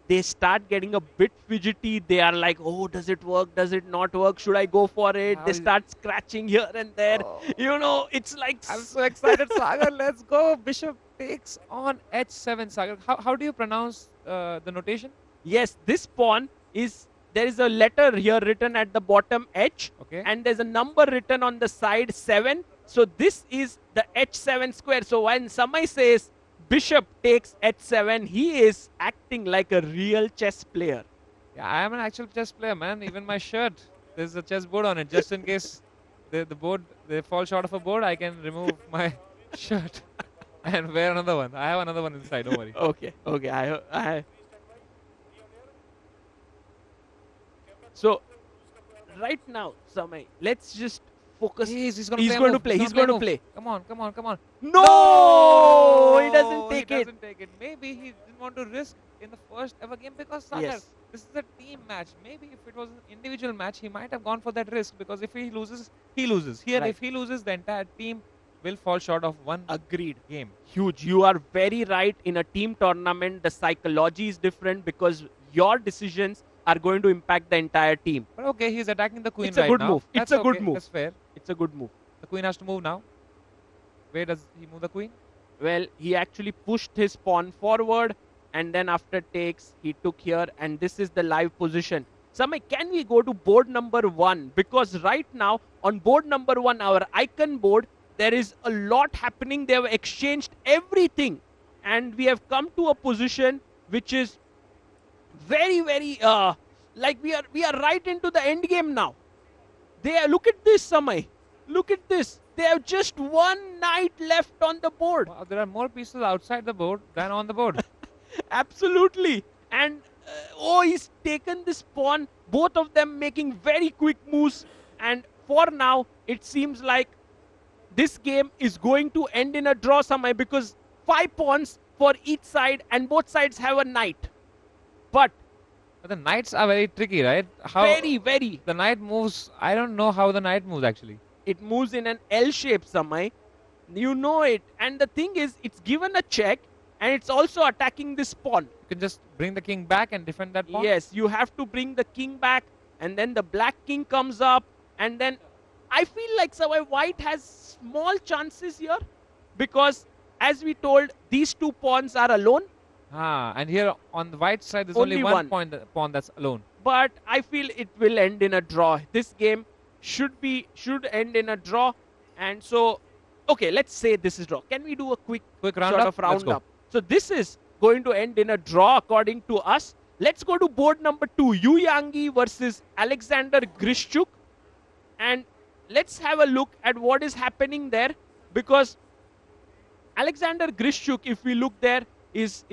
They start getting a bit fidgety. They are like, oh, does it work? Does it not work? Should I go for it? They start scratching here and there. You know, it's like... I'm so excited, Sagar. Let's go. Bishop takes on h7, Sagar. How do you pronounce the notation? Yes, this pawn is... There is a letter here written at the bottom H. Okay. And there's a number written on the side 7. So this is the h7 square. So when Samay says bishop takes h7, he is acting like a real chess player. Yeah, I am an actual chess player, man. Even my shirt, there's a chess board on it. Just in case the board, they fall short of a board, I can remove my shirt and wear another one. I have another one inside, don't worry. Okay. So right now, Samay, let's just focus. He's going He's to play. going to play. He's going to move. play. Come on, come on, come on. No, he doesn't take he it. doesn't take it. Maybe he didn't want to risk in the first ever game because Sagar, Yes. this is a team match. Maybe if it was an individual match, he might have gone for that risk because if he loses, he loses. Here, Right. if he loses, the entire team will fall short of one Agreed. game. Huge. You are very right. In a team tournament, the psychology is different because your decisions are going to impact the entire team. But okay, he's attacking the queen It's a right good now. move. That's It's a good okay. move. That's fair. It's a good move. The queen has to move now. Where does he move the queen? Well, he actually pushed his pawn forward, and then after takes, he took here, and this is the live position. Samay, can we go to board number 1? Because right now, on board number 1, our icon board, there is a lot happening. They have exchanged everything, and we have come to a position which is very, very, like we are right into the end game now. Look at this, Samay. Look at this. They have just one knight left on the board. Wow, there are more pieces outside the board than on the board. Absolutely. And he's taken this pawn. Both of them making very quick moves. And for now, it seems like this game is going to end in a draw, Samay, because 5 pawns for each side and both sides have a knight. But the knights are very tricky, right? Very, very. The knight moves. I don't know how the knight moves actually. It moves in an L shape, Samay. You know it. And the thing is, it's given a check and it's also attacking this pawn. You can just bring the king back and defend that pawn. Yes, you have to bring the king back and then the black king comes up. And then I feel like Samay, white has small chances here because as we told, these 2 pawns are alone. And here on the white side, there's only one pawn that's alone. But I feel it will end in a draw. This game should end in a draw. And so, okay, let's say this is draw. Can we do a quick roundup? Round up? So this is going to end in a draw according to us. Let's go to board number 2. Yu Yangi versus Alexander Grishchuk. And let's have a look at what is happening there. Because Alexander Grishchuk, if we look there, is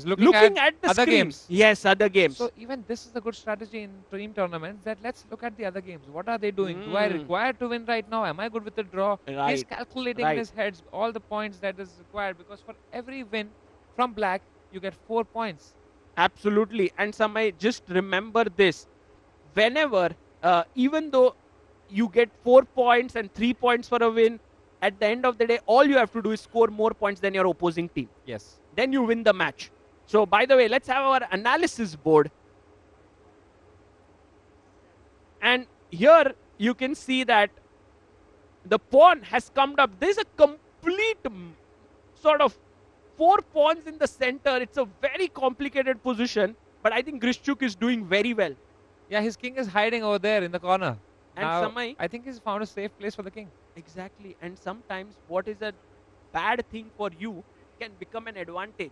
looking at the other screen. games. Yes, other games. So even this is a good strategy in team tournaments that let's look at the other games. What are they doing? Do I require to win right now? Am I good with the draw? Right. He's calculating in his head all the points that is required because for every win from black, you get 4 points. Absolutely. And Samay, just remember this. Whenever, even though you get 4 points and 3 points for a win, at the end of the day, all you have to do is score more points than your opposing team. Yes. Then you win the match. So, by the way, let's have our analysis board. And here you can see that the pawn has come up. There's a complete sort of 4 pawns in the center. It's a very complicated position. But I think Grishchuk is doing very well. Yeah, his king is hiding over there in the corner. And now, Samay, I think he's found a safe place for the king. Exactly. And sometimes what is a bad thing for you can become an advantage.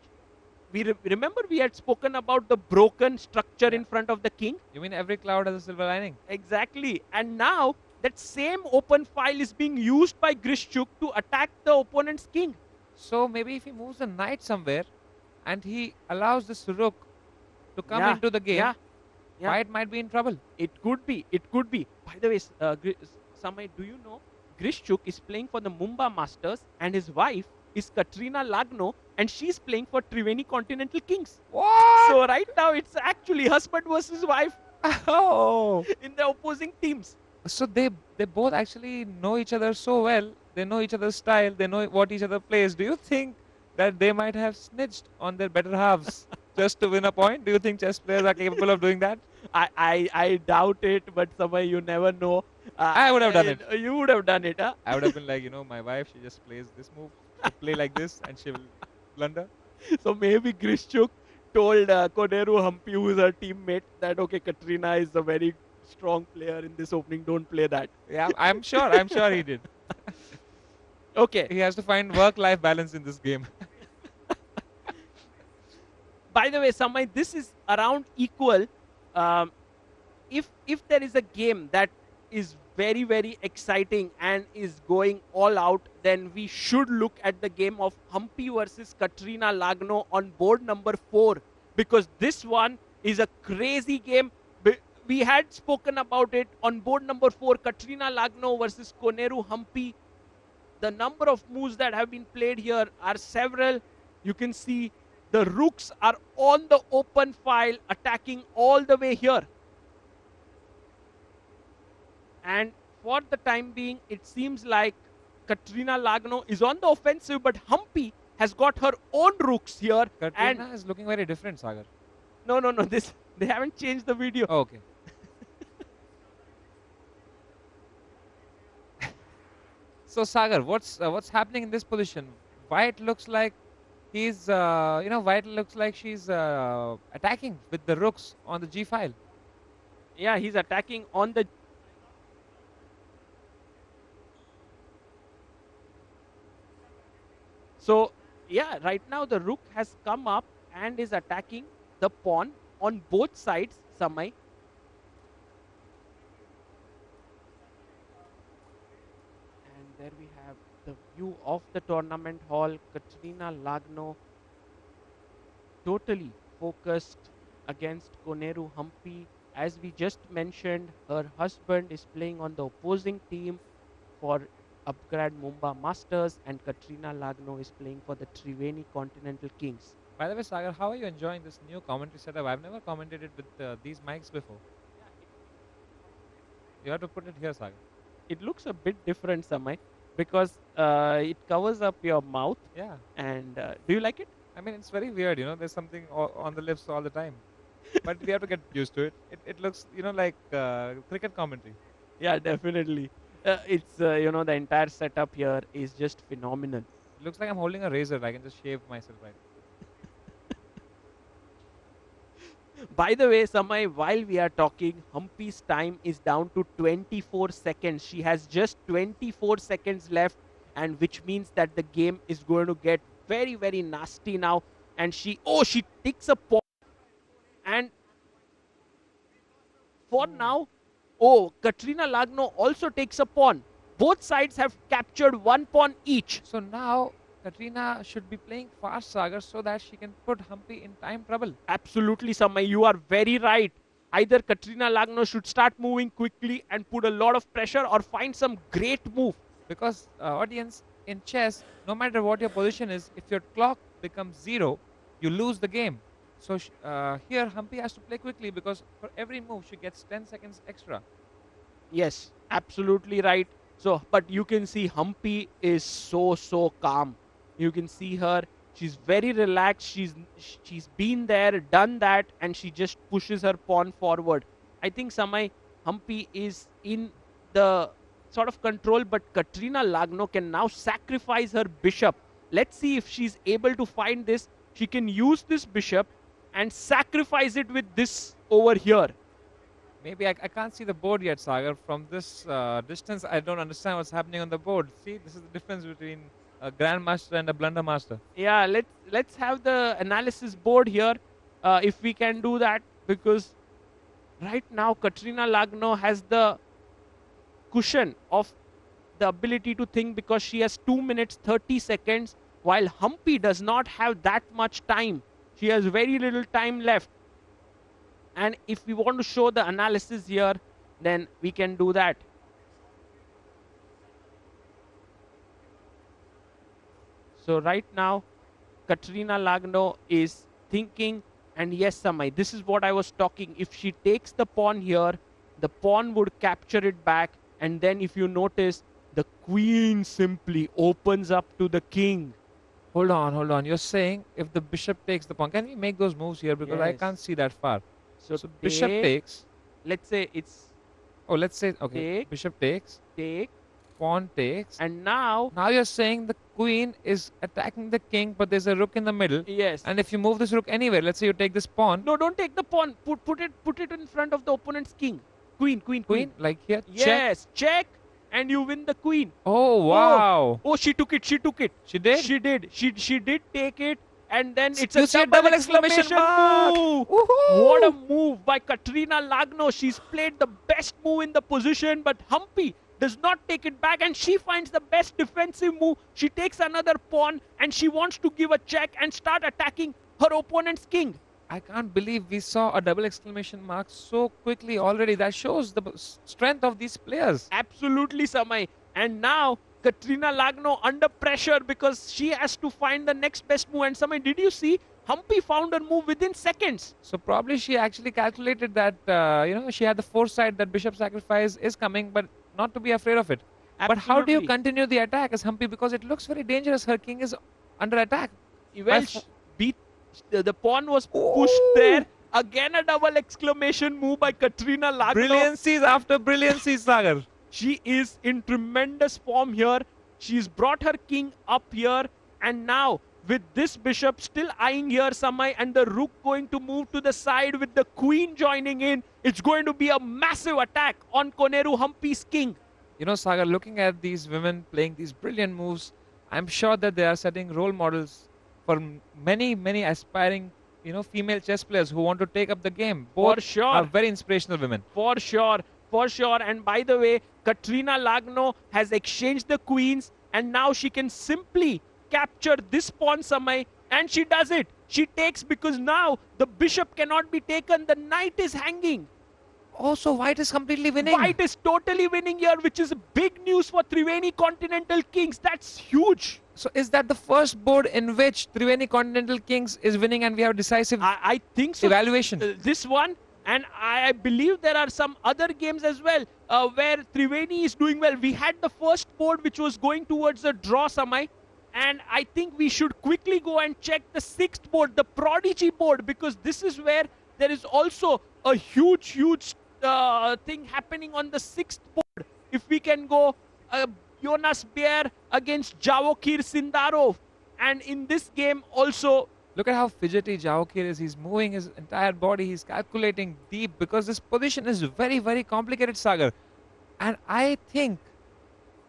We remember we had spoken about the broken structure in front of the king. You mean every cloud has a silver lining? Exactly. And now that same open file is being used by Grishchuk to attack the opponent's king. So maybe if he moves a knight somewhere and he allows this rook to come Yeah, into the game, yeah. white might be in trouble. It could be. It could be. By the way, Samay, do you know Grishchuk is playing for the Mumbai Masters and his wife is Katrina Lagno and she's playing for Triveni Continental Kings. What? So right now it's actually husband versus wife Oh. in the opposing teams. So they both actually know each other so well. They know each other's style. They know what each other plays. Do you think that they might have snitched on their better halves just to win a point? Do you think chess players are capable of doing that? I doubt it, but Samay, you never know. I would have done it. You would have done it, huh? I would have been like, my wife, she just plays this move. She'll play like this and she will blunder. So maybe Grishchuk told Koneru Hampi, who is her teammate, that okay, Katrina is a very strong player in this opening. Don't play that. Yeah, I'm sure he did. Okay. He has to find work-life balance in this game. By the way, Samay, this is around equal. If there is a game that is very, very exciting and is going all out, then we should look at the game of Hampi versus Katrina Lagno on board number 4, because this one is a crazy game we had spoken about it on board number 4, Katrina Lagno versus Koneru Humpy. The number of moves that have been played here are several. You can see the rooks are on the open file, attacking all the way here. And for the time being, it seems like Katrina Lagno is on the offensive, but Humpy has got her own rooks here. Katrina is looking very different, Sagar. No. They haven't changed the video. Oh, okay. So Sagar, what's happening in this position? White looks like he's White looks like she's attacking with the rooks on the G file. Yeah, he's attacking on the. So yeah, right now the rook has come up and is attacking the pawn on both sides, Samay. And there we have the view of the tournament hall. Katrina Lagno totally focused against Koneru Humpy. As we just mentioned, her husband is playing on the opposing team for Upgrad Mumbai Masters, and Katrina Lagno is playing for the Triveni Continental Kings. By the way, Sagar, how are you enjoying this new commentary setup? I've never commented it with these mics before. You have to put it here, Sagar. It looks a bit different, Samay, because it covers up your mouth. Yeah. And do you like it? I mean, it's very weird, there's something on the lips all the time. But we have to get used to it. It looks, like cricket commentary. Yeah, definitely. It's, the entire setup here is just phenomenal. It looks like I'm holding a razor. I can just shave myself right. By the way, Samay, while we are talking, Humpy's time is down to 24 seconds. She has just 24 seconds left, and which means that the game is going to get very, very nasty now. And she takes a pawn. And for now, Katrina Lagno also takes a pawn. Both sides have captured one pawn each. So now Katrina should be playing fast, Sagar, so that she can put Humpy in time trouble. Absolutely, Samay. You are very right. Either Katrina Lagno should start moving quickly and put a lot of pressure, or find some great move. Because audience, in chess, no matter what your position is, if your clock becomes 0, you lose the game. So here Humpy has to play quickly, because for every move she gets 10 seconds extra. Yes, absolutely right. So, but you can see Humpy is so calm. You can see her. She's very relaxed. She's been there, done that, and she just pushes her pawn forward. I think Samay, Humpy is in the sort of control, but Katrina Lagno can now sacrifice her bishop. Let's see if she's able to find this. She can use this bishop and sacrifice it with this over here. Maybe I can't see the board yet, Sagar. From this distance, I don't understand what's happening on the board. See, this is the difference between a grandmaster and a blunder master. Yeah, let's have the analysis board here, if we can do that, because right now Katrina Lagno has the cushion of the ability to think, because she has 2 minutes 30 seconds, while Humpy does not have that much time. She has very little time left. And if we want to show the analysis here, then we can do that. So right now, Katrina Lagno is thinking, and yes, Samay, this is what I was talking. If she takes the pawn here, the pawn would capture it back. And then if you notice, the queen simply opens up to the king. Hold on. You're saying if the bishop takes the pawn, can we make those moves here? Because I can't see that far. So bishop takes. Let's say it's. Oh, let's say, okay. Take, bishop takes. Take. Pawn takes. And now you're saying the queen is attacking the king, but there's a rook in the middle. Yes. And if you move this rook anywhere, let's say you take this pawn. No, don't take the pawn. Put it in front of the opponent's king. Queen. Like here. Yes. Check. And you win the queen. Oh, wow. Oh, she took it. She did? She did. She did take it. And then it's you a double exclamation move. What a move by Katrina Lagno. She's played the best move in the position, but Humpy does not take it back, and she finds the best defensive move. She takes another pawn, and she wants to give a check and start attacking her opponent's king. I can't believe we saw a double exclamation mark so quickly already. That shows the strength of these players. Absolutely, Samay. And now Katrina Lagno under pressure because she has to find the next best move. And Samay, did you see Humpy found her move within seconds? So probably she actually calculated that, she had the foresight that bishop sacrifice is coming, but not to be afraid of it. But how do you Absolutely. continue the attack as Humpy? Because it looks very dangerous. Her king is under attack. Well, the pawn was pushed there. Again, a double exclamation move by Katrina Lagno. Brilliancies after brilliancies, Sagar. She is in tremendous form here. She's brought her king up here. And now, with this bishop still eyeing here, Samay, and the rook going to move to the side with the queen joining in, it's going to be a massive attack on Koneru Humpy's king. You know, Sagar, looking at these women playing these brilliant moves, I'm sure that they are setting role models for many, many aspiring, female chess players who want to take up the game. Both For sure. are very inspirational women. For sure. For sure. And by the way, Katrina Lagno has exchanged the queens and now she can simply capture this pawn, Samay, and she does it. She takes because now the bishop cannot be taken. The knight is hanging. Oh, so White is completely winning. White is totally winning here, which is big news for Triveni Continental Kings. That's huge. So is that the first board in which Triveni Continental Kings is winning and we have decisive I think so. evaluation? This one, and I believe there are some other games as well where Triveni is doing well. We had the first board which was going towards a draw, Samay. And I think we should quickly go and check the sixth board, the Prodigy board, because this is where there is also a huge thing happening on the sixth board. If we can go Jonas Beer against Javokir Sindarov. And in this game also, look at how fidgety Javokir is. He's moving his entire body. He's calculating deep because this position is very, very complicated, Sagar. And I think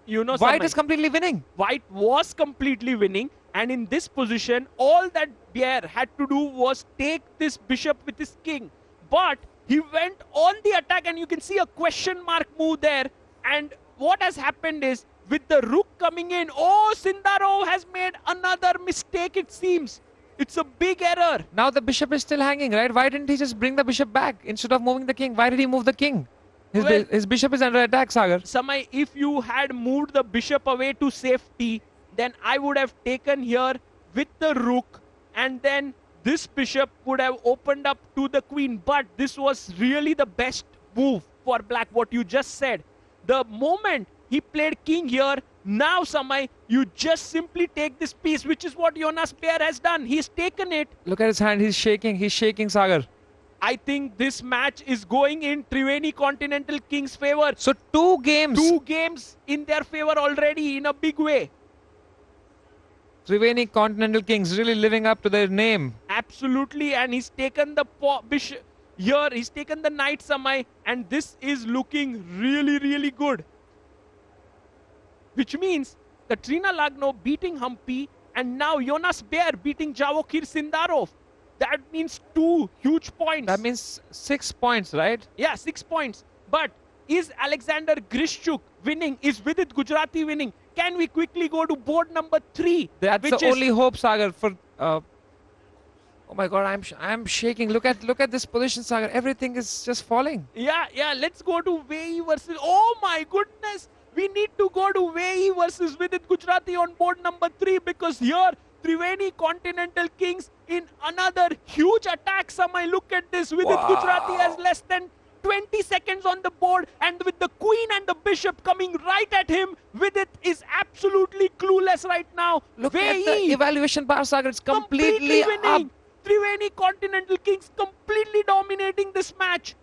White is completely winning. White was completely winning. And in this position, all that Beer had to do was take this bishop with his king. But he went on the attack and you can see a question mark move there. And what has happened is with the rook coming in, Sindarov has made another mistake, it seems. It's a big error. Now the bishop is still hanging, right? Why didn't he just bring the bishop back instead of moving the king? Why did he move the king? His bishop is under attack, Sagar. Samay, if you had moved the bishop away to safety, then I would have taken here with the rook and then this bishop would have opened up to the queen. But this was really the best move for black, what you just said. The moment he played king here, now Samay, you just simply take this piece, which is what Jonas Beer has done. He's taken it. Look at his hand. He's shaking, Sagar. I think this match is going in Triveni Continental Kings' favor. So 2 games. 2 games in their favor already in a big way. Triveni Continental Kings really living up to their name. Absolutely. And he's taken the bishop here. He's taken the knight, Samay. And this is looking really, really good. Which means Katrina Lagno beating Humpy and now Jonas Beer beating Javokir Sindarov. That means 2 huge points. That means 6 points, right? Yeah, 6 points. But is Alexander Grishchuk winning? Is Vidit Gujarati winning? Can we quickly go to board number 3? That's the only hope, Sagar. For oh my God, I'm shaking. Look at this position, Sagar. Everything is just falling. Yeah. Let's go to Vei versus. Oh my goodness. We need to go to Vei versus Vidit Gujarati on board number 3 because here Triveni Continental Kings in another huge attack. Samay, look at this. Vidit Gujarati has less than 20 seconds on the board and with the queen and the bishop coming right at him, Vidit is absolutely clueless right now. Look at the evaluation bar, Sagar. It's completely winning. Triveni Continental Kings completely dominating this match.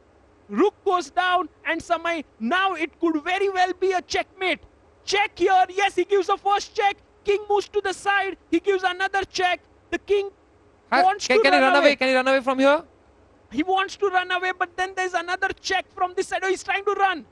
Rook goes down and Samay, now it could very well be a checkmate. Check here. Yes, he gives a first check. King moves to the side. He gives another check. The king wants to run away. Can he run away from here? He wants to run away, but then there's another check from this side. Oh, he's trying to run.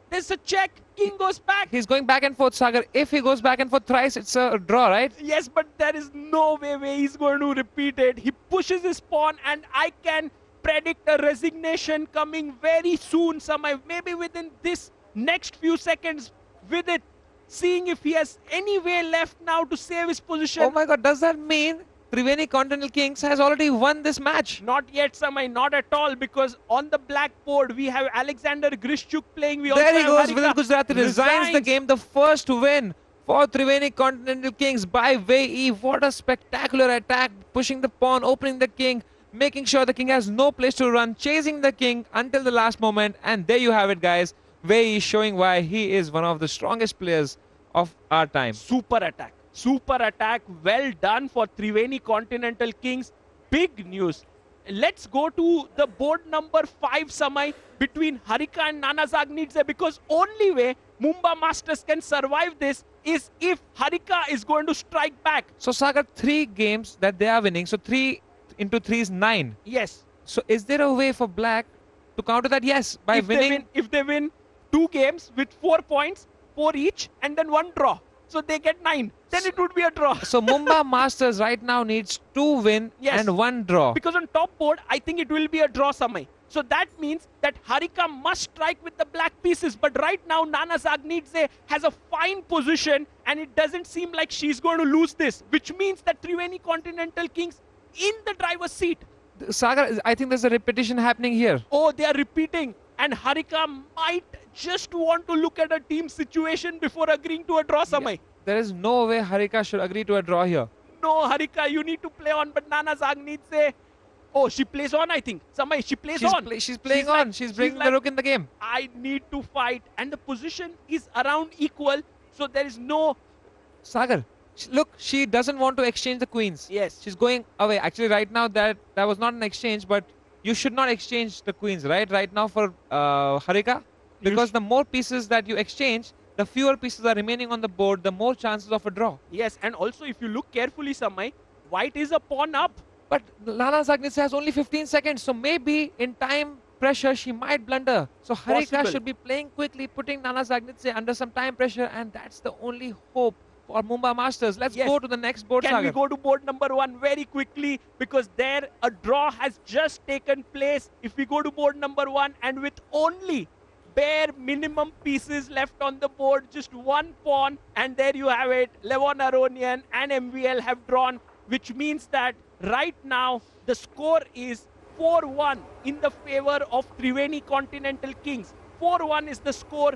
There's a check. King goes back. He's going back and forth, Sagar. If he goes back and forth thrice, it's a draw, right? Yes, but there is no way he's going to repeat it. He pushes his pawn, and I can predict a resignation coming very soon. Maybe within this next few seconds, with it, seeing if he has any way left now to save his position. Oh my God, does that mean Triveni Continental Kings has already won this match. Not yet, Samay, not at all, because on the blackboard we have Alexander Grishchuk playing. We There also he goes. have Vidit Harika Gujarati resigns the game. The first win for Triveni Continental Kings by Wei Yi. What a spectacular attack. Pushing the pawn, opening the king, making sure the king has no place to run, chasing the king until the last moment. And there you have it, guys. Wei Yi showing why he is one of the strongest players of our time. Super attack. Super attack. Well done for Triveni Continental Kings. Big news. Let's go to the board number 5, Samay, between Harika and Nana Zagnidze, because only way Mumba Masters can survive this is if Harika is going to strike back. So, Sagar, 3 games that they are winning. So, 3 into 3 is 9. Yes. So, is there a way for Black to counter that? Yes, by winning. If they win 2 games with 4 points, 4 each, and then 1 draw. So they get 9. Then it would be a draw. So Mumba Masters right now needs 2 win and 1 draw. Because on top board, I think it will be a draw, Samay. So that means that Harika must strike with the black pieces. But right now, Nana Zagnidze has a fine position and it doesn't seem like she's going to lose this. Which means that Triveni Continental Kings in the driver's seat. Sagar, I think there's a repetition happening here. Oh, they are repeating. And Harika might just want to look at a team situation before agreeing to a draw, Samay. There is no way Harika should agree to a draw here. No, Harika, you need to play on. But Nana Zagnidze, oh, she plays on, I think. Samay, she plays on. She's playing on. Like, she's bringing the rook in the game. I need to fight. And the position is around equal. So there is no... Sagar, look, she doesn't want to exchange the queens. Yes. She's going away. Actually, right now, that was not an exchange, but you should not exchange the queens, right? Right now for Harika. Because the more pieces that you exchange, the fewer pieces are remaining on the board, the more chances of a draw. Yes, and also if you look carefully, Samay, white is a pawn up. But Nana Zagnidze has only 15 seconds, so maybe in time pressure, she might blunder. So Harika should be playing quickly, putting Nana Zagnidze under some time pressure, and that's the only hope for Mumba Masters. Let's go to the next board, Can we go to board number 1 very quickly? Because there a draw has just taken place. If we go to board number 1 and with only bare minimum pieces left on the board, just 1 pawn, and there you have it. Levon Aronian and MVL have drawn, which means that right now the score is 4-1 in the favor of Triveni Continental Kings. 4-1 is the score.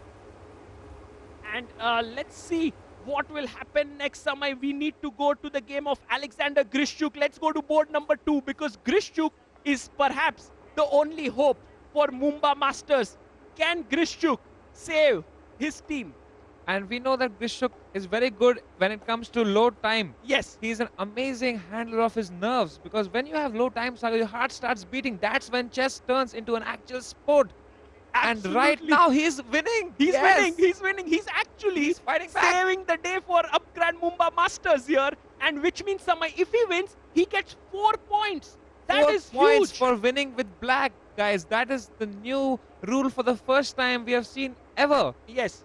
And let's see what will happen next, Samay. We need to go to the game of Alexander Grishchuk. Let's go to board number 2, because Grishchuk is perhaps the only hope for Mumba Masters. Can Grishchuk save his team? And we know that Grishchuk is very good when it comes to low time. Yes. He's an amazing handler of his nerves, because when you have low time, Sagar, your heart starts beating. That's when chess turns into an actual sport. Absolutely. And right now he's winning. He's winning. He's winning. He's actually fighting back. saving the day for Upgrad Mumba Masters here. And which means, Samay, if he wins, he gets 4 points. That is 4 points huge. for winning with black, guys. That is the new rule for the first time we have seen ever. Yes,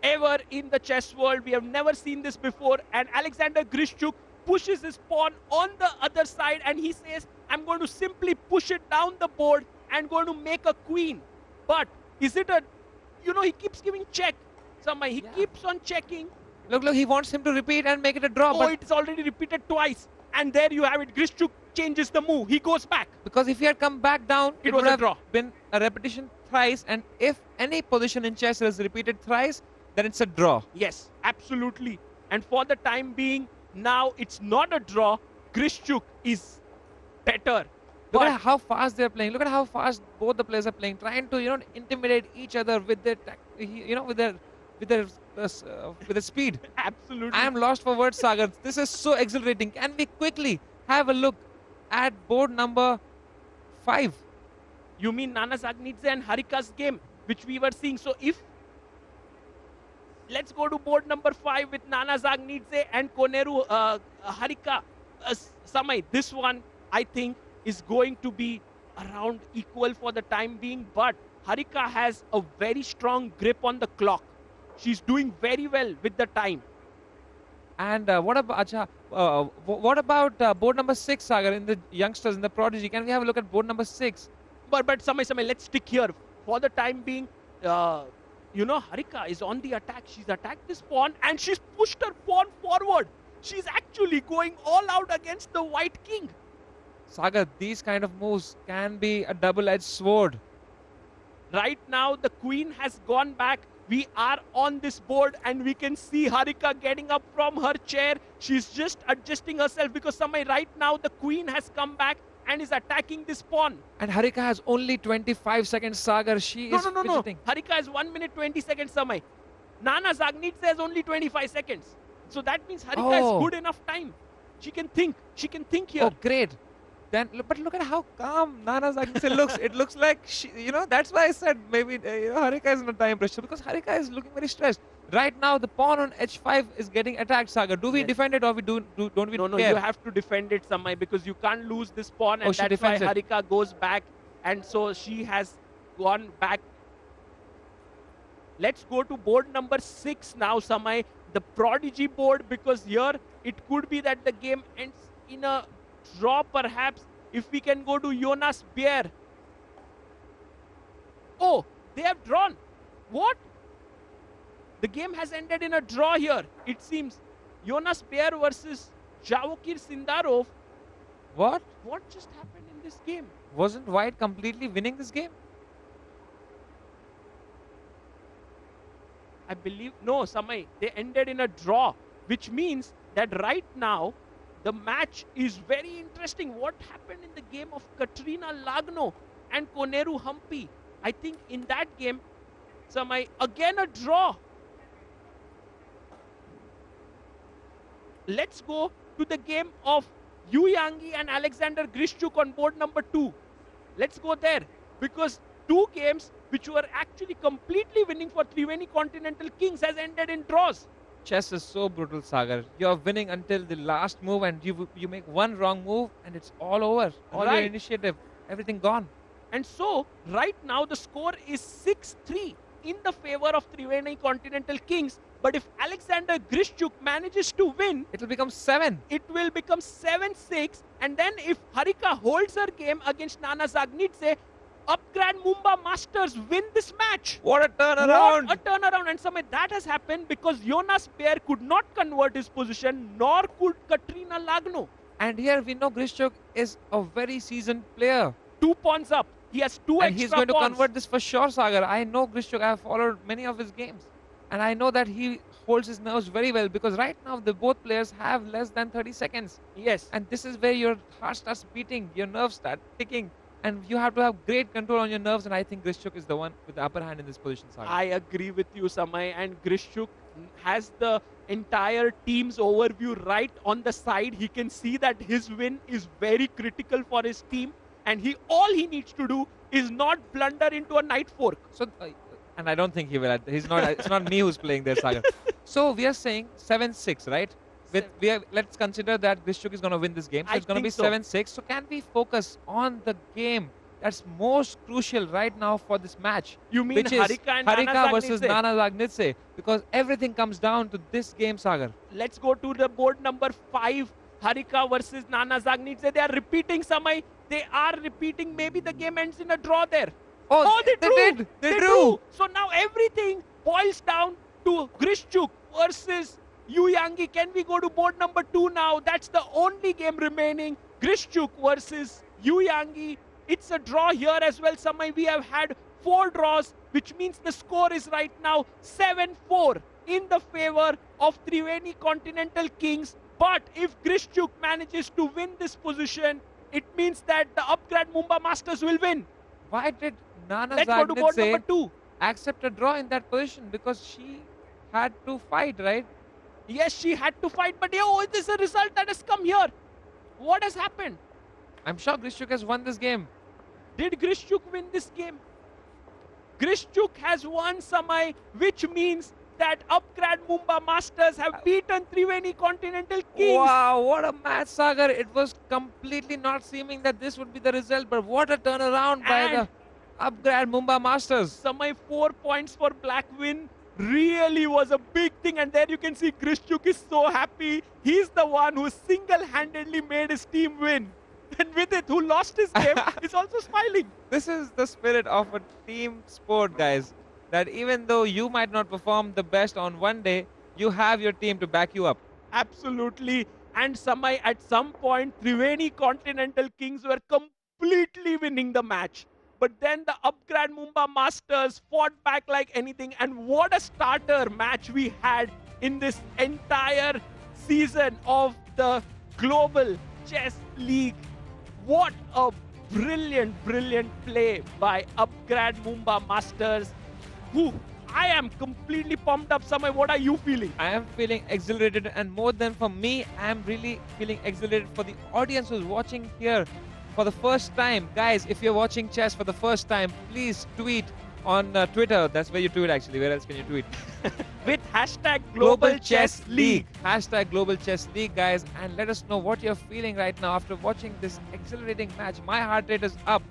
ever in the chess world. We have never seen this before. And Alexander Grishchuk pushes his pawn on the other side and he says, I'm going to simply push it down the board and going to make a queen. But is it a, he keeps giving check. Samay, he keeps on checking. Look, he wants him to repeat and make it a draw. Oh, but it's already repeated twice. And there you have it. Grishchuk changes the move. He goes back. Because if he had come back down, it would was a have draw. Been a repetition thrice. And if any position in chess is repeated thrice, then it's a draw. Yes, absolutely. And for the time being, now it's not a draw. Grishchuk is better. Look at how fast they're playing. Look at how fast both the players are playing, trying to intimidate each other with their with their speed. Absolutely. I am lost for words, Sagar. This is so exhilarating. Can we quickly have a look at board number 5? You mean Nana Zagnidze and Harika's game, which we were seeing. So if let's go to board number 5 with Nana Zagnidze and Koneru Harika. Samay, this one I think is going to be around equal for the time being, but Harika has a very strong grip on the clock. She's doing very well with the time. And what about board number 6, Sagar, in the youngsters, in the prodigy? Can we have a look at board number 6? But Samay, let's stick here. For the time being, Harika is on the attack. She's attacked this pawn and she's pushed her pawn forward. She's actually going all out against the white king. Sagar, these kind of moves can be a double-edged sword. Right now, the queen has gone back. We are on this board and we can see Harika getting up from her chair. She's just adjusting herself because right now the queen has come back and is attacking this pawn. And Harika has only 25 seconds, Sagar. She is fidgeting. Harika has 1 minute 20 seconds, Samay. Nana Zagnitze has only 25 seconds. So that means Harika has good enough time. She can think. She can think here. Oh, great. Then, but look at how calm Nana Zagnitze looks. It looks like she, that's why I said maybe Harika is not time pressure, because Harika is looking very stressed. Right now, the pawn on h5 is getting attacked, Sagar. Do we defend it or we don't we No, care? you have to defend it, Samay, because you can't lose this pawn, and that's why Harika goes back, and so she has gone back. Let's go to board number 6 now, Samay, the prodigy board, because here it could be that the game ends in a draw, perhaps, if we can go to Jonas Beer. Oh, they have drawn. What? The game has ended in a draw here, it seems. Jonas Beer versus Javokir Sindarov. What? What just happened in this game? Wasn't White completely winning this game? I believe, no, Samay, they ended in a draw, which means that right now, the match is very interesting. What happened in the game of Katrina Lagno and Koneru Hampi? I think in that game, Samay, again a draw. Let's go to the game of Yu Yangi and Alexander Grishchuk on board number 2. Let's go there, because 2 games which were actually completely winning for Triveni Continental Kings has ended in draws. Chess is so brutal, Sagar. You're winning until the last move, and you make one wrong move and it's all over. All your initiative, everything gone. And so, right now the score is 6-3 in the favor of Triveni Continental Kings. But if Alexander Grishchuk manages to win, it will become 7. It will become 7-6. And then if Harika holds her game against Nana Zagnitze, Upgrad Mumbai Masters win this match. What a turnaround! What a turnaround. And Samay, that has happened because Jonas Beer could not convert his position, nor could Katrina Lagno. And here we know Grishchuk is a very seasoned player. 2 pawns up. He has 2 and extra he's going pawns. to convert this for sure, Sagar. I know Grishchuk. I have followed many of his games. And I know that he holds his nerves very well, because right now both players have less than 30 seconds. Yes. And this is where your heart starts beating, your nerves start ticking. And you have to have great control on your nerves, and I think Grishchuk is the one with the upper hand in this position, Sagar. I agree with you, Samay, and Grishchuk has the entire team's overview right on the side. He can see that his win is very critical for his team, and all he needs to do is not blunder into a knight fork. So, and I don't think he will. He's not. It's not me who's playing there, Sagar. So we are saying 7-6, right? Let's consider that Grishchuk is going to win this game. So it's going to be 7-6. So can we focus on the game that's most crucial right now for this match? You mean which is Harika and Harika versus Nana Zagnitze? Because everything comes down to this game, Sagar. Let's go to the board number 5. Harika versus Nana Zagnitze. They are repeating, Samay. They are repeating. Maybe the game ends in a draw there. Oh, they drew. They drew. So now everything boils down to Grishchuk versus Yu Yangi. Can we go to board number 2 now? That's the only game remaining. Grishchuk versus Yu Yangi. It's a draw here as well, Samay. We have had 4 draws, which means the score is right now 7-4 in the favor of Triveni Continental Kings. But if Grishchuk manages to win this position, it means that the Upgrad Mumbai Masters will win. Why did Nana Let's go to board number 2. Accept a draw in that position? Because she had to fight, right? Yes, she had to fight, but this is a result that has come here. What has happened? I'm sure Grishchuk has won this game. Did Grishchuk win this game? Grishchuk has won, Samay, which means that Upgrad Mumbai Masters have beaten Triveni Continental Kings. Wow, what a match, Sagar. It was completely not seeming that this would be the result, but what a turnaround by the Upgrad Mumbai Masters. Samay, 4 points for Black win. Really was a big thing, and there you can see Grishchuk is so happy. He's the one who single-handedly made his team win. And with it, who lost his game, is also smiling. This is the spirit of a team sport, guys. That even though you might not perform the best on one day, you have your team to back you up. absolutely. And Samay, at some point, Triveni Continental Kings were completely winning the match. But then the Upgrad Mumbai Masters fought back like anything. And what a starter match we had in this entire season of the Global Chess League. What a brilliant, brilliant play by Upgrad Mumbai Masters. Whew, I am completely pumped up. Samay, what are you feeling? I am feeling exhilarated, and more than for me, I am really feeling exhilarated for the audience who's watching here for the first time. Guys, if you're watching chess for the first time, please tweet on Twitter. That's where you tweet, actually. Where else can you tweet? With hashtag Global Chess League. Hashtag Global Chess League, guys. And let us know what you're feeling right now after watching this exhilarating match. My heart rate is up.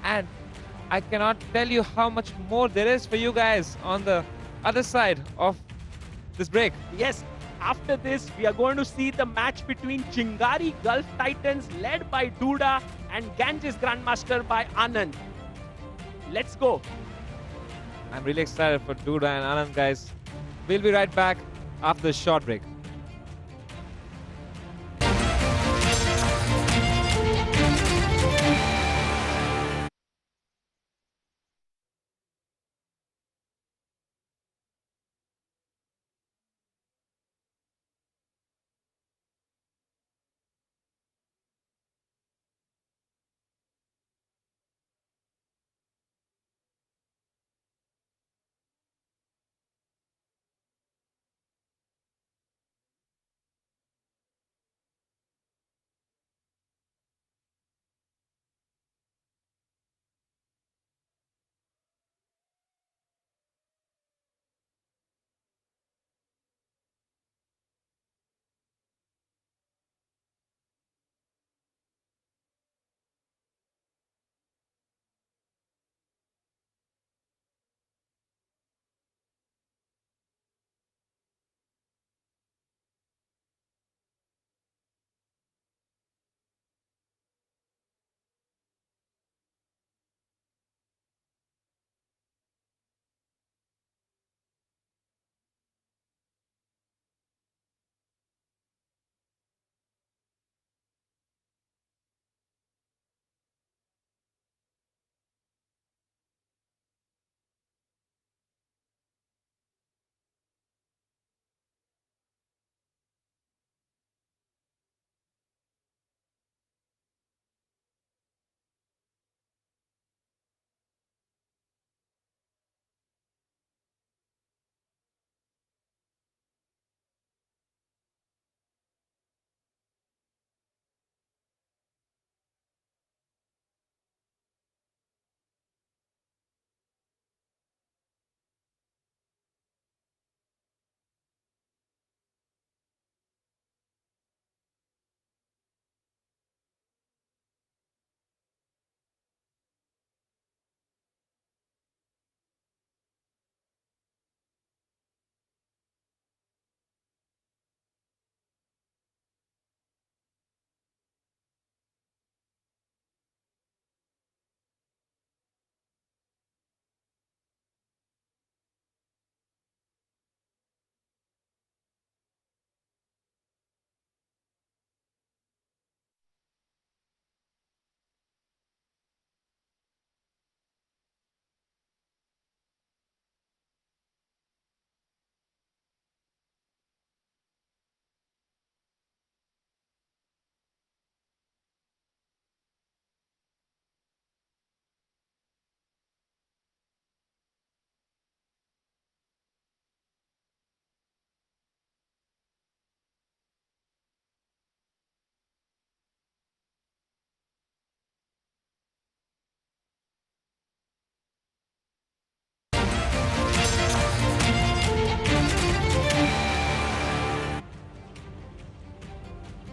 And I cannot tell you how much more there is for you guys on the other side of this break. Yes, after this, we are going to see the match between Chingari Gulf Titans led by Duda and Ganges Grandmaster by Anand. Let's go. I'm really excited for Duda and Anand, guys. We'll be right back after this short break.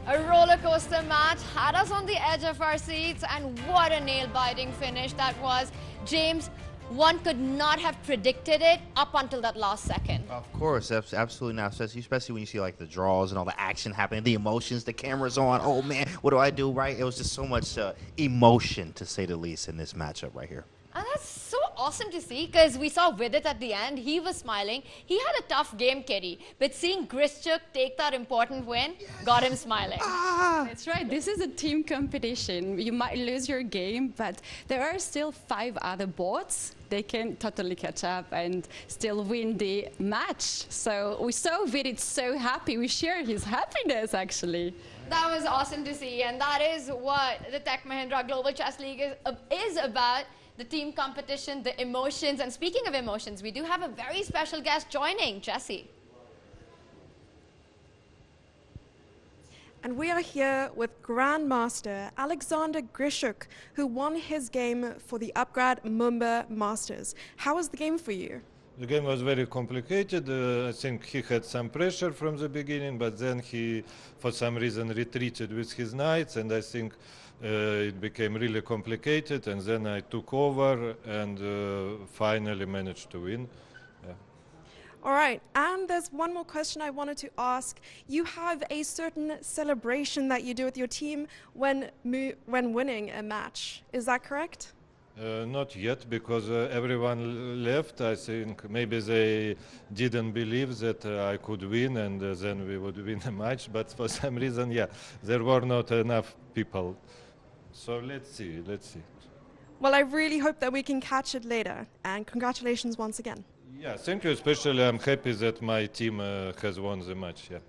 A roller coaster match had us on the edge of our seats, and what a nail-biting finish that was. James, one could not have predicted it up until that last second. Of course, absolutely not. Especially when you see like the draws and all the action happening, the emotions, the camera's on. Oh man, what do I do? Right? It was just so much emotion, to say the least, in this matchup right here. And that's so awesome to see because we saw Vidit at the end. He was smiling. He had a tough game, Kitty. But seeing Grischuk take that important win got him smiling. That's right. This is a team competition. You might lose your game, but there are still 5 other boards. They can totally catch up and still win the match. So we saw Vidit so happy. We share his happiness, actually. That was awesome to see, and that is what the Tech Mahindra Global Chess League is about. The team competition, the emotions. And speaking of emotions, we do have a very special guest joining, Jesse. And we are here with Grandmaster Alexander Grischuk, who won his game for the Upgrad Mumbai Masters. How was the game for you? The game was very complicated. I think he had some pressure from the beginning, but then he, for some reason, retreated with his knights, and I think it became really complicated, and then I took over and finally managed to win. Yeah. All right, and there's one more question I wanted to ask. You have a certain celebration that you do with your team when winning a match. Is that correct? Not yet, because everyone left. I think maybe they didn't believe that I could win, and then we would win a match. But for some reason, yeah, there were not enough people. So let's see, let's see. Well, I really hope that we can catch it later, and congratulations once again. Yeah, thank you. Especially, I'm happy that my team has won the match. Yeah.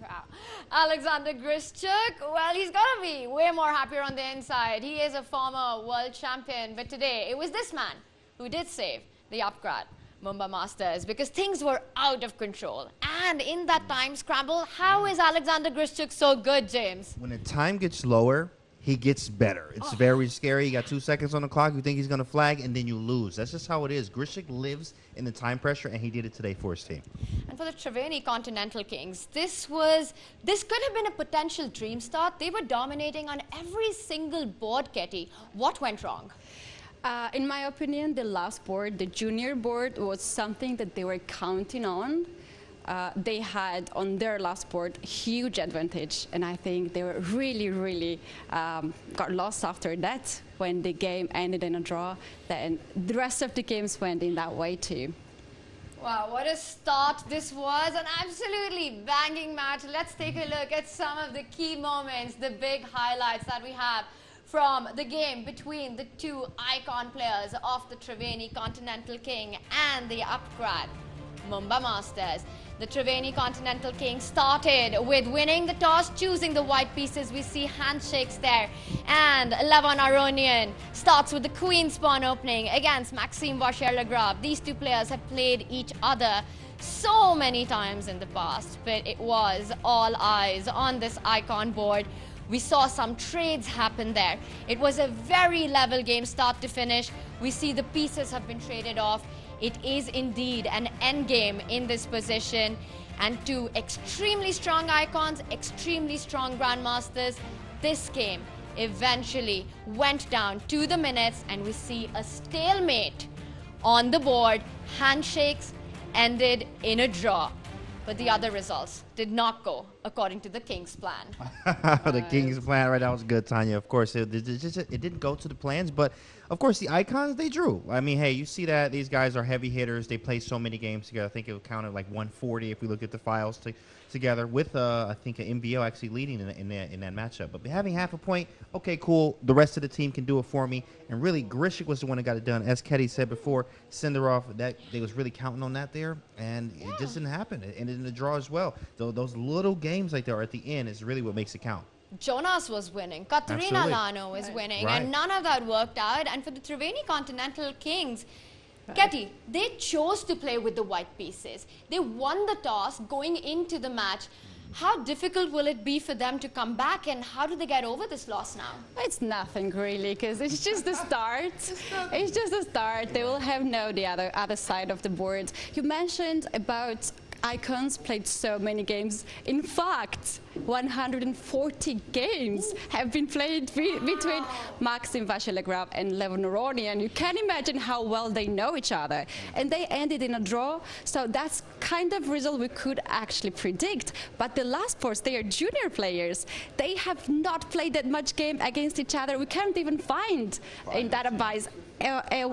Wow. Alexander Grischuk, well, he's got to be way more happier on the inside. He is a former world champion, but today it was this man who did save the Upgrad Mumbai Masters because things were out of control. And in that time scramble, how is Alexander Grischuk so good, James? When the time gets lower, he gets better. It's very scary. You got 2 seconds on the clock. You think he's going to flag, and then you lose. That's just how it is. Grischuk lives in the time pressure, and he did it today for his team. And for the Triveni Continental Kings, this could have been a potential dream start. They were dominating on every single board, Ketty. What went wrong? In my opinion, the last board, the junior board, was something that they were counting on. They had on their last board huge advantage, and I think they were really got lost after that when the game ended in a draw. Then the rest of the games went in that way too. Wow, what a start this was. An absolutely banging match. Let's take a look at some of the key moments, the big highlights that we have from the game between the two icon players of the Triveni Continental King and the Upgrad Mumbai Masters. The Triveni Continental King started with winning the toss, choosing the white pieces. We see handshakes there. And Levon Aronian starts with the queen's pawn opening against Maxime Vacher-Lagrave. These two players have played each other so many times in the past, but it was all eyes on this icon board. We saw some trades happen there. It was a very level game start to finish. We see the pieces have been traded off. It is indeed an endgame in this position. And two extremely strong icons, extremely strong grandmasters. This game eventually went down to the minutes, and we see a stalemate on the board. Handshakes ended in a draw. But the other results did not go according to the King's plan. The King's plan, right? That was good, Tanya. Of course, it didn't go to the plans, but of course, the icons, they drew. I mean, hey, you see that these guys are heavy hitters. They play so many games together. I think it counted like 140 if we look at the files together with, I think, an MBO actually leading in that matchup. But having half a point, okay, cool. The rest of the team can do it for me. And really, Grischuk was the one that got it done. As Ketty said before, Sindarov, they was really counting on that there, and it just didn't happen. It ended in a draw as well. Those little games like that are at the end is really what makes it count. Jonas was winning, Katerina Lano was winning, and none of that worked out. And for the Triveni Continental Kings, Ketty, they chose to play with the white pieces. They won the toss going into the match. How difficult will it be for them to come back, and how do they get over this loss now? It's nothing really, because it's just the start. It's just the start. They will have the other side of the board. You mentioned about icons played so many games. In fact, 140 games have been played between Maxim Vachier-Lagrave and Levon Aroni, and you can imagine how well they know each other. And they ended in a draw, so that's kind of result we could actually predict. But the last four, they are junior players. They have not played that much game against each other. We can't even find in database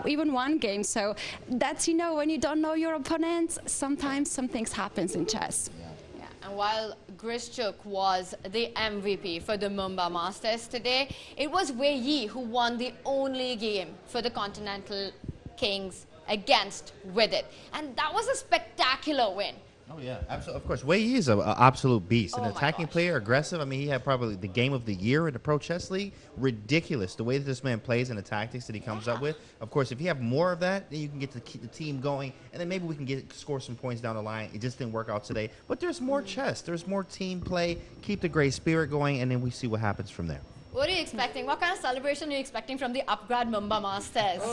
even one game. So that's, you know, when you don't know your opponents, sometimes some things happens in chess. Yeah, and while Grischuk was the MVP for the Mumbai Masters today, it was Wei Yi who won the only game for the Continental Kings against Widit. And that was a spectacular win. Oh, yeah, absolutely. Of course, Wei Yi is an absolute beast. An attacking player, aggressive. I mean, he had probably the game of the year in the Pro Chess League. Ridiculous, the way that this man plays and the tactics that he comes up with. Of course, if you have more of that, then you can get to keep the team going, and then maybe we can score some points down the line. It just didn't work out today. But there's more chess. There's more team play. Keep the great spirit going, and then we see what happens from there. What are you expecting? What kind of celebration are you expecting from the Upgrad Mumbai Masters?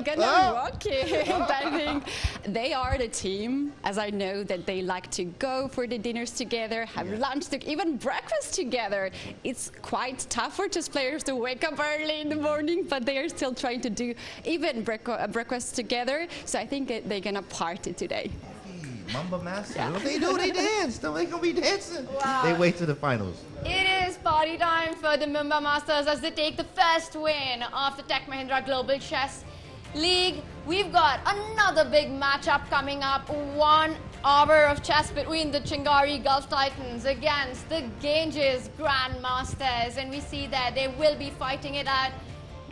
They're gonna rock it. I think they are the team, as I know that they like to go for the dinners together, have lunch, even breakfast together. It's quite tough for chess players to wake up early in the morning, but they are still trying to do even breakfast together. So I think they're gonna party today. Mamba Master. What they do? They dance. They're gonna be dancing. Wow. They wait to the finals. It is party time for the Mumbai Masters as they take the first win of the Tech Mahindra Global Chess League. We've got another big matchup coming up. 1 hour of chess between the Chingari Gulf Titans against the Ganges Grandmasters. And we see that they will be fighting it out.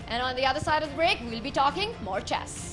And on the other side of the break, we'll be talking more chess.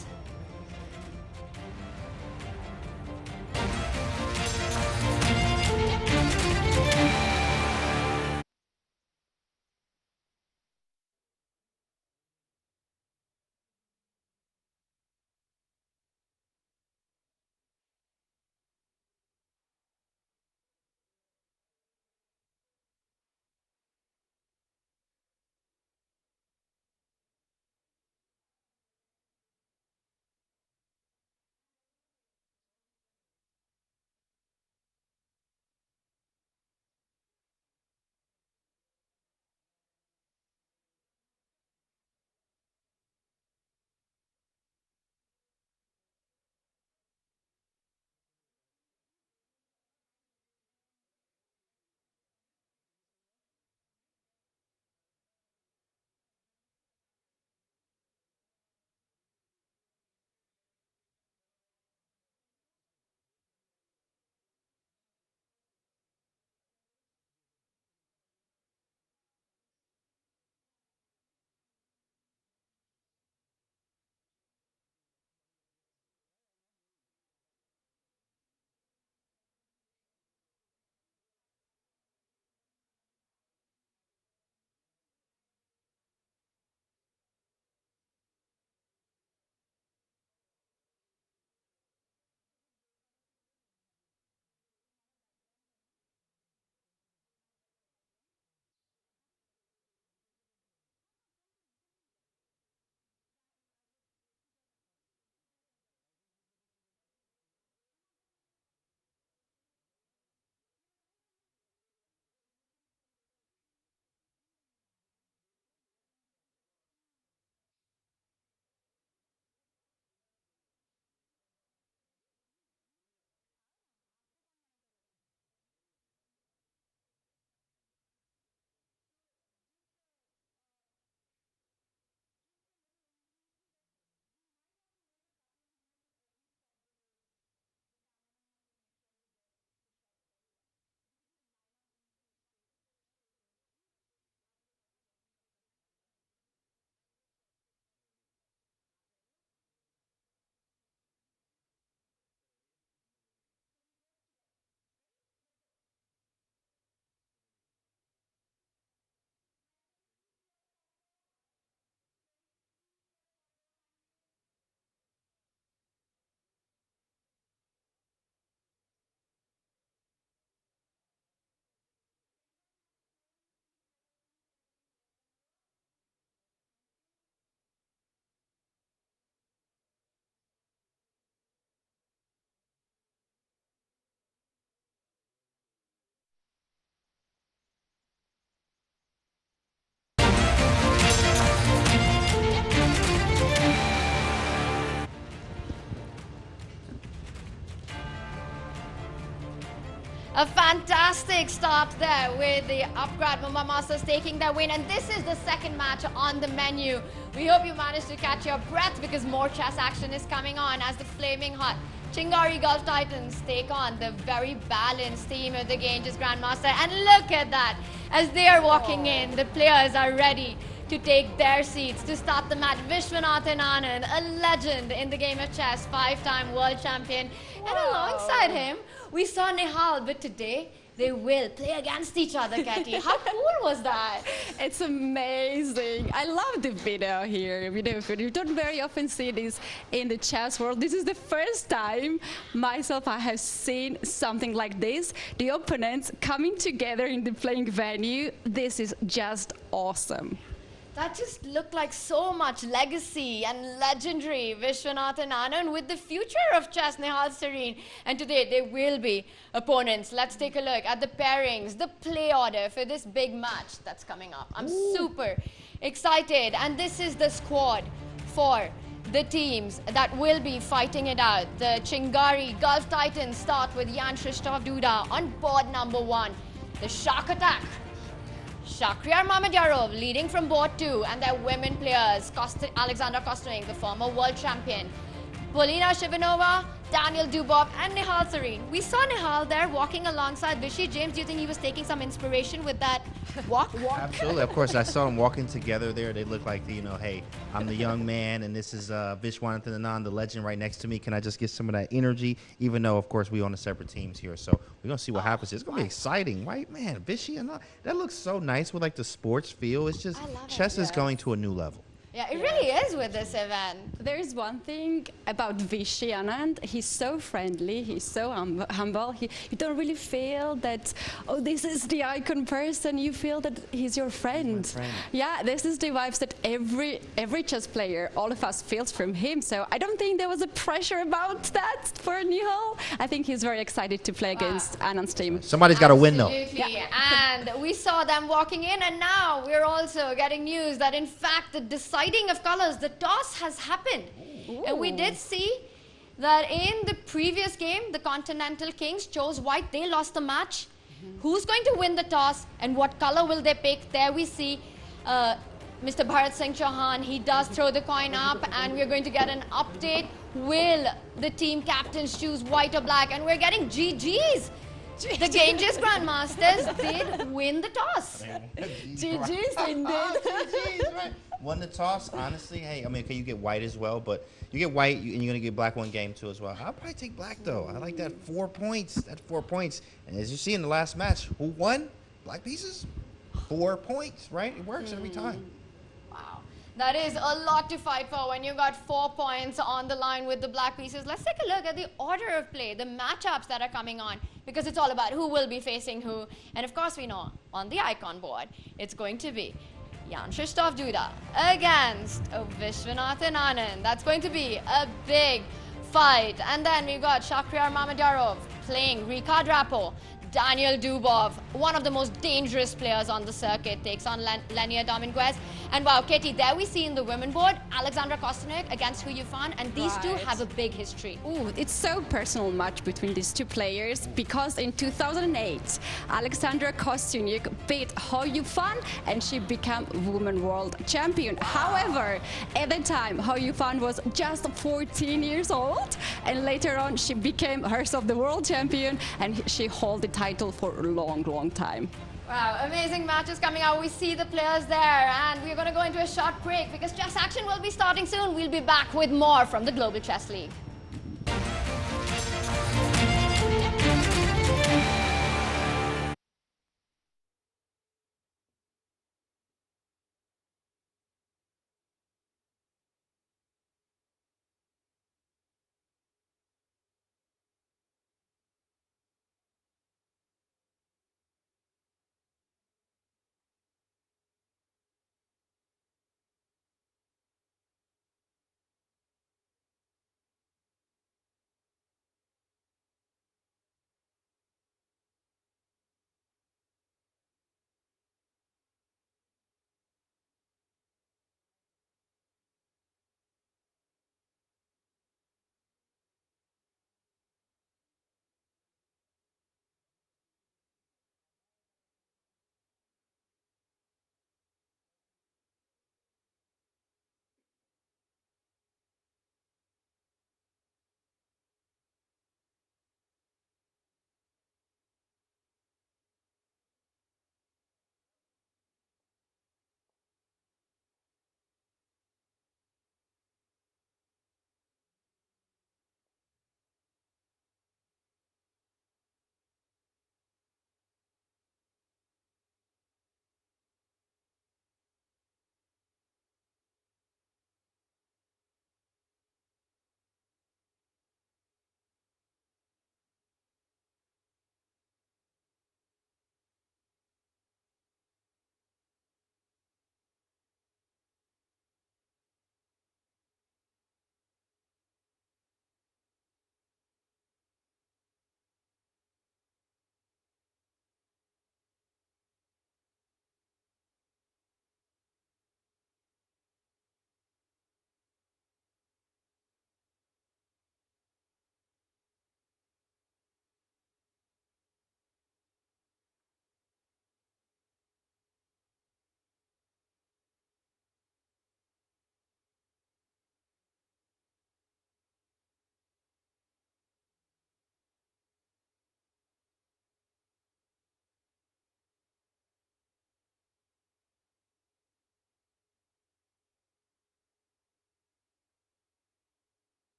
A fantastic start there with the Upgrad Mumbai Masters taking their win, and this is the second match on the menu. We hope you managed to catch your breath because more chess action is coming on as the flaming hot Chingari Golf Titans take on the very balanced team of the Ganges Grandmaster. And look at that, as they are walking in, the players are ready to take their seats to start the match. Vishwanathan Anand, a legend in the game of chess, 5-time world champion. And alongside him, we saw Nihal, but today they will play against each other, Katie. How cool was that? It's amazing. I love the video here. You don't very often see this in the chess world. This is the first time myself I have seen something like this. The opponents coming together in the playing venue. This is just awesome. That just looked like so much legacy and legendary Vishwanathan Anand with the future of chess, Nihal Sareen. And today they will be opponents. Let's take a look at the pairings, the play order for this big match that's coming up. I'm super excited. And this is the squad for the teams that will be fighting it out. The Chingari Gulf Titans start with Jan Krzysztof Duda on board number 1. The Shark Attack, Shakhriyar Mamedyarov leading from board 2, and their women players, Alexandra Kostyuk, the former world champion, Polina Shivanova, Daniel Dubov, and Nihal Sareen. We saw Nihal there walking alongside Vishy. James, do you think he was taking some inspiration with that walk? Absolutely. Of course, I saw them walking together there. They look like, you know, hey, I'm the young man, and this is Vishwanathan Anand, the legend, right next to me. Can I just get some of that energy? Even though, of course, we on the separate teams here. So we're going to see what happens. It's going to be exciting, right? Man, Vishy, that looks so nice with, like, the sports feel. It's just, chess is going to a new level. Yeah, it really is with this event. There is one thing about Vishy Anand. He's so friendly. He's so humble. You don't really feel that, oh, this is the icon person. You feel that he's your friend. Yeah, this is the vibes that every chess player, all of us, feels from him. So I don't think there was a pressure about that for Nihal. I think he's very excited to play against Anand's team. Somebody's got to win, though. Absolutely. And we saw them walking in, and now we're also getting news that, in fact, the deciding of colors, the toss has happened. Ooh. And we did see that in the previous game, the Continental Kings chose white. They lost the match. Who's going to win the toss and what color will they pick? There we see Mr. Bharat Singh Chauhan. He does throw the coin up, and we're going to get an update. Will the team captains choose white or black? And we're getting GG's. The Ganges Grandmasters did win the toss. GG's indeed. GG's, right. Won the toss, honestly. Hey, I mean, okay, you get white as well, but you get white and you're going to get black one game too as well. I'll probably take black, though. I like that 4 points. That 4 points. And as you see in the last match, who won? Black pieces? 4 points, right? It works every time. Wow. That is a lot to fight for when you got 4 points on the line with the black pieces. Let's take a look at the order of play, the matchups that are coming on, because it's all about who will be facing who. And of course, we know on the icon board, it's going to be Jan Krzysztof Duda against Vishwanathan Anand. That's going to be a big fight. And then we've got Shakhriyar Mamedyarov playing Rika Drapo. Daniel Dubov, one of the most dangerous players on the circuit, takes on Lenia Dominguez. And wow, Katie, there we see in the women board, Alexandra Kostyuk against Hu Yifan, and these two have a big history. Ooh, it's so personal match between these two players because in 2008, Alexandra Kostyuk beat Hu Yifan and she became Women World Champion. However, at the time, Hu Yifan was just 14 years old, and later on she became herself the World Champion, and she held the title for a long, long time. Wow, amazing matches coming out. We see the players there, and we're going to go into a short break because chess action will be starting soon. We'll be back with more from the Global Chess League.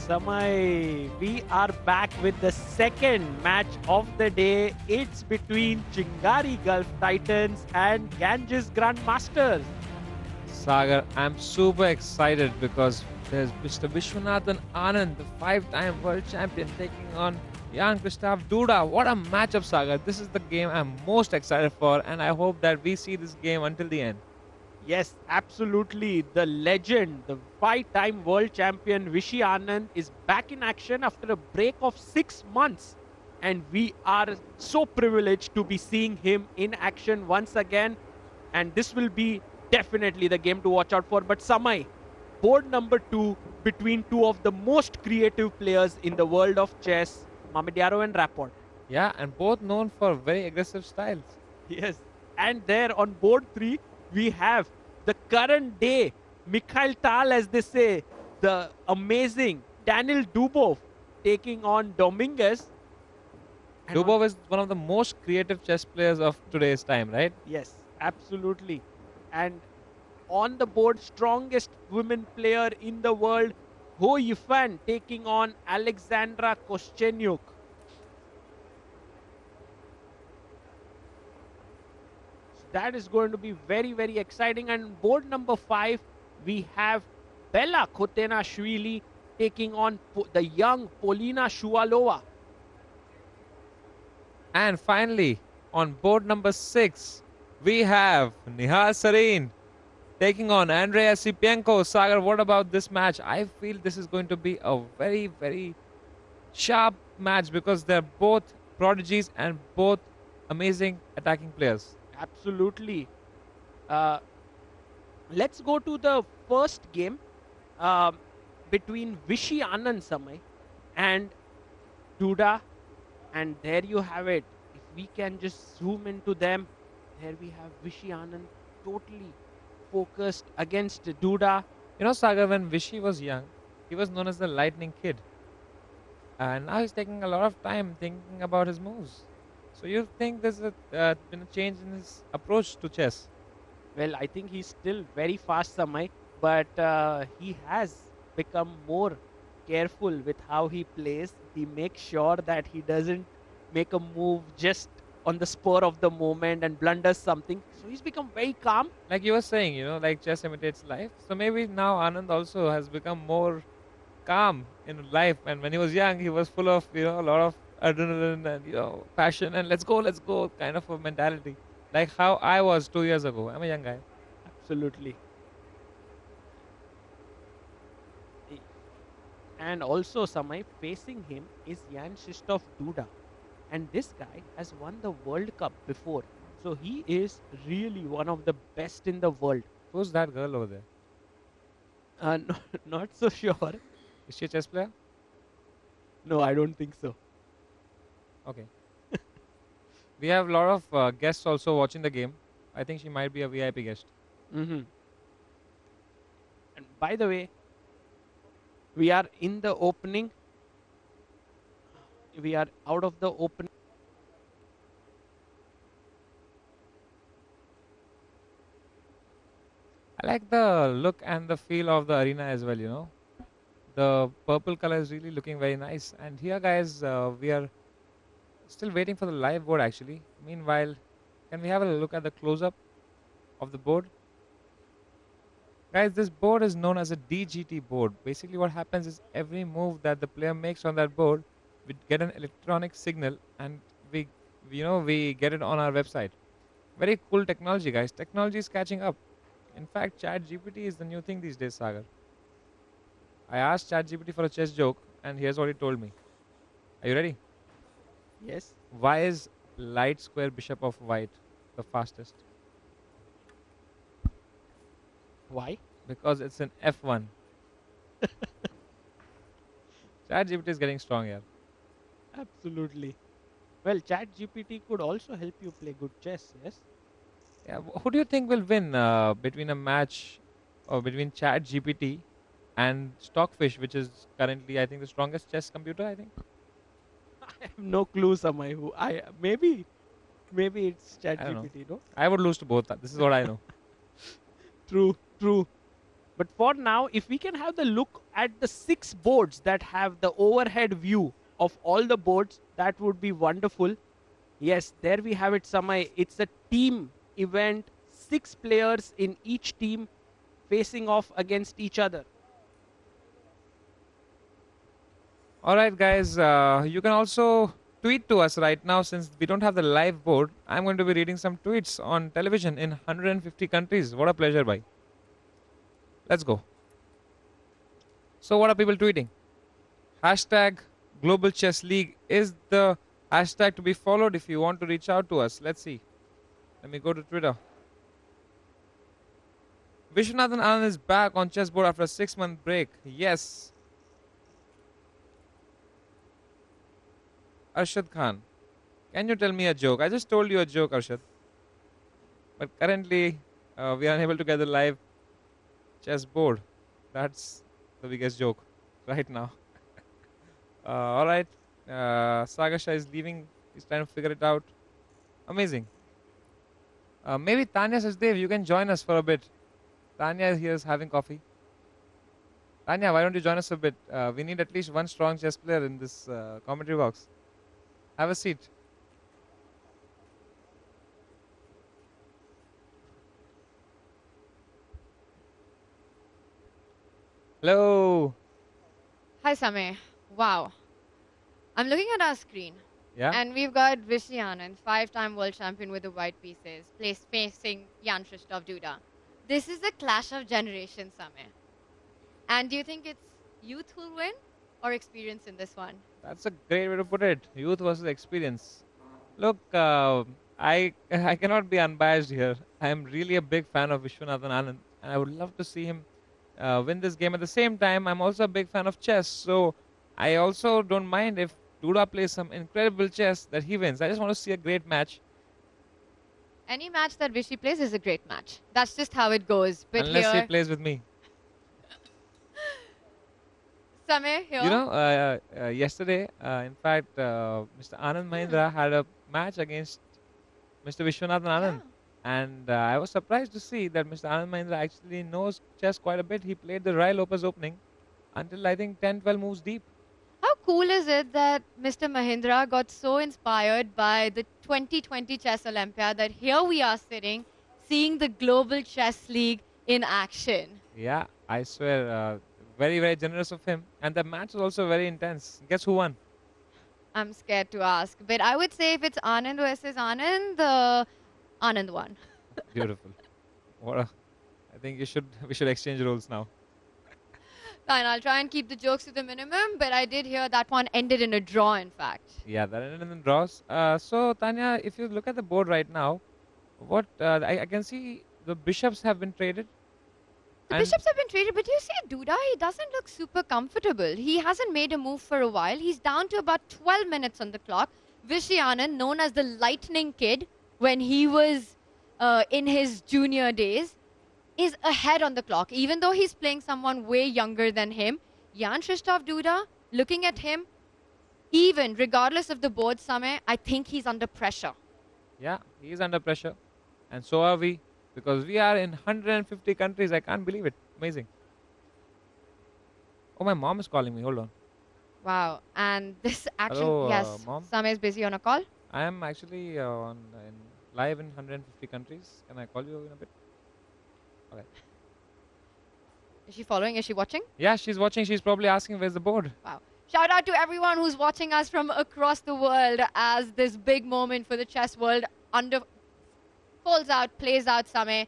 Samay, we are back with the second match of the day. It's between Chingari Gulf Titans and Ganges Grandmasters. Sagar, I'm super excited because there's Mr. Vishwanathan Anand, the 5-time world champion, taking on Jan Christoph Duda. What a matchup, Sagar. This is the game I'm most excited for, and I hope that we see this game until the end. Yes, absolutely. The legend, the 5-time world champion Vishy Anand is back in action after a break of 6 months. And we are so privileged to be seeing him in action once again. And this will be definitely the game to watch out for. But Samay, board number 2 between two of the most creative players in the world of chess, Mamediaro and Rapport. Yeah, and both known for very aggressive styles. Yes. And there on board 3, we have the current day Mikhail Tal, as they say, the amazing Daniel Dubov taking on Dominguez. Dubov is one of the most creative chess players of today's time, right? Yes, absolutely. And on the board, strongest women player in the world, Ho Yifan taking on Alexandra Koschenyuk. That is going to be very, very exciting. And board number 5, we have Bella Khotenashvili taking on the young Polina Shuvalova. And finally, on board number 6, we have Nihal Sarin taking on Andrea Sipienko. Sagar, what about this match? I feel this is going to be a very, very sharp match because they're both prodigies and both amazing attacking players. Absolutely. Let's go to the first game between Vishy Anand Samay and Duda. And there you have it. If we can just zoom into them, there we have Vishy Anand totally focused against Duda. You know, Sagar, when Vishy was young, he was known as the lightning kid. And now he's taking a lot of time thinking about his moves. So you think there's been a change in his approach to chess? Well, I think he's still very fast, Samay, but he has become more careful with how he plays. He makes sure that he doesn't make a move just on the spur of the moment and blunders something. So he's become very calm. Like you were saying, you know, like chess imitates life. So maybe now Anand also has become more calm in life. And when he was young, he was full of, you know, a lot of adrenaline and, you know, passion and let's go kind of a mentality. Like how I was 2 years ago. I'm a young guy. Absolutely. And also, Samay, facing him is Jan Krzysztof Duda. And this guy has won the World Cup before. So he is really one of the best in the world. Who's that girl over there? No, not so sure. Is she a chess player? No, I don't think so. Okay. We have a lot of guests also watching the game. I think she might be a VIP guest. And by the way, we are in the opening. We are out of the opening. I like the look and the feel of the arena as well, you know. The purple color is really looking very nice. And here, guys, we are still waiting for the live board actually. Meanwhile, can we have a look at the close-up of the board? Guys, this board is known as a DGT board. Basically what happens is every move that the player makes on that board, we get an electronic signal and we get it on our website. Very cool technology, guys. Technology is catching up. In fact, ChatGPT is the new thing these days, Sagar. I asked ChatGPT for a chess joke and here's what he told me. Are you ready? Yes. Why is light square bishop of white the fastest? Why? Because it's an F1. ChatGPT is getting strong here. Absolutely. Well, ChatGPT could also help you play good chess, yes? Yeah, who do you think will win between a match or between ChatGPT and Stockfish, which is currently, I think, the strongest chess computer, I think? I have no clue, Samay. Maybe it's I don't know. ChatGPT, no? I would lose to both. This is what I know. True. But for now, if we can have the look at the 6 boards that have the overhead view of all the boards, that would be wonderful. Yes, there we have it, Samay. It's a team event, 6 players in each team facing off against each other. All right, guys. You can also tweet to us right now since we don't have the live board. I'm going to be reading some tweets on television in 150 countries. What a pleasure, bhai. Let's go. So what are people tweeting? Hashtag Global Chess League is the hashtag to be followed if you want to reach out to us. Let's see. Let me go to Twitter. Vishwanathan Anand is back on chessboard after a 6-month break. Yes. Arshad Khan, can you tell me a joke? I just told you a joke, Arshad. But currently, we are unable to get the live chessboard. That's the biggest joke right now. All right. Saga Shah is leaving. He's trying to figure it out. Amazing. Maybe Tanya Sachdev, you can join us for a bit. Tanya is here having coffee. Tanya, why don't you join us a bit? We need at least one strong chess player in this commentary box. Have a seat. Hello. Hi, Samay. Wow. I'm looking at our screen. Yeah? And we've got Vishy Anand, 5-time world champion with the white pieces, facing Jan Krzysztof Duda. This is a clash of generations, Samay. And do you think it's youth who'll win or experience in this one? That's a great way to put it. Youth versus experience. Look, I cannot be unbiased here. I am really a big fan of Vishwanathan Anand, and I would love to see him win this game. At the same time, I'm also a big fan of chess, so I also don't mind if Duda plays some incredible chess that he wins. I just want to see a great match. Any match that Vishy plays is a great match. That's just how it goes. But Unless here, he plays with me. Samay, here. You know, yesterday, in fact, Mr. Anand Mahindra had a match against Mr. Vishwanathan Anand. And I was surprised to see that Mr. Anand Mahindra actually knows chess quite a bit. He played the Royal Lopez opening until I think 10-12 moves deep. How cool is it that Mr. Mahindra got so inspired by the 2020 Chess Olympiad that here we are sitting, seeing the Global Chess League in action? Yeah, I swear, very, very generous of him. And the match was also very intense. Guess who won? I'm scared to ask. But I would say if it's Anand versus Anand, Anand won. Beautiful. I think we should exchange roles now. Fine, I'll try and keep the jokes to the minimum, but I did hear that one ended in a draw, in fact. Yeah, that ended in draws. So, Tanya, if you look at the board right now, what I can see the bishops have been traded. The bishops have been traded, but you see Duda, he doesn't look super comfortable. He hasn't made a move for a while. He's down to about 12 minutes on the clock. Vishy Anand, known as the Lightning Kid when he was in his junior days, is ahead on the clock. Even though he's playing someone way younger than him, Jan Krzysztof Duda, looking at him, even regardless of the board, Samay, I think he's under pressure. Yeah, he's under pressure. And so are we. Because we are in 150 countries. I can't believe it. Amazing. Oh, my mom is calling me. Hold on. Wow. And this action, Hello, yes, Mom? Samay is busy on a call. I am actually live in 150 countries. Can I call you in a bit? Okay. Is she following? Is she watching? Yeah, she's watching. She's probably asking where's the board. Wow. Shout out to everyone who's watching us from across the world as this big moment for the chess world plays out, Samay.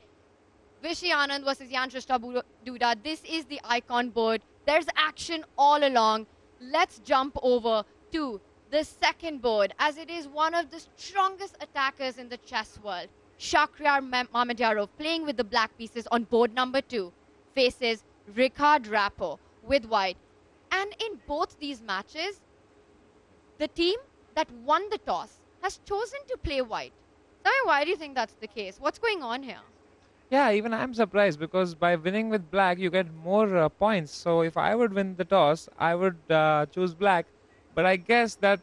Vishy Anand versus Jan Krzysztof Duda. This is the icon board. There's action all along. Let's jump over to the second board, as it is one of the strongest attackers in the chess world. Shakhriyar Mamedyarov playing with the black pieces on board number 2 faces Ricard Rappo with white. And in both these matches, the team that won the toss has chosen to play white. Samay, why do you think that's the case? What's going on here? Yeah, even I'm surprised because by winning with black, you get more points. So if I would win the toss, I would choose black. But I guess that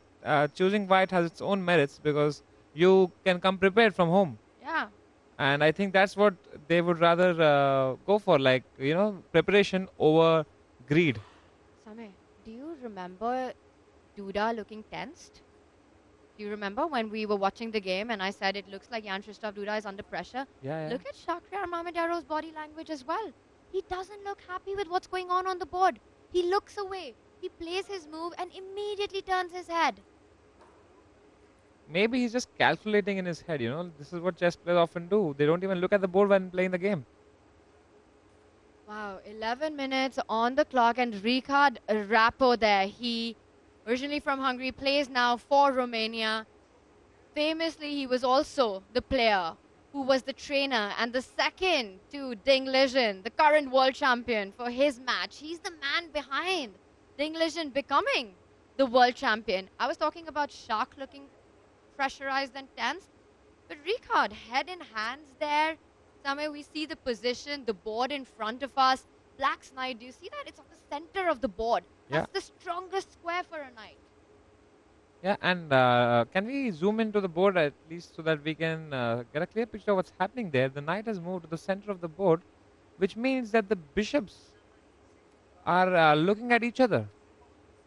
choosing white has its own merits because you can come prepared from home. Yeah. And I think that's what they would rather go for, like, preparation over greed. Samay, do you remember Duda looking tensed? Do you remember when we were watching the game and I said it looks like Jan Krzysztof Duda is under pressure? Yeah. Look at Shakhriyar Mamedyarow's body language as well. He doesn't look happy with what's going on the board. He looks away. He plays his move and immediately turns his head. Maybe he's just calculating in his head, This is what chess players often do. They don't even look at the board when playing the game. Wow, 11 minutes on the clock and Ricard Rapo there. He, originally from Hungary, plays now for Romania. Famously, he was also the player who was the trainer and the second to Ding Lijian, the current world champion, for his match. He's the man behind Ding Lijian becoming the world champion. I was talking about Shak looking pressurized and tense, but Ricard, head in hands there. Somewhere we see the position, the board in front of us. Black's knight, do you see that? It's on the center of the board. That's the strongest square for a knight. Yeah, and can we zoom into the board at least so that we can get a clear picture of what's happening there? The knight has moved to the center of the board, which means that the bishops are looking at each other.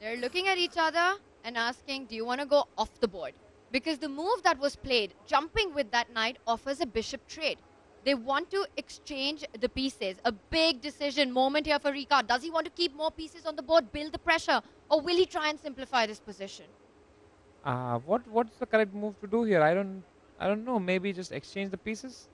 They're looking at each other and asking, do you want to go off the board? Because the move that was played, jumping with that knight, offers a bishop trade. They want to exchange the pieces. A big decision moment here for Ricard. Does he want to keep more pieces on the board, build the pressure, or will he try and simplify this position? What's the correct move to do here? I don't know. Maybe just exchange the pieces.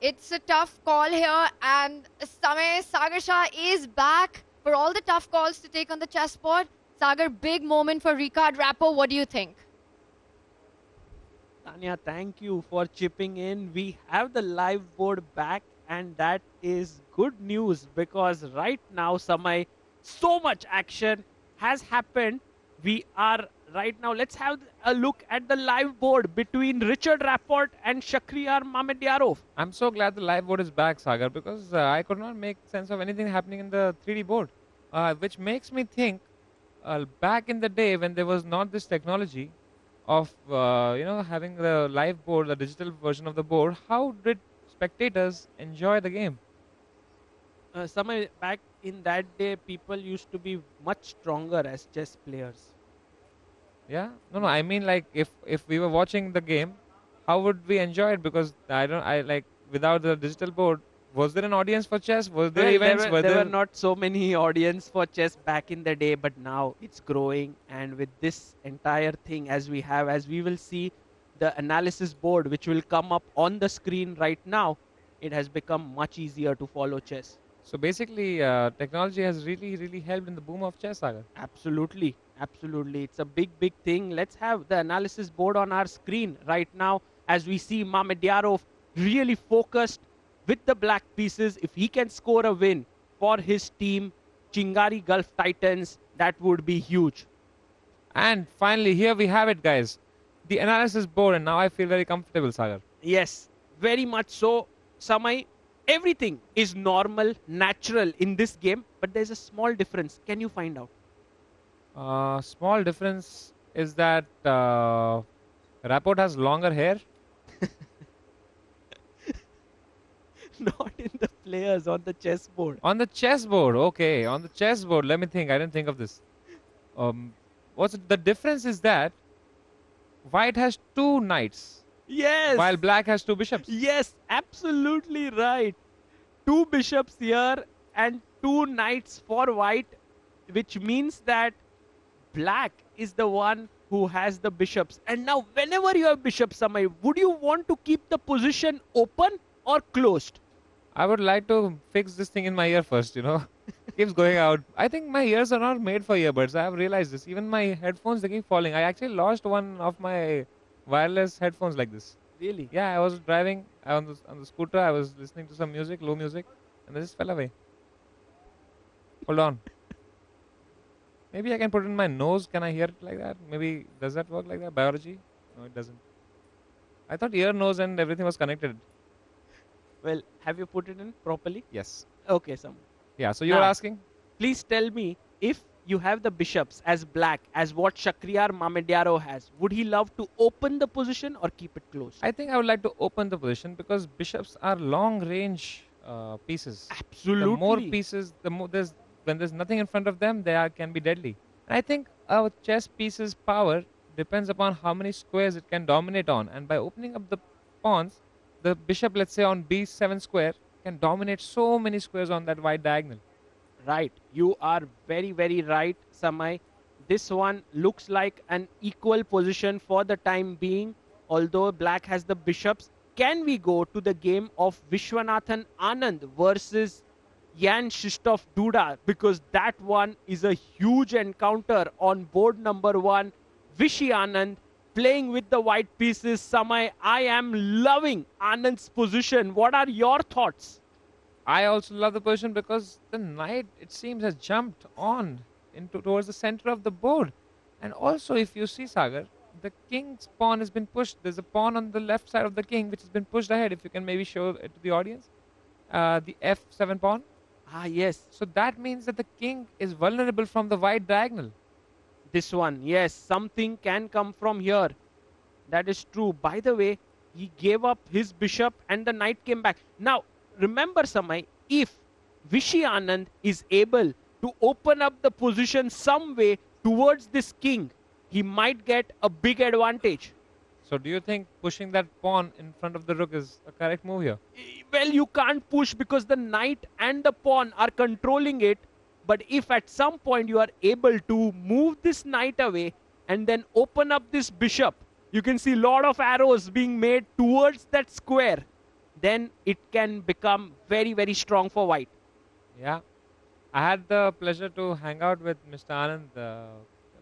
It's a tough call here, and Samay Sagar Shah is back for all the tough calls to take on the chessboard. Sagar, big moment for Ricard Rapo. What do you think? Tanya, thank you for chipping in. We have the live board back, and that is good news because right now, Samay, so much action has happened. We are right now, let's have a look at the live board between Richard Rapport and Shakhriyar Mamedyarov. I'm so glad the live board is back, Sagar, because I could not make sense of anything happening in the 3D board, which makes me think back in the day when there was not this technology of having the live board, the digital version of the board, how did spectators enjoy the game? Samay, back in that day, people used to be much stronger as chess players. Yeah, no, I mean, like, if we were watching the game, how would we enjoy it? Because without the digital board, was there an audience for chess? Was there events? There were not so many audience for chess back in the day, but now it's growing. And with this entire thing, as we will see the analysis board, which will come up on the screen right now, it has become much easier to follow chess. So basically, technology has really helped in the boom of chess, Sagar. Absolutely. It's a big thing. Let's have the analysis board on our screen right now as we see Mamedyarov really focused with the black pieces. If he can score a win for his team, Chingari Gulf Titans, that would be huge. And finally, here we have it, guys. The analysis board, and now I feel very comfortable, Sagar. Yes, very much so. Samay, everything is normal, natural in this game, but there's a small difference. Can you find out? Small difference is that Rapport has longer hair. Not in the players, on the chessboard. On the chessboard, okay. On the chessboard, let me think. I didn't think of this. The difference is that white has 2 knights. Yes. While black has 2 bishops. Yes, absolutely right. 2 bishops here and 2 knights for white, which means that black is the one who has the bishops. And now, whenever you have bishops, Samay, would you want to keep the position open or closed? I would like to fix this thing in my ear first, Keeps going out. I think my ears are not made for earbuds. I have realized this. Even my headphones, they keep falling. I actually lost one of my wireless headphones like this. Really? Yeah, I was driving on the scooter. I was listening to some music, low music, and they just fell away. Hold on. Maybe I can put it in my nose. Can I hear it like that? Maybe, does that work like that? Biology? No, it doesn't. I thought ear, nose, and everything was connected. Well, have you put it in properly? Yes. Okay, Sam. Yeah, so you were asking? Please tell me, if you have the bishops as black, as what Shakhriyar Mamediaro has, would he love to open the position or keep it closed? I think I would like to open the position because bishops are long range pieces. The more Absolutely. pieces, the more when there's nothing in front of them, can be deadly. And I think a chess piece's power depends upon how many squares it can dominate on. And by opening up the pawns, the bishop, let's say on b7 square, can dominate so many squares on that wide diagonal. Right. You are very, very right, Samay. This one looks like an equal position for the time being, although black has the bishops. Can we go to the game of Vishwanathan Anand versus Jan Krzysztof Duda? Because that one is a huge encounter on board number 1. Vishy Anand playing with the white pieces. Samay, I am loving Anand's position. What are your thoughts? I also love the position because the knight, it seems, has jumped on into towards the center of the board. And also, if you see, Sagar, the king's pawn has been pushed. There's a pawn on the left side of the king which has been pushed ahead. If you can maybe show it to the audience. The f7 pawn. Ah, yes. So that means that the king is vulnerable from the wide diagonal. This one, yes, something can come from here. That is true. By the way, he gave up his bishop and the knight came back. Now, remember, Samay, if Vishy Anand is able to open up the position some way towards this king, he might get a big advantage. So do you think pushing that pawn in front of the rook is a correct move here? Well, you can't push because the knight and the pawn are controlling it. But if at some point you are able to move this knight away and then open up this bishop, you can see a lot of arrows being made towards that square. Then it can become very, very strong for white. Yeah. I had the pleasure to hang out with Mr. Anand,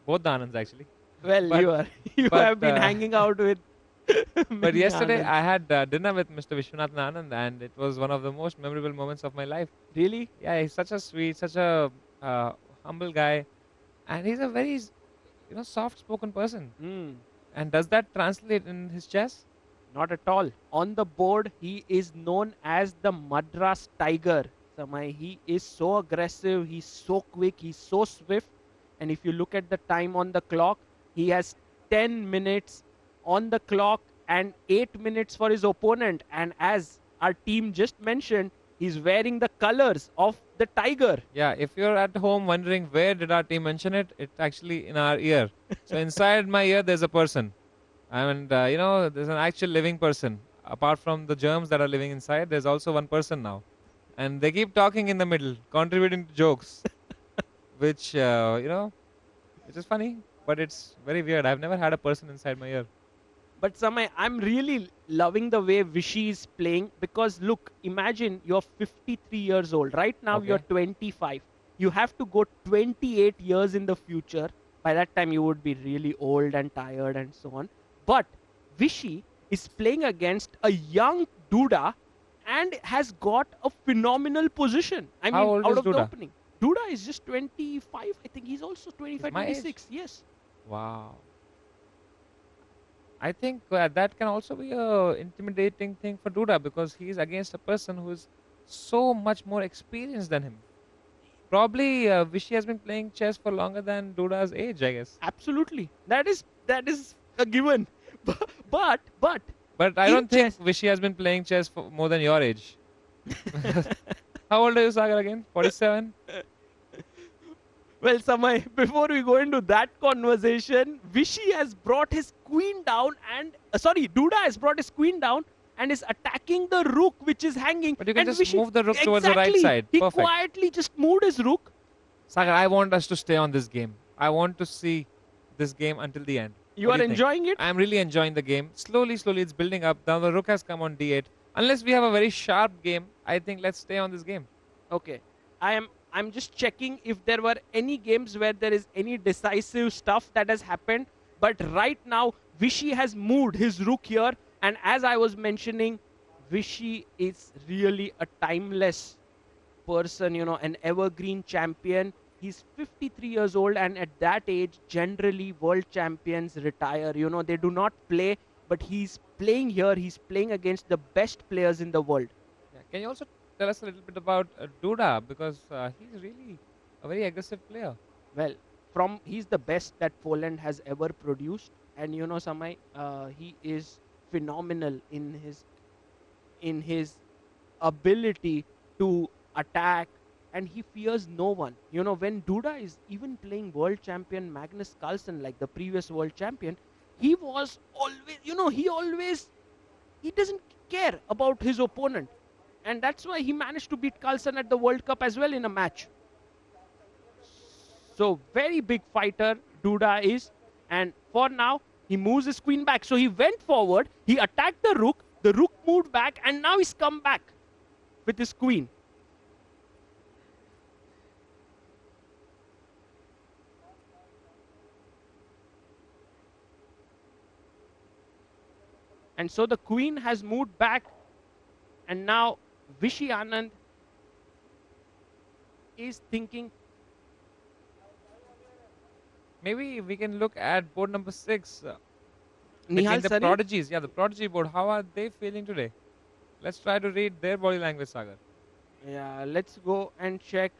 both the Anands actually. Well, But- you but, have been hanging out with But many yesterday Anands. I had dinner with Mr. Vishwanathan Anand and it was one of the most memorable moments of my life. Really? Yeah, he's such a sweet, such a humble guy. And he's a very, soft-spoken person. And does that translate in his chess? Not at all. On the board, he is known as the Madras Tiger. Samay, he is so aggressive, he's so quick, he's so swift. And if you look at the time on the clock, he has 10 minutes on the clock and 8 minutes for his opponent. And as our team just mentioned, he's wearing the colors of the tiger. Yeah, if you're at home wondering where did our team mention it, it's actually in our ear. So inside my ear, there's a person. And, there's an actual living person. Apart from the germs that are living inside, there's also one person now. And they keep talking in the middle, contributing to jokes. Which, which is funny, but it's very weird. I've never had a person inside my ear. But Samay, I'm really loving the way Vishy is playing because look, imagine you're 53 years old. Right now Okay. you're 25. You have to go 28 years in the future. By that time you would be really old and tired and so on. But Vishy is playing against a young Duda and has got a phenomenal position. I How mean, old out is of the Duda? opening. Duda is just 25. I think he's also 25, my age? 26. Yes. Wow. I think that can also be a intimidating thing for Duda because he's against a person who is so much more experienced than him. Probably Vishy has been playing chess for longer than Duda's age, I guess. Absolutely. That is a given. But But I in don't think Vishy has been playing chess for more than your age. How old are you, Sagar, again? 47? Well, Samay, before we go into that conversation, Vishy has brought his queen down and Duda has brought his queen down and is attacking the rook which is hanging. But you can and just move the rook towards the right Exactly. side. He Perfect. quietly just moved his rook. Sagar, I want us to stay on this game. I want to see this game until the end. You What do are think? enjoying it? I'm really enjoying the game. Slowly, it's building up. Now the rook has come on d8. Unless we have a very sharp game, I think let's stay on this game. Okay. I'm just checking if there were any games where there is any decisive stuff that has happened. But right now, Vishy has moved his rook here. And as I was mentioning, Vishy is really a timeless person, an evergreen champion. He's 53 years old, and at that age, generally world champions retire. They do not play, but he's playing here. He's playing against the best players in the world. Yeah. Can you also tell us a little bit about Duda? Because he's really a very aggressive player. Well, he's the best that Poland has ever produced, and you know, Samay, he is phenomenal in his ability to attack, and he fears no one. You know, when Duda is even playing world champion Magnus Carlsen, like the previous world champion, he was always, you know, he doesn't care about his opponent, and that's why he managed to beat Carlsen at the World Cup as well in a match. So very big fighter Duda is, and for now he moves his queen back. So he went forward, he attacked the rook moved back, and now he's come back with his queen. And so the queen has moved back, and now Vishy Anand is thinking. Maybe we can look at board number 6. Nihal Between the Sari? prodigies. Yeah, the prodigy board. How are they feeling today? Let's try to read their body language, Sagar. Yeah, let's go and check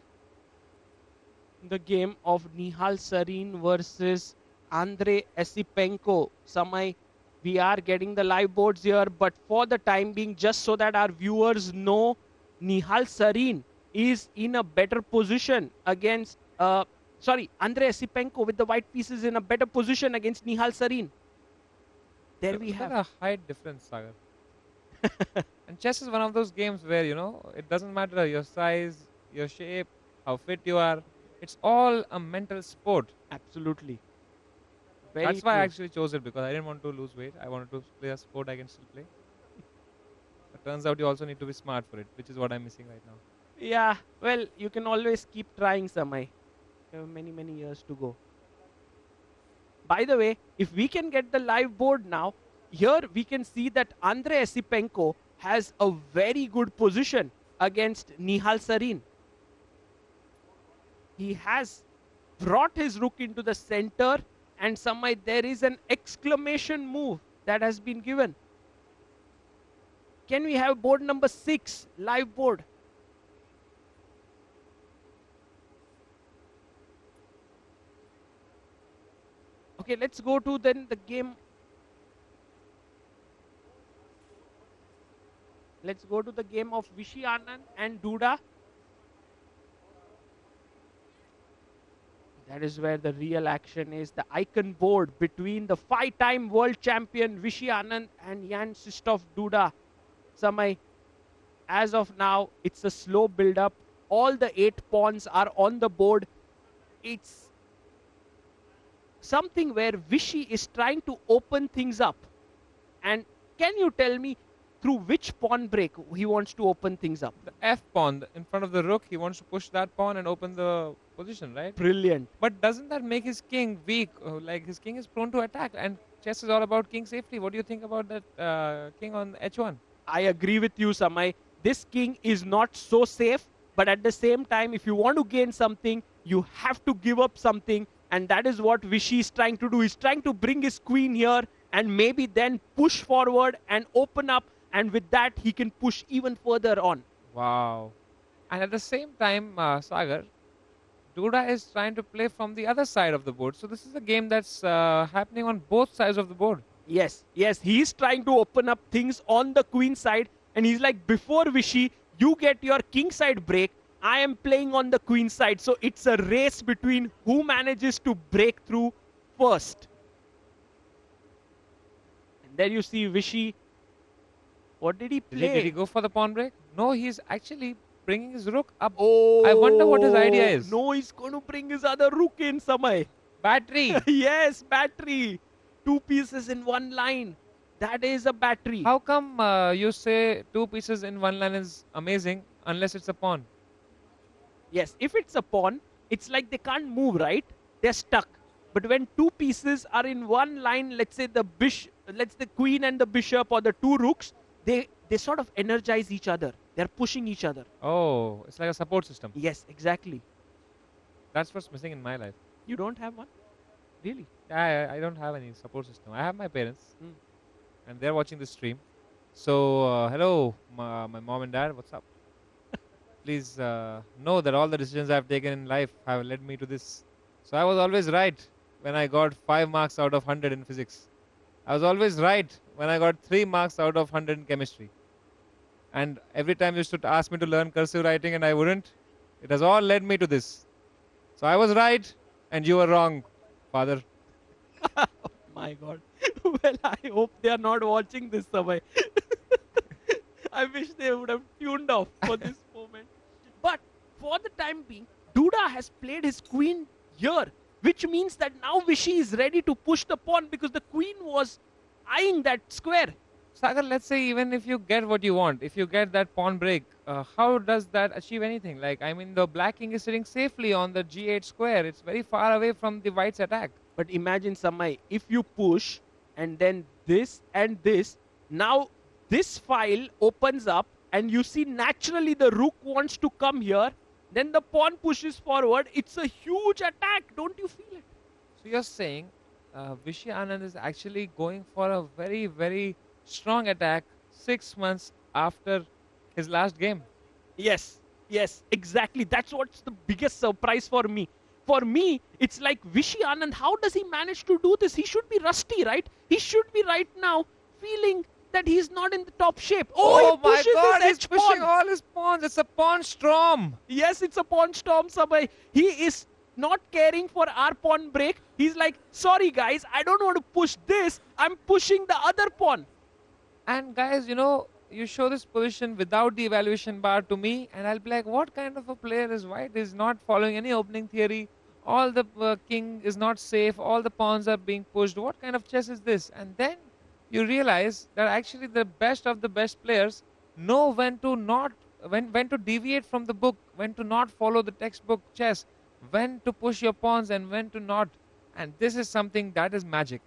the game of Nihal Sarin versus Andrei Esipenko. Samay, we are getting the live boards here, but for the time being, just so that our viewers know, Nihal Sarin is in a better position against, Andrei Esipenko with the white pieces in a better position against Nihal Sarin. There we have a height difference, Sagar. And chess is one of those games where, you know, it doesn't matter your size, your shape, how fit you are. It's all a mental sport. Absolutely. That's why I actually chose it, because I didn't want to lose weight. I wanted to play a sport I can still play. But turns out you also need to be smart for it, which is what I'm missing right now. Yeah, well, you can always keep trying, Samay. You have many, many years to go. By the way, if we can get the live board now, here we can see that Andrei Esipenko has a very good position against Nihal Sarin. He has brought his rook into the center, and Samay, there is an exclamation move that has been given. Can we have board number 6, live board? Okay, let's go to then the game. Let's go to the game of Vishy Anand and Duda. That is where the real action is. The icon board between the 5-time world champion Vishy Anand and Jan Krzysztof Duda. Samay, as of now, it's a slow build-up. All the 8 pawns are on the board. It's something where Vishy is trying to open things up. And can you tell me through which pawn break he wants to open things up? The F pawn in front of the rook, he wants to push that pawn and open the position, right? Brilliant. But doesn't that make his king weak? Like, his king is prone to attack, and chess is all about king safety. What do you think about that king on H1? I agree with you, Samay. This king is not so safe, but at the same time, if you want to gain something, you have to give up something, and that is what Vishy is trying to do. He's trying to bring his queen here and maybe then push forward and open up, and with that, he can push even further on. Wow. And at the same time, Sagar, Duda is trying to play from the other side of the board. So this is a game that's happening on both sides of the board. Yes, he's trying to open up things on the queen side, and he's like, before Vishy, you get your king side break. I am playing on the queen side. So it's a race between who manages to break through first. And there you see Vishy. What did he play? Did he go for the pawn break? No, he's actually bringing his rook up. Oh, I wonder what his idea is. No, he's going to bring his other rook in, Samay. Battery. Yes, battery. 2 pieces in one line. That is a battery. How come you say 2 pieces in one line is amazing unless it's a pawn? Yes, if it's a pawn, it's like they can't move, right? They're stuck. But when 2 pieces are in one line, let's say the queen and the bishop or the 2 rooks, they sort of energize each other. They're pushing each other. Oh, it's like a support system. Yes, exactly. That's what's missing in my life. You don't have one? Really? I don't have any support system. I have my parents. And they're watching the stream. So, hello, my mom and dad. What's up? Please know that all the decisions I've taken in life have led me to this So I was always right when I got 5 marks out of 100 in physics. I was always right when I got 3 marks out of 100 in chemistry. And every time you used to ask me to learn cursive writing and I wouldn't, it has all led me to this. So I was right and you were wrong, father. My God. Well, I hope they are not watching this, Samay. I wish they would have tuned off for this moment. But for the time being, Duda has played his queen here, which means that now Vishy is ready to push the pawn because the queen was eyeing that square. Sagar, let's say even if you get what you want, if you get that pawn break, how does that achieve anything? Like, I mean, the black king is sitting safely on the g8 square. It's very far away from the white's attack. But imagine, Samay, if you push and then this and this, now this file opens up and you see naturally the rook wants to come here, then the pawn pushes forward. It's a huge attack. Don't you feel it? So you're saying Vishy Anand is actually going for a very, very strong attack 6 months after his last game. Yes, yes, exactly. That's what's the biggest surprise for me. For me, it's like Vishy Anand, how does he manage to do this? He should be rusty, right? He should be right now feeling that he's not in the top shape. Oh He my pushes God, his he's pushing all his pawns. It's a pawn storm. Yes, it's a pawn storm, Samay. He is not caring for our pawn break. He's like, sorry guys, I don't want to push this. I'm pushing the other pawn. And guys, you know, you show this position without the evaluation bar to me, and I'll be like, what kind of a player is white? Is not following any opening theory. All the king is not safe. All the pawns are being pushed. What kind of chess is this? And then you realize that actually the best of the best players know when to not, when to deviate from the book, when to not follow the textbook chess, when to push your pawns and when to not. And this is something that is magic.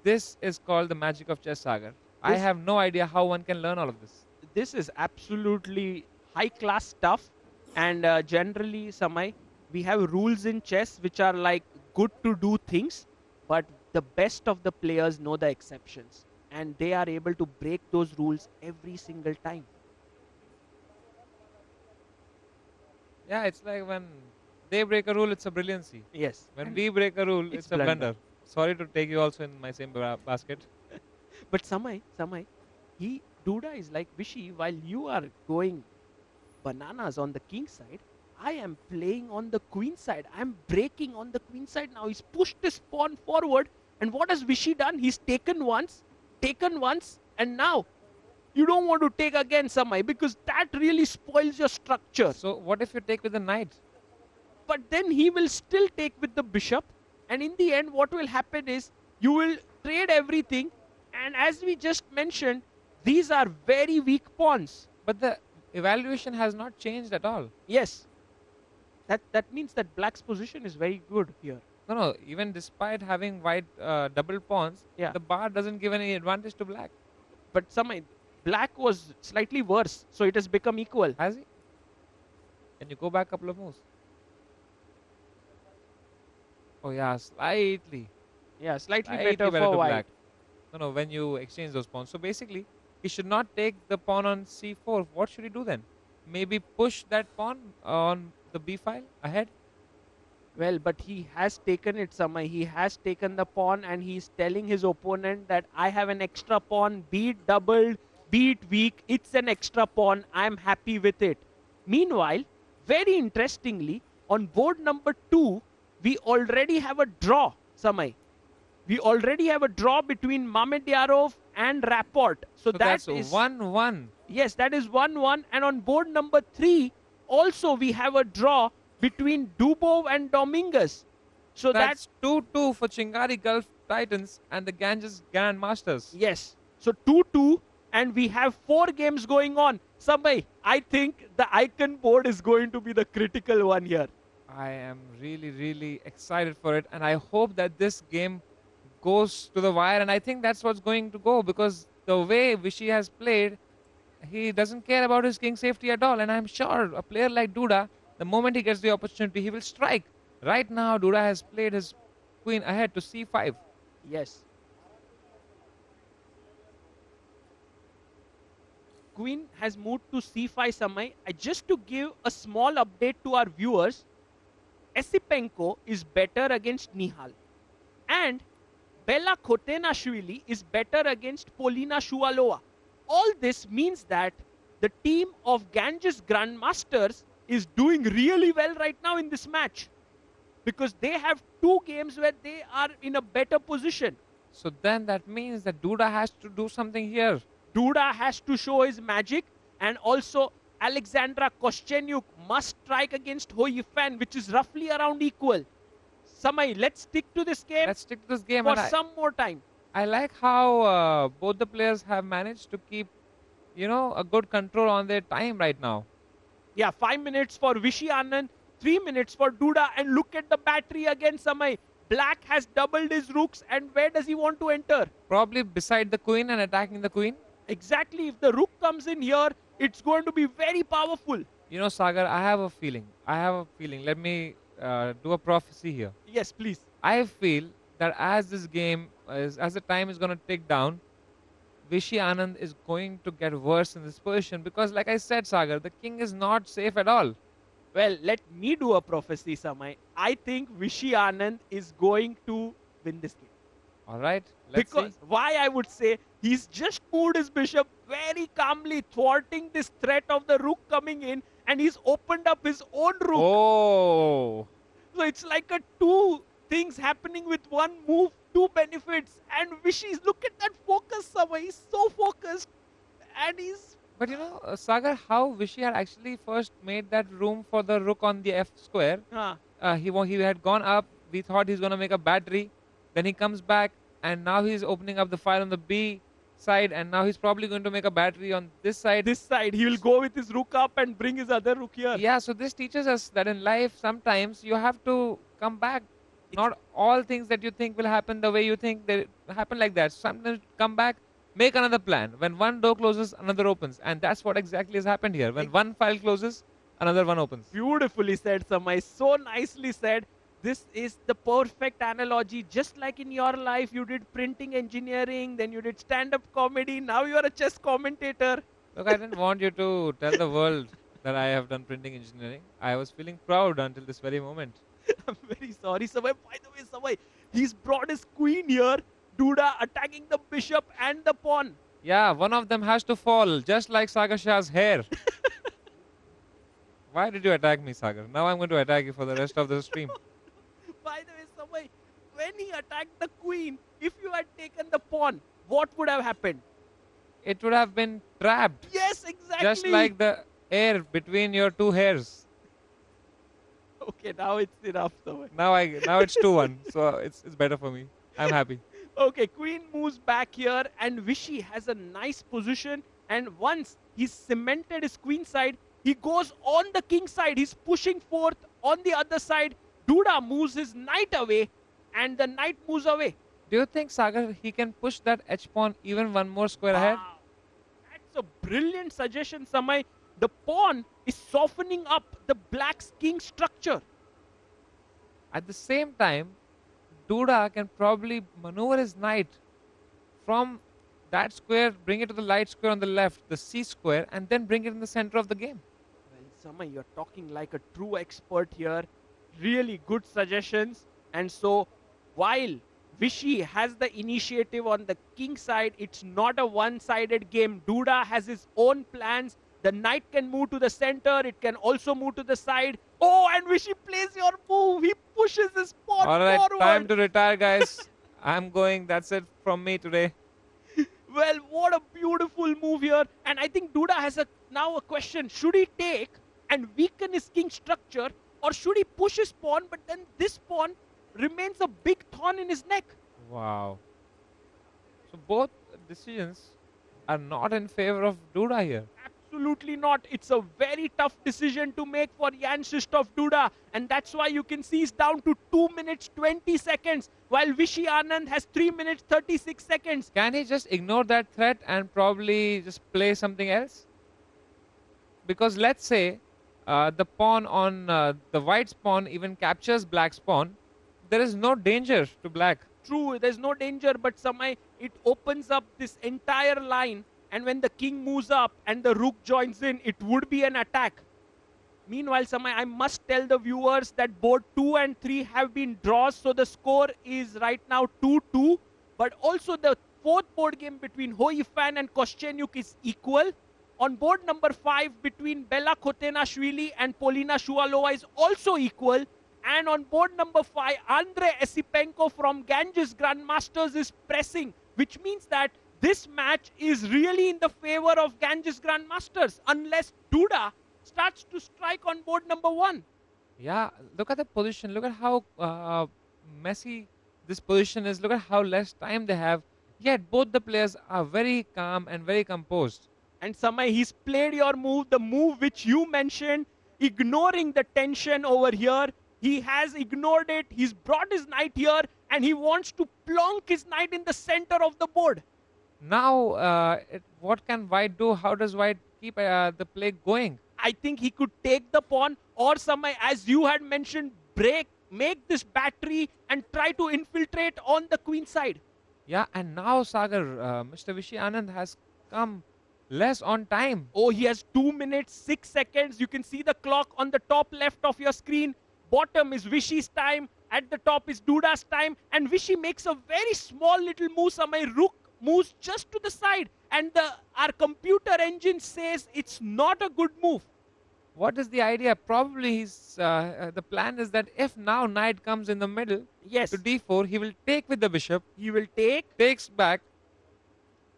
This is called the magic of chess, Sagar. I have no idea how one can learn all of this. This is absolutely high class stuff. And generally, Samay, we have rules in chess which are like good to do things, but the best of the players know the exceptions. And they are able to break those rules every single time. Yeah, it's like when they break a rule, it's a brilliancy. Yes. When we break a rule, it's a blunder. Sorry to take you also in my same basket. But Samay, Duda is like Vishy, while you are going bananas on the king side, I am playing on the queen side. I'm breaking on the queen side now. He's pushed his pawn forward. And what has Vishy done? He's taken once, and now you don't want to take again, Samay, because that really spoils your structure. So what if you take with the knight? But then he will still take with the bishop. And in the end, what will happen is you will trade everything. And as we just mentioned, these are very weak pawns. But the evaluation has not changed at all. Yes. That means that black's position is very good here. No, even despite having white double pawns, the bar doesn't give any advantage to black. But Samay, black was slightly worse, so it has become equal. Has he? Can you go back a couple of moves? Oh yeah, slightly. Yeah, slightly better for white. Black. No, when you exchange those pawns. So basically, he should not take the pawn on c4. What should he do then? Maybe push that pawn on the b file ahead? Well, but he has taken it, Samay. He has taken the pawn and he's telling his opponent that I have an extra pawn, be it doubled, be it weak, it's an extra pawn, I'm happy with it. Meanwhile, very interestingly, on board number 2, we already have a draw, Samay. We already have a draw between Mamedyarov and Rapport. So that's is 1-1. Yes, that is 1-1. And on board number 3, also we have a draw between Dubov and Dominguez. So that's 2-2 for Chingari Gulf Titans and the Ganges Grand Masters. Yes. So 2-2 and we have 4 games going on. Samay, I think the icon board is going to be the critical one here. I am really, really excited for it. And I hope that this game goes to the wire. And I think that's what's going to go because the way Vishy has played, he doesn't care about his king safety at all. And I'm sure a player like Duda, the moment he gets the opportunity, he will strike. Right now, Duda has played his queen ahead to c5. Yes. Queen has moved to c5, Samay. Just to give a small update to our viewers, Esipenko is better against Nihal. And Bella Khotenashvili is better against Polina Shuvalova. All this means that the team of Ganges Grandmasters is doing really well right now in this match. Because they have 2 games where they are in a better position. So then that means that Duda has to do something here. Duda has to show his magic, and also Alexandra Koschenyuk must strike against Ho Yifan, which is roughly around equal. Samay, let's stick to this game. Let's stick to this game for some more time. I like how both the players have managed to keep, a good control on their time right now. Yeah, 5 minutes for Vishy Anand, 3 minutes for Duda, and look at the battery again, Samay. Black has doubled his rooks, and where does he want to enter? Probably beside the queen and attacking the queen. Exactly. If the rook comes in here, it's going to be very powerful. Sagar, I have a feeling. Let me do a prophecy here. Yes, please. I feel that as this game, as the time is going to tick down, Vishy Anand is going to get worse in this position because, like I said, Sagar, the king is not safe at all. Well, let me do a prophecy, Samay. I think Vishy Anand is going to win this game. All right. Let's because see. Why I would say he's just moved his bishop very calmly, thwarting this threat of the rook coming in, and he's opened up his own rook. Oh. So it's like a 2 things happening with one move, 2 benefits. And Vishy's, look at that focus, Samay. He's so focused, and he's. But Sagar, how Vishy had actually first made that room for the rook on the f square. He had gone up. We thought he's going to make a battery. Then he comes back, and now he's opening up the file on the B side, and now he's probably going to make a battery on this side. This side. He will go with his rook up and bring his other rook here. Yeah, so this teaches us that in life, sometimes you have to come back. Not all things that you think will happen the way you think they happen like that. Sometimes come back, make another plan. When one door closes, another opens. And that's what exactly has happened here. When one file closes, another one opens. Beautifully said, Samay. So nicely said. This is the perfect analogy. Just like in your life, you did printing engineering, then you did stand-up comedy. Now you are a chess commentator. Look, I didn't want you to tell the world that I have done printing engineering. I was feeling proud until this very moment. I'm very sorry, Samay. By the way, Samay, he's brought his queen here. Duda attacking the bishop and the pawn. Yeah, one of them has to fall, just like Sagar Shah's hair. Why did you attack me, Sagar? Now I'm going to attack you for the rest of the stream. By the way, Samay, when he attacked the queen, if you had taken the pawn, what would have happened? It would have been trapped. Yes, exactly. Just like the air between your 2 hairs. Okay, now it's enough, Samay. Now it's 2-1, so it's better for me. I'm happy. Okay, queen moves back here, and Vishy has a nice position. And once he's cemented his queen side, he goes on the king side. He's pushing forth on the other side. Duda moves his knight away, and the knight moves away. Do you think, Sagar, he can push that h-pawn even one more square ahead? That's a brilliant suggestion, Samay. The pawn is softening up the black's king structure. At the same time, Duda can probably maneuver his knight from that square, bring it to the light square on the left, the C square, and then bring it in the center of the game. Well, Samay, you're talking like a true expert here. Really good suggestions. And so, while Vishy has the initiative on the king side, it's not a one-sided game. Duda has his own plans. The knight can move to the center. It can also move to the side. Oh, and Vishy plays your move. He pushes his pawn All right, forward. time to retire, guys. I'm going. That's it from me today. Well, what a beautiful move here. And I think Duda has now a question. Should he take and weaken his king structure, or should he push his pawn, but then this pawn remains a big thorn in his neck? Wow. So both decisions are not in favor of Duda here. Absolutely not. It's a very tough decision to make for Jan Krzysztof Duda. And that's why you can see he's down to 2 minutes 20 seconds, while Vishy Anand has 3 minutes 36 seconds. Can he just ignore that threat and probably just play something else? Because let's say the pawn on the white's pawn even captures black's pawn, there is no danger to black. True, there's no danger, but somehow it opens up this entire line. And when the king moves up and the rook joins in, it would be an attack. Meanwhile, Samay, I must tell the viewers that board 2 and 3 have been draws, so the score is right now 2-2. But also the fourth board game between Ho Yifan and Koschenyuk is equal. On board number 5 between Bella Kotenashvili and Polina Shuvalova is also equal. And on board number 5, Andrei Esipenko from Ganges Grandmasters is pressing, which means that this match is really in the favor of Ganges Grandmasters, unless Duda starts to strike on board number 1. Yeah, look at the position. Look at how messy this position is. Look at how less time they have. Yet both the players are very calm and very composed. And Samay, he's played your move, the move which you mentioned, ignoring the tension over here. He has ignored it. He's brought his knight here and he wants to plonk his knight in the center of the board. Now, what can White do? How does White keep the play going? I think he could take the pawn or Samay, as you had mentioned, make this battery and try to infiltrate on the queen side. Yeah, and now Sagar, Mr. Vishy Anand has come less on time. Oh, he has 2 minutes, 6 seconds. You can see the clock on the top left of your screen. Bottom is Vishy's time. At the top is Duda's time. And Vishy makes a very small little move. Samay, rook moves just to the side. And our computer engine says it's not a good move. What is the idea? Probably the plan is that if now knight comes in the middle to d4, he will take with the bishop. He will takes back.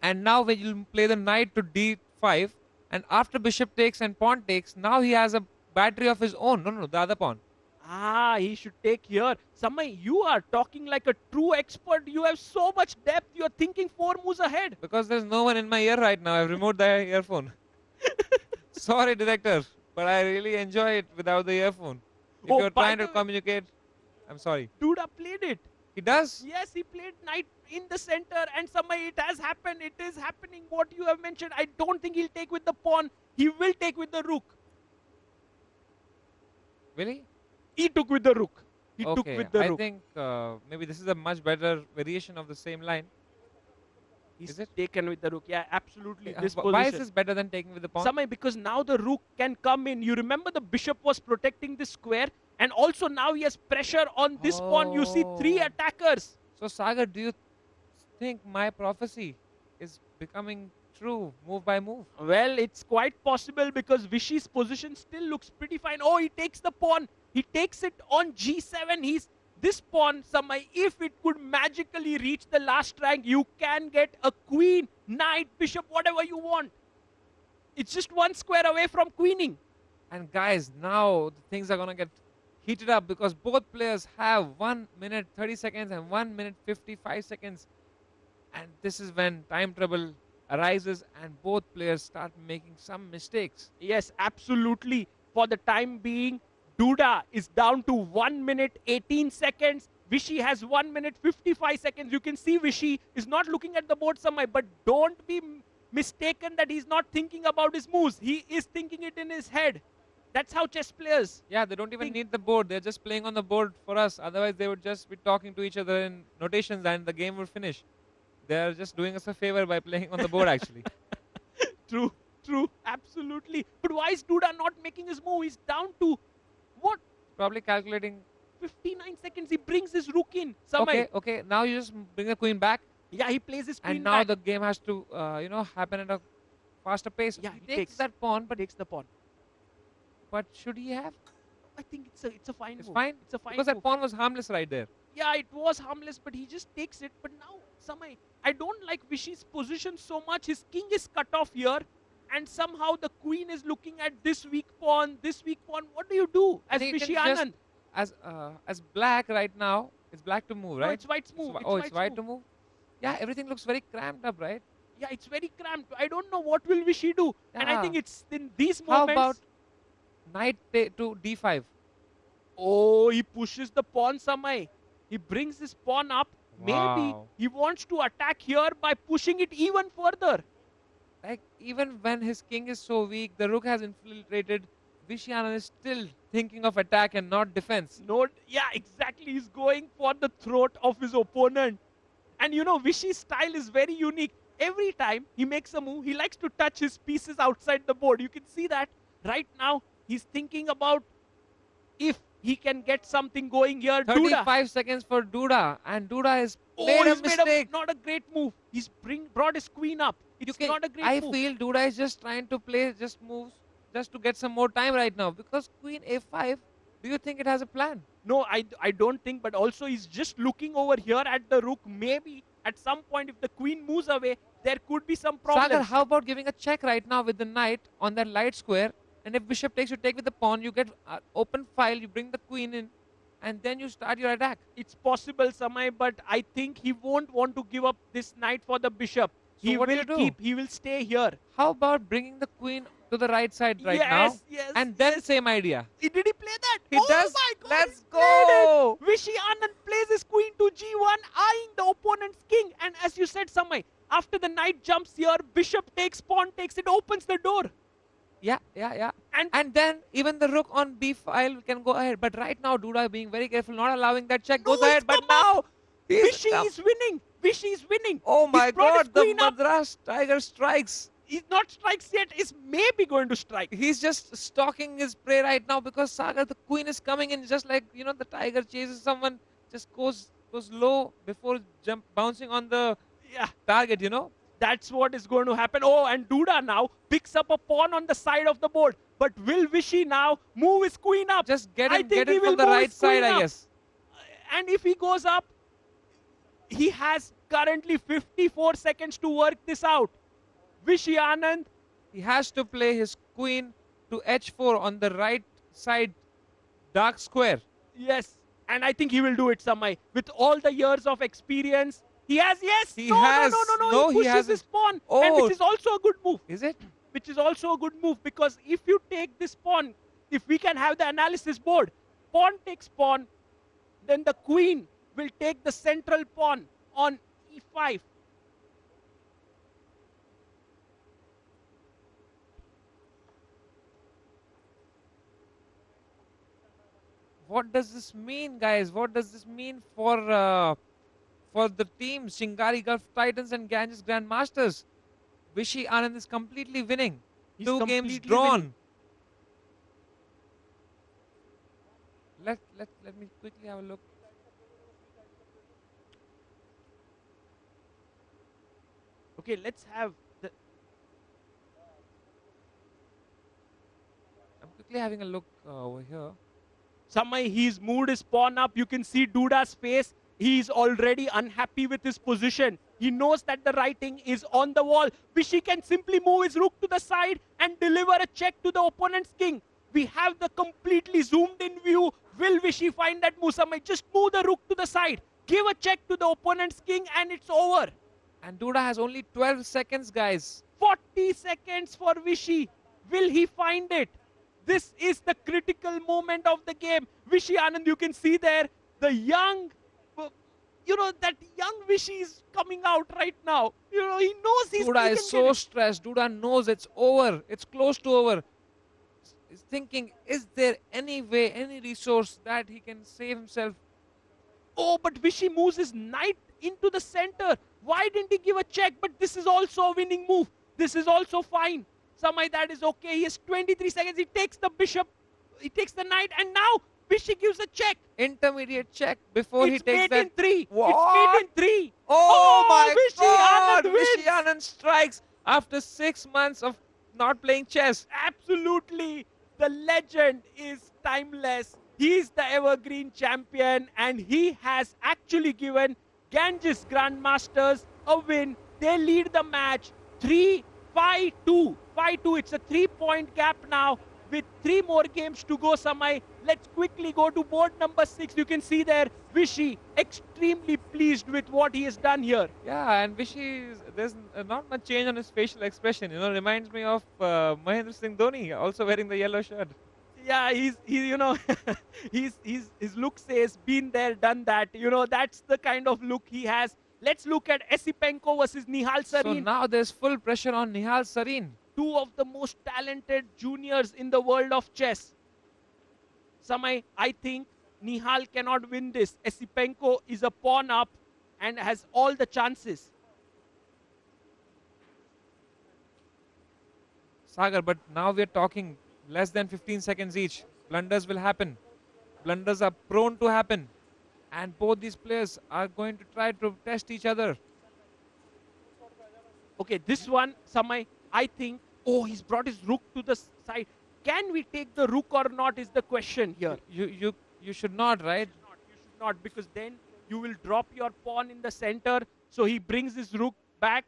And now when you play the knight to d5, and after bishop takes and pawn takes, now he has a battery of his own. No, the other pawn. He should take here. Samay, you are talking like a true expert. You have so much depth. You are thinking 4 moves ahead. Because there's no one in my ear right now. I've removed the earphone. Sorry, director, but I really enjoy it without the earphone. If you're trying to communicate, I'm sorry. Duda played it. He does? Yes, he played knight in the center, and Samay, it has happened. It is happening what you have mentioned. I don't think he'll take with the pawn. He will take with the rook. Really? He took with the rook. He took with the rook. I think maybe this is a much better variation of the same line. Is it taken with the rook? Yeah, absolutely. This why is this better than taking with the pawn? Samay, because now the rook can come in. You remember the bishop was protecting this square, and also now he has pressure on this pawn. You see 3 attackers. So Sagar, do you think my prophecy is becoming true move by move? Well, it's quite possible because Vishy's position still looks pretty fine. Oh, he takes the pawn. He takes it on g7. This pawn, Samay, if it could magically reach the last rank, you can get a queen, knight, bishop, whatever you want. It's just 1 square away from queening. And guys, now things are going to get heated up because both players have 1 minute 30 seconds and 1 minute 55 seconds. And this is when time trouble arises and both players start making some mistakes. Yes, absolutely. For the time being, Duda is down to 1 minute 18 seconds. Vishy has 1 minute 55 seconds. You can see Vishy is not looking at the board Samay, but don't be mistaken that he's not thinking about his moves. He is thinking it in his head. That's how chess players. Yeah, they don't even need the board. They're just playing on the board for us. Otherwise, they would just be talking to each other in notations and the game would finish. They're just doing us a favor by playing on the board, actually. True, absolutely. But why is Duda not making his move? He's down to what? Probably calculating 59 seconds. He brings his rook in. Samay. Okay. Now you just bring the queen back. Yeah, he plays his queen and now back. the game has to, happen at a faster pace. Yeah, he takes that pawn, but takes the pawn. But should he have? I think it's a fine move. It's fine. It's a fine because move. that pawn was harmless right there. Yeah, it was harmless, but he just takes it. But now, Samay, I don't like Vishy's position so much. His king is cut off here. And somehow the queen is looking at this weak pawn, What do you do as Vishy Anand? As black right now, it's black to move, right? No, it's white's move. It's white to move? Yeah, everything looks very cramped up, right? Yeah, it's very cramped. I don't know what will Vishy do. Yeah. And I think it's in these moments. How about knight to d5? Oh, he pushes the pawn, Samay. He brings his pawn up. Wow. Maybe he wants to attack here by pushing it even further. Like, even when his king is so weak, the rook has infiltrated, Vishy Anand is still thinking of attack and not defense. Yeah, exactly. He's going for the throat of his opponent. And you know, Vishy's style is very unique. Every time he makes a move, he likes to touch his pieces outside the board. You can see that right now. He's thinking about if he can get something going here. 35 seconds for Duda, and Duda has Oh, made a he's mistake. not a great move. He's brought his queen up. It's not a great I move. feel Duda is just trying to play just moves just to get some more time right now, because Queen A5, do you think it has a plan? No, I don't think, but also he's just looking over here at the rook. Maybe at some point, if the queen moves away, there could be some problems. Sagar, how about giving a check right now with the knight on that light square, and if bishop takes, you take with the pawn, you get open file, you bring the queen in, and then you start your attack. It's possible, Samay, but I think he won't want to give up this knight for the bishop. So what do you do? He will stay here. How about bringing the queen to the right side right now? Yes, and then same idea. Did he play that? He Oh does. My God, Let's he played go. it. Vishy Anand plays his queen to G1, eyeing the opponent's king. And as you said, Samay, after the knight jumps here, bishop takes, pawn takes, it opens the door. Yeah. And then even the rook on B file can go ahead. But right now, Duda being very careful, not allowing that check goes ahead. But now, Vishy is winning. Vishy is winning. Oh my He's brought his God, the queen up. Madras Tiger strikes. He's not strikes yet. He's maybe going to strike. He's just stalking his prey right now, because Sagar, the queen is coming in, just like, you know, the tiger chases someone, just goes low before bouncing on the target, you know. That's what is going to happen. Oh, and Duda now picks up a pawn on the side of the board. But will Vishy now move his queen up? Just get him he will from the move right his queen side, I up. guess. And if he goes up, he has currently 54 seconds to work this out. Vishy Anand. He has to play his queen to H4 on the right side dark square. Yes. And I think he will do it, Samay. With all the years of experience, he has, yes. He No, has. he pushes hasn't. his pawn. Oh. And which is also a good move. Is it? Which is also a good move, because if you take this pawn, if we can have the analysis board, pawn takes pawn, then the queen will take the central pawn on E5. What does this mean, guys? What does this mean for the teams, Shingari Gulf Titans and Ganges Grandmasters? Vishy Anand is completely winning. He's 2 completely games drawn. winning. Let me quickly have a look. Okay, let's have the... I'm quickly having a look over here. Samay, he's moved his pawn up. You can see Duda's face. He's already unhappy with his position. He knows that the writing is on the wall. Vishy can simply move his rook to the side and deliver a check to the opponent's king. We have the completely zoomed in view. Will Vishy find that move? Samay, just move the rook to the side. Give a check to the opponent's king and it's over. And Duda has only 12 seconds, guys. 40 seconds for Vishy. Will he find it? This is the critical moment of the game. Vishy Anand, you can see there, the young, that young Vishy is coming out right now. He knows Duda is so stressed. Duda knows it's over. It's close to over. He's thinking, is there any way, any resource that he can save himself? Oh, but Vishy moves his knight into the center. Why didn't he give a check? But this is also a winning move. This is also fine. Samay, that is okay. He has 23 seconds. He takes the bishop. He takes the knight. And now Vishy gives a check. Intermediate check before he takes that. It's made in 3. What? It's made in 3. Oh my Vishy God! Anand wins. Vishy Anand strikes after 6 months of not playing chess. Absolutely. The legend is timeless. He's the evergreen champion. And he has actually given Ganges Grandmasters a win. They lead the match 3-5-2. 5-2. It's a 3-point gap now with 3 more games to go, Samay. Let's quickly go to board number 6. You can see there, Vishy extremely pleased with what he has done here. Yeah, and Vishy, there's not much change on his facial expression. Reminds me of Mahindra Singh Dhoni, also wearing the yellow shirt. Yeah, his look says, been there, done that. That's the kind of look he has. Let's look at Esipenko versus Nihal Sarin. So now there's full pressure on Nihal Sarin. 2 of the most talented juniors in the world of chess. Samay, I think Nihal cannot win this. Esipenko is a pawn up and has all the chances. Sagar, but now we're talking Less than 15 seconds each. Blunders will happen. Blunders are prone to happen. And both these players are going to try to test each other. Okay, this one, Samay, I think, oh, he's brought his rook to the side. Can we take the rook or not is the question here. You should not, right? You should not, because then you will drop your pawn in the center. So he brings his rook back.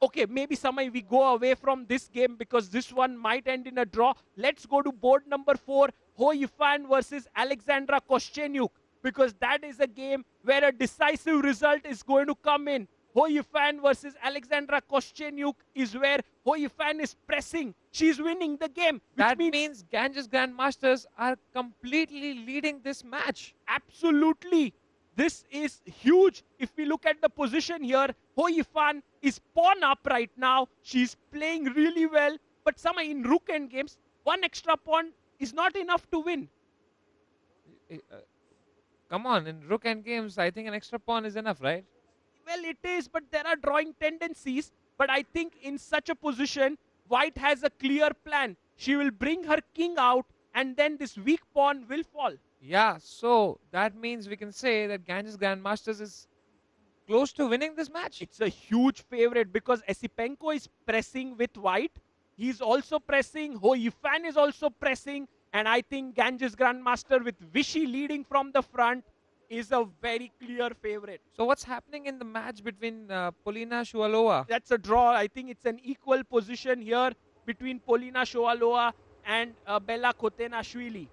Okay, maybe Samay, we go away from this game because this one might end in a draw. Let's go to board number 4, Ho Yifan versus Alexandra Koschenyuk, because that is a game where a decisive result is going to come in. Ho Yifan versus Alexandra Koschenyuk is where Ho Yifan is pressing. She's winning the game. That means Ganges Grandmasters are completely leading this match. Absolutely. This is huge. If we look at the position here, Ho Yifan is pawn up right now. She's playing really well. But some in rook end games, one extra pawn is not enough to win. Come on, in rook end games, I think an extra pawn is enough, right? Well, it is, but there are drawing tendencies. But I think in such a position, White has a clear plan. She will bring her king out, and then this weak pawn will fall. Yeah, so that means we can say that Ganges Grandmasters is close to winning this match. It's a huge favorite because Esipenko is pressing with White. He's also pressing. Ho Yifan is also pressing. And I think Ganges Grandmaster with Vichy leading from the front is a very clear favorite. So what's happening in the match between Polina Shuvalova? That's a draw. I think it's an equal position here between Polina Shuvalova and Bella Kotenashvili.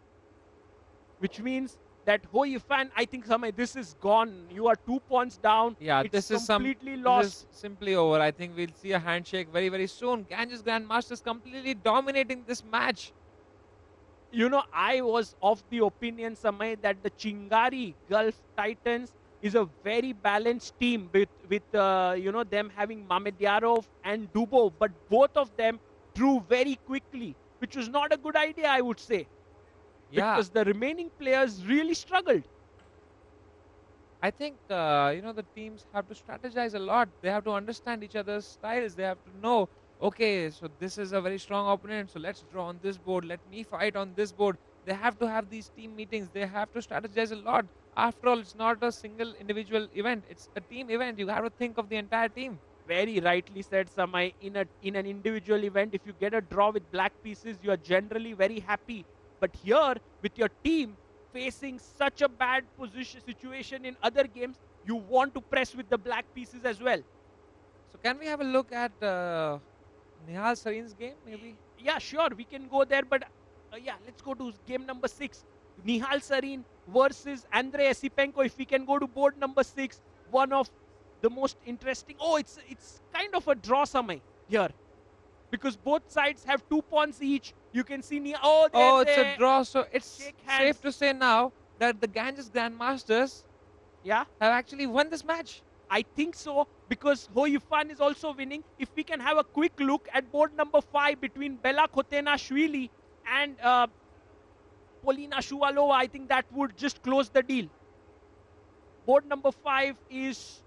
Which means that Ho Yifan, I think, Samay, this is gone. You are 2 pawns down. Yeah, it's this is completely lost. This is simply over. I think we'll see a handshake very, very soon. Ganges Grandmasters completely dominating this match. You know, I was of the opinion, Samay, that the Chingari Gulf Titans is a very balanced team with you know, them having Mamedyarov and Dubov, but both of them drew very quickly, which was not a good idea, I would say. Yeah. Because the remaining players really struggled. I think, you know, the teams have to strategize a lot. They have to understand each other's styles. They have to know, okay, so this is a very strong opponent, so let's draw on this board. Let me fight on this board. They have to have these team meetings. They have to strategize a lot. After all, it's not a single individual event. It's a team event. You have to think of the entire team. Very rightly said, Samay. In an individual event, if you get a draw with black pieces, you are generally very happy. But here, with your team facing such a bad situation in other games, you want to press with the black pieces as well. So can we have a look at Nihal Sarin's game, maybe? Yeah, sure. We can go there. But yeah, let's go to game number 6. Nihal Sarin versus Andrei Esipenko. If we can go to board number 6, one of the most interesting. Oh, it's kind of a draw, Samay, here. Because both sides have 2 pawns each. You can see it's a draw. So it's safe to say now that the Ganges Grandmasters have actually won this match. I think so, because Ho Yifan is also winning. If we can have a quick look at board number 5 between Bella Kotenashvili and Polina Shuvalova, I think that would just close the deal. Board number 5 is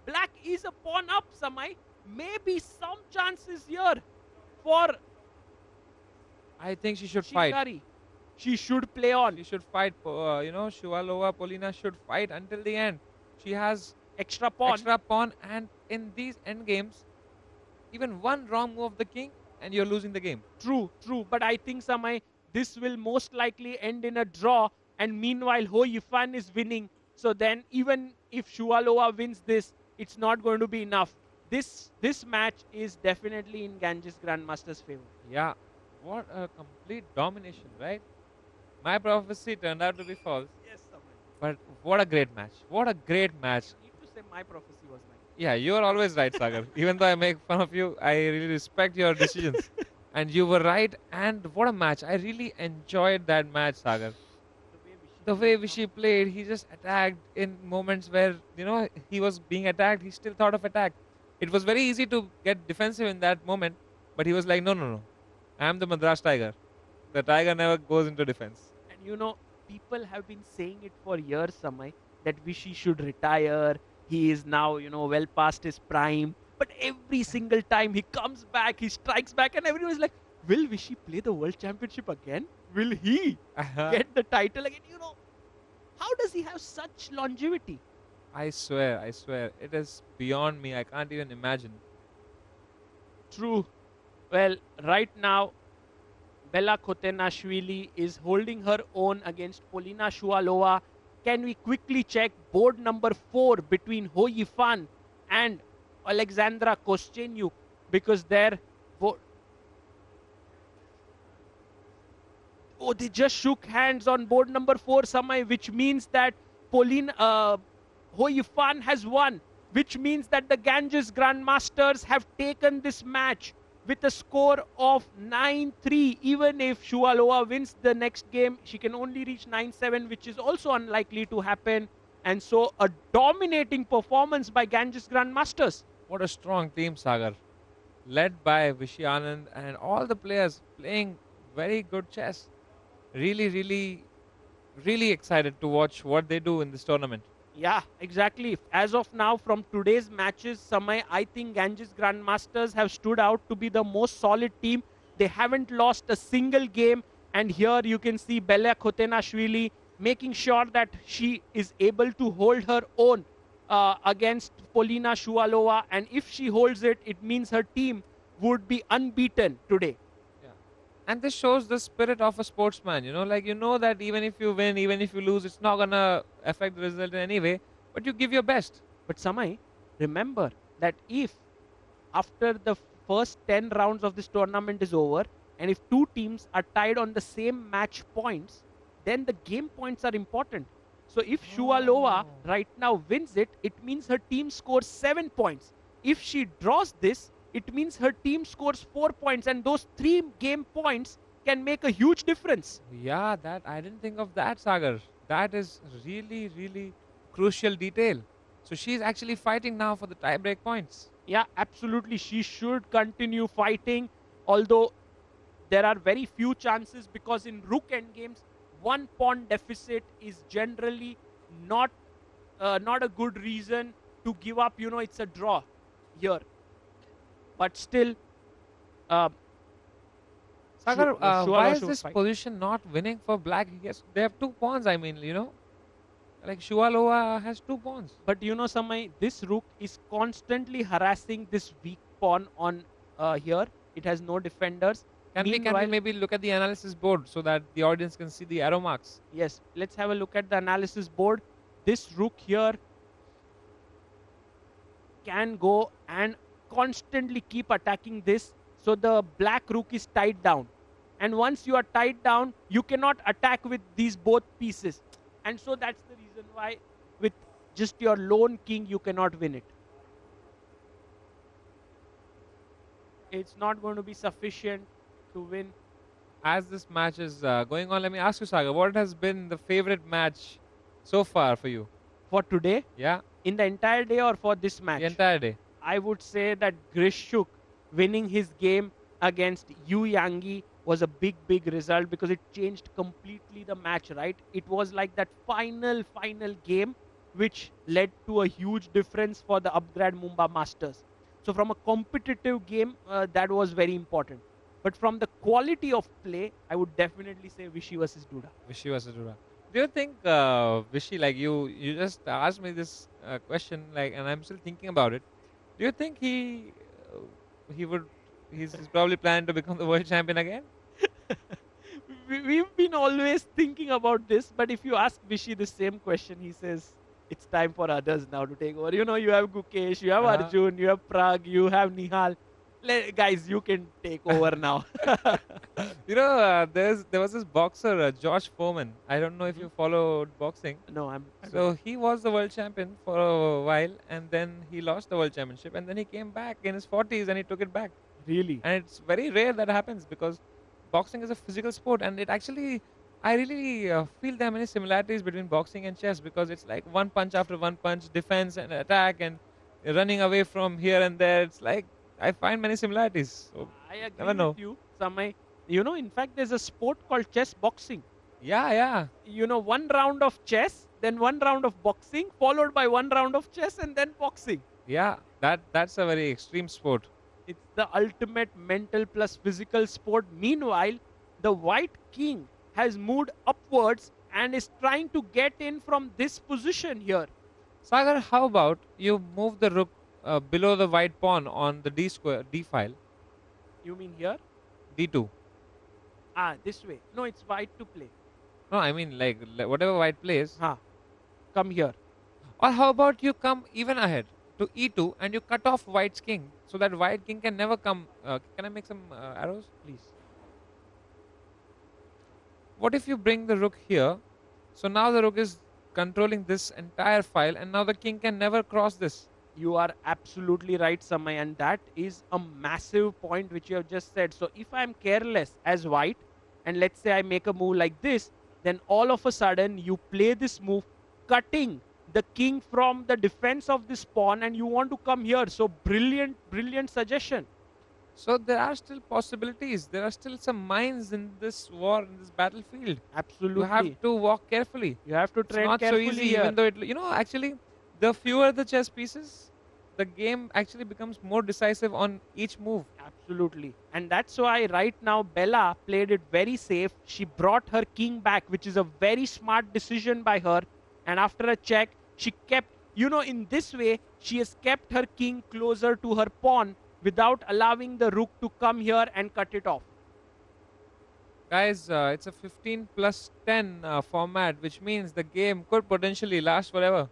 black is a pawn up, Samay. Maybe some chances here for I think she should fight. She should play on. She should fight. You know, Shuvalova, Polina should fight until the end. She has extra pawn. And in these end games, even one wrong move of the king and you're losing the game. True. But I think, Samay, this will most likely end in a draw. And meanwhile, Ho Yifan is winning. So then even if Shuvalova wins this, it's not going to be enough. This match is definitely in Ganges Grandmaster's favor. Yeah. What a complete domination, right? My prophecy turned out to be false. Yes, Samay. But what a great match. What a great match. You need to say my prophecy was right. Yeah, you are always right, Sagar. Even though I make fun of you, I really respect your decisions. And you were right. And what a match. I really enjoyed that match, Sagar. The way Vichy played, he just attacked in moments where, you know, he was being attacked. He still thought of attack. It was very easy to get defensive in that moment. But he was like, no. I am the Madras Tiger. The tiger never goes into defense. And you know, people have been saying it for years, Samay, that Vichy should retire. He is now, you know, well past his prime. But every single time he comes back, he strikes back, and everyone is like, will Vishy play the World Championship again? Will he get the title again? You know, how does he have such longevity? I swear, it is beyond me. I can't even imagine. True. Well, right now, Bella Khotenashvili is holding her own against Polina Shuvalova. Can we quickly check board number 4 between Ho Yifan and Alexandra Kostenyuk? Because their they just shook hands on board number 4, Samay, which means that Ho Yifan has won, which means that the Ganges Grandmasters have taken this match with a score of 9-3. Even if Shuvalova wins the next game, she can only reach 9-7, which is also unlikely to happen. And so a dominating performance by Ganges Grandmasters. What a strong team, Sagar. Led by Vishy Anand and all the players playing very good chess. Really excited to watch what they do in this tournament. Yeah, exactly. As of now, from today's matches, Samay, I think Ganges Grandmasters have stood out to be the most solid team. They haven't lost a single game. And here you can see Bella Khotenashvili making sure that she is able to hold her own against Polina Shuvalova. And if she holds it, it means her team would be unbeaten today. And this shows the spirit of a sportsman, you know, like you know that even if you win, even if you lose, it's not gonna affect the result in any way, but you give your best. But Samay, remember that if after the first 10 rounds of this tournament is over, and if two teams are tied on the same match points, then the game points are important. So if Shuvalova right now wins it, it means her team scores 7 points. If she draws this, it means her team scores 4 points, and those 3 game points can make a huge difference. Yeah, that I didn't think of that, Sagar. That is really crucial detail. So she's actually fighting now for the tie-break points. Yeah, absolutely. She should continue fighting, although there are very few chances, because in rook endgames, 1 pawn deficit is generally not a good reason to give up. You know, it's a draw here. But still, Sagar, why is this position not winning for black? Yes, they have 2 pawns. I mean, you know, like Shuvalova has 2 pawns. But you know, Samay, this rook is constantly harassing this weak pawn on here. It has no defenders. Can we maybe look at the analysis board so that the audience can see the arrow marks? Yes, let's have a look at the analysis board. This rook here can go and constantly keep attacking this. So the black rook is tied down. And once you are tied down, you cannot attack with these both pieces. And so that's the reason why with just your lone king, you cannot win it. It's not going to be sufficient to win. As this match is going on, let me ask you, Sagar, what has been the favorite match so far for you? For today? Yeah. In the entire day or for this match? The entire day. I would say that Grishuk winning his game against Yu Yangi was a big result, because it changed completely the match, right? It was like that final game which led to a huge difference for the Upgrad Mumbai Masters. So from a competitive game, that was very important. But from the quality of play, I would definitely say Vishy versus Duda. Vishy versus Duda. Do you think Vishy, like you just asked me this question, like, and I'm still thinking about it. Do you think he's probably planning to become the world champion again? We've been always thinking about this, but if you ask Vishy the same question, he says it's time for others now to take over. You know, you have Gukesh, you have Arjun, you have Prag, you have Nihal. Guys, you can take over now. You know, there was this boxer, George Foreman. I don't know if you followed boxing. No, So he was the world champion for a while, and then he lost the world championship, and then he came back in his 40s and he took it back. Really? And it's very rare that happens, because boxing is a physical sport, and it actually, I really feel there are many similarities between boxing and chess, because it's like one punch after one punch, defense and attack, and running away from here and there. It's like, I find many similarities. So I agree with you, Samay. You know, in fact, there's a sport called chess boxing. Yeah. You know, 1 round of chess, then 1 round of boxing, followed by 1 round of chess, and then boxing. Yeah, that's a very extreme sport. It's the ultimate mental plus physical sport. Meanwhile, the white king has moved upwards and is trying to get in from this position here. Sagar, how about you move the rook below the white pawn on the d file? You mean here? d2. Ah, this way. No, it's white to play. No, I mean like whatever white plays. Come here. Or how about you come even ahead to e2 and you cut off white's king so that white king can never come. Can I make some arrows, please? What if you bring the rook here? So now the rook is controlling this entire file, and now the king can never cross this. You are absolutely right, Samay, and that is a massive point which you have just said. So if I'm careless as white, and let's say I make a move like this, then all of a sudden you play this move, cutting the king from the defense of this pawn, and you want to come here. So brilliant, brilliant suggestion. So there are still possibilities. There are still some mines in this war, in this battlefield. Absolutely. You have to walk carefully. You have to It's tread not so carefully easy, here. even though actually, the fewer the chess pieces, the game actually becomes more decisive on each move. Absolutely. And that's why right now Bella played it very safe. She brought her king back, which is a very smart decision by her. And after a check, she kept, in this way, she has kept her king closer to her pawn without allowing the rook to come here and cut it off. Guys, it's a 15 plus 10 format, which means the game could potentially last forever.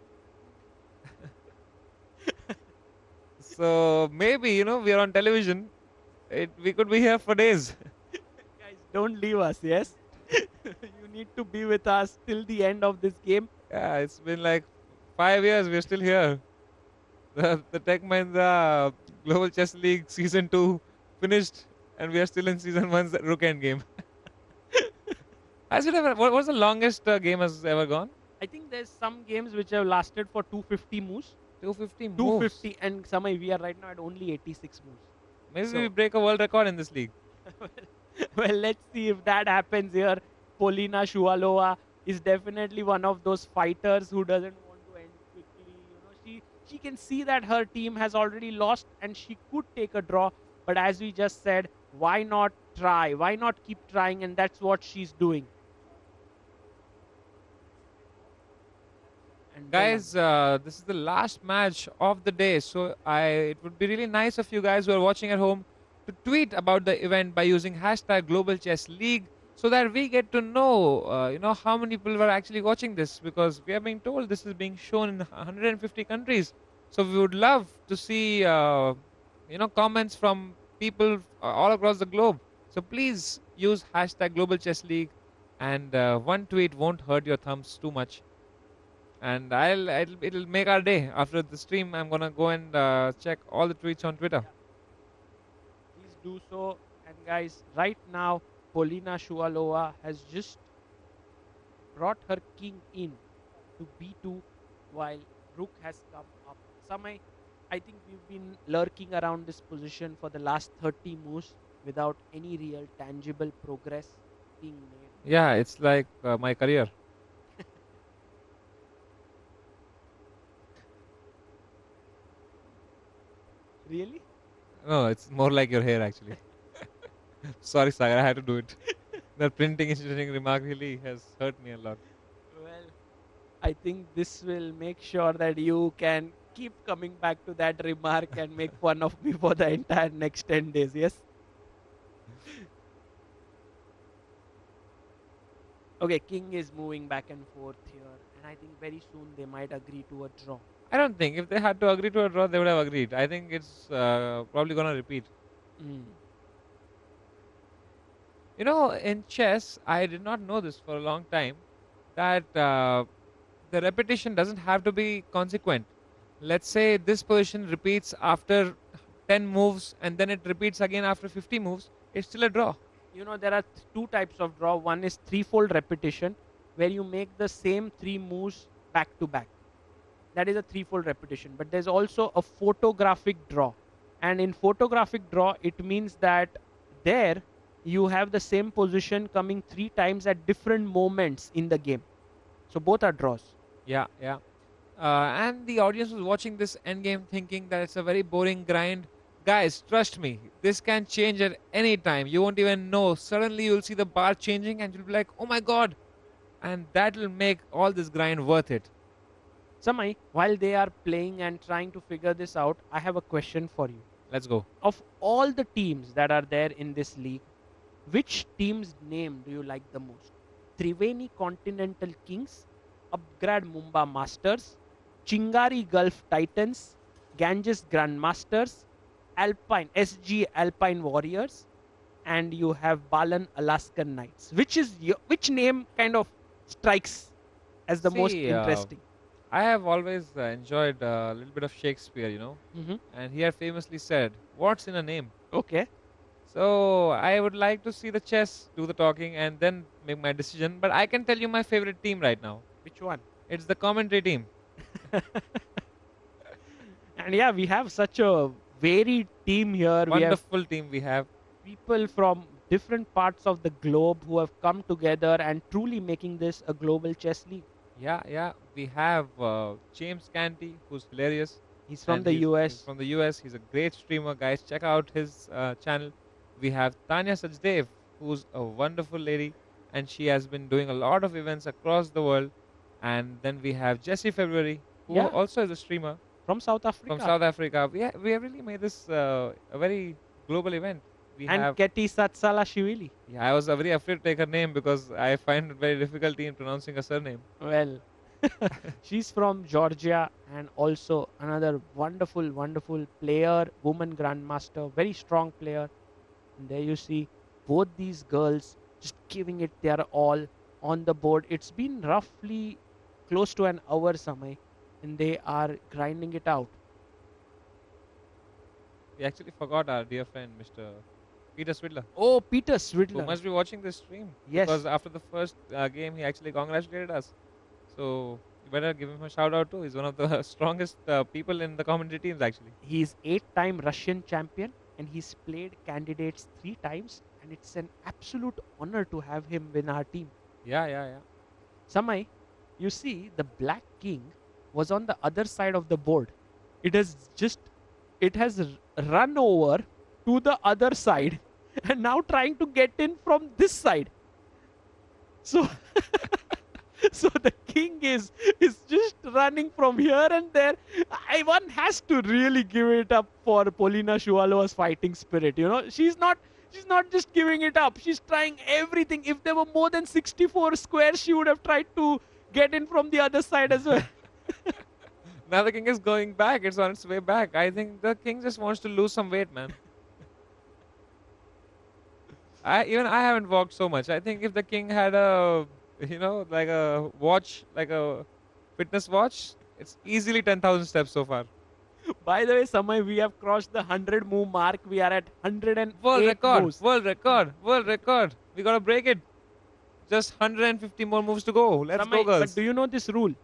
So maybe, we are on television. We could be here for days. Guys, don't leave us, yes? You need to be with us till the end of this game. Yeah, it's been like 5 years. We're still here. The Tech Mahindra Global Chess League Season 2 finished, and we are still in Season 1's Rook End game. What was the longest game has ever gone? I think there's some games which have lasted for 250 moves. 250 moves? 250, and Samay, we are right now at only 86 moves. Maybe we break a world record in this league. Well, let's see if that happens here. Polina Shuvalova is definitely one of those fighters who doesn't want to end quickly. She can see that her team has already lost and she could take a draw. But as we just said, why not try? Why not keep trying? And that's what she's doing. And Guys, this is the last match of the day. So it would be really nice of you guys who are watching at home to tweet about the event by using hashtag Global Chess League, so that we get to know, how many people were actually watching this, because we are being told this is being shown in 150 countries. So we would love to see, comments from people all across the globe. So please use hashtag Global Chess League, and one tweet won't hurt your thumbs too much. And it'll make our day. After the stream, I'm gonna go and check all the tweets on Twitter. Please do so. And guys, right now, Polina Shuvalova has just brought her king in to b2 while rook has come up. Samay, I think we've been lurking around this position for the last 30 moves without any real tangible progress being made. Yeah, it's like my career. Really? No, it's more like your hair actually. Sorry, Sagar, I had to do it. That printing engineering remark really has hurt me a lot. Well, I think this will make sure that you can keep coming back to that remark and make fun of me for the entire next 10 days, yes? Okay, king is moving back and forth here, and I think very soon they might agree to a draw. I don't think if they had to agree to a draw, they would have agreed. I think it's probably gonna repeat. In chess, I did not know this for a long time, that the repetition doesn't have to be consequent. Let's say this position repeats after 10 moves and then it repeats again after 50 moves, it's still a draw. There are two types of draw. One is threefold repetition, where you make the same 3 moves back to back. That is a threefold repetition. But there's also a photographic draw. And in photographic draw, it means that there you have the same position coming 3 times at different moments in the game. So both are draws. Yeah. And the audience was watching this endgame thinking that it's a very boring grind. Guys, trust me, this can change at any time. You won't even know. Suddenly you'll see the bar changing and you'll be like, oh my god. And that'll make all this grind worth it. Samay, while they are playing and trying to figure this out, I have a question for you. Let's go. Of all the teams that are there in this league, which team's name do you like the most? Triveni Continental Kings, Upgrad Mumba Masters, Chingari Gulf Titans, Ganges Grandmasters, Alpine SG Alpine Warriors, and you have Balan Alaskan Knights. Which name kind of strikes as the most See, interesting? I have always enjoyed a little bit of Shakespeare, you know. And he had famously said, what's in a name? Okay. So I would like to see the chess do the talking and then make my decision. But I can tell you my favorite team right now. Which one? It's the commentary team. And yeah, we have such a varied team here. Wonderful team we have. People from different parts of the globe who have come together and truly making this a global chess league. Yeah. We have James Canty, who's hilarious. He's from And the US. He's from the US. He's a great streamer, guys. Check out his channel. We have Tanya Sajdev, who's a wonderful lady, and she has been doing a lot of events across the world. And then we have Jessie February, who Yeah. also is a streamer from South Africa. From South Africa. We have really made this a very global event. We And have Keti Satsalashvili. Yeah, I was very afraid to take her name because I find it very difficulty in pronouncing her surname. Well, she's from Georgia and also another wonderful, wonderful player, woman grandmaster, very strong player. And there you see both these girls just giving it their all on the board. It's been roughly close to an hour, Samay, and they are grinding it out. We actually forgot our dear friend, Mr. Peter Swidler. Oh, Peter Swidler. Who must be watching this stream. Yes. Because after the first game, he actually congratulated us. So you better give him a shout out too. He's one of the strongest people in the commentary teams actually. He's 8-time Russian champion and he's played candidates 3 times, and it's an absolute honor to have him in our team. Yeah. Samay, you see the black king was on the other side of the board. It has run over to the other side and now trying to get in from this side. So so the king is just running from here and there. One has to really give it up for Polina Shuvalov's fighting spirit. You know, she's not just giving it up. She's trying everything. If there were more than 64 squares, she would have tried to get in from the other side as well. Now the king is going back. It's on its way back. I think the king just wants to lose some weight, man. I haven't walked so much. I think if the king had a, like a watch, like a fitness watch, it's easily 10,000 steps so far. By the way, Samay, we have crossed the 100 move mark. We are at 108 World record. moves. World record. We gotta break it. Just 150 more moves to go. Let's Samay, go, girls. But do you know this rule?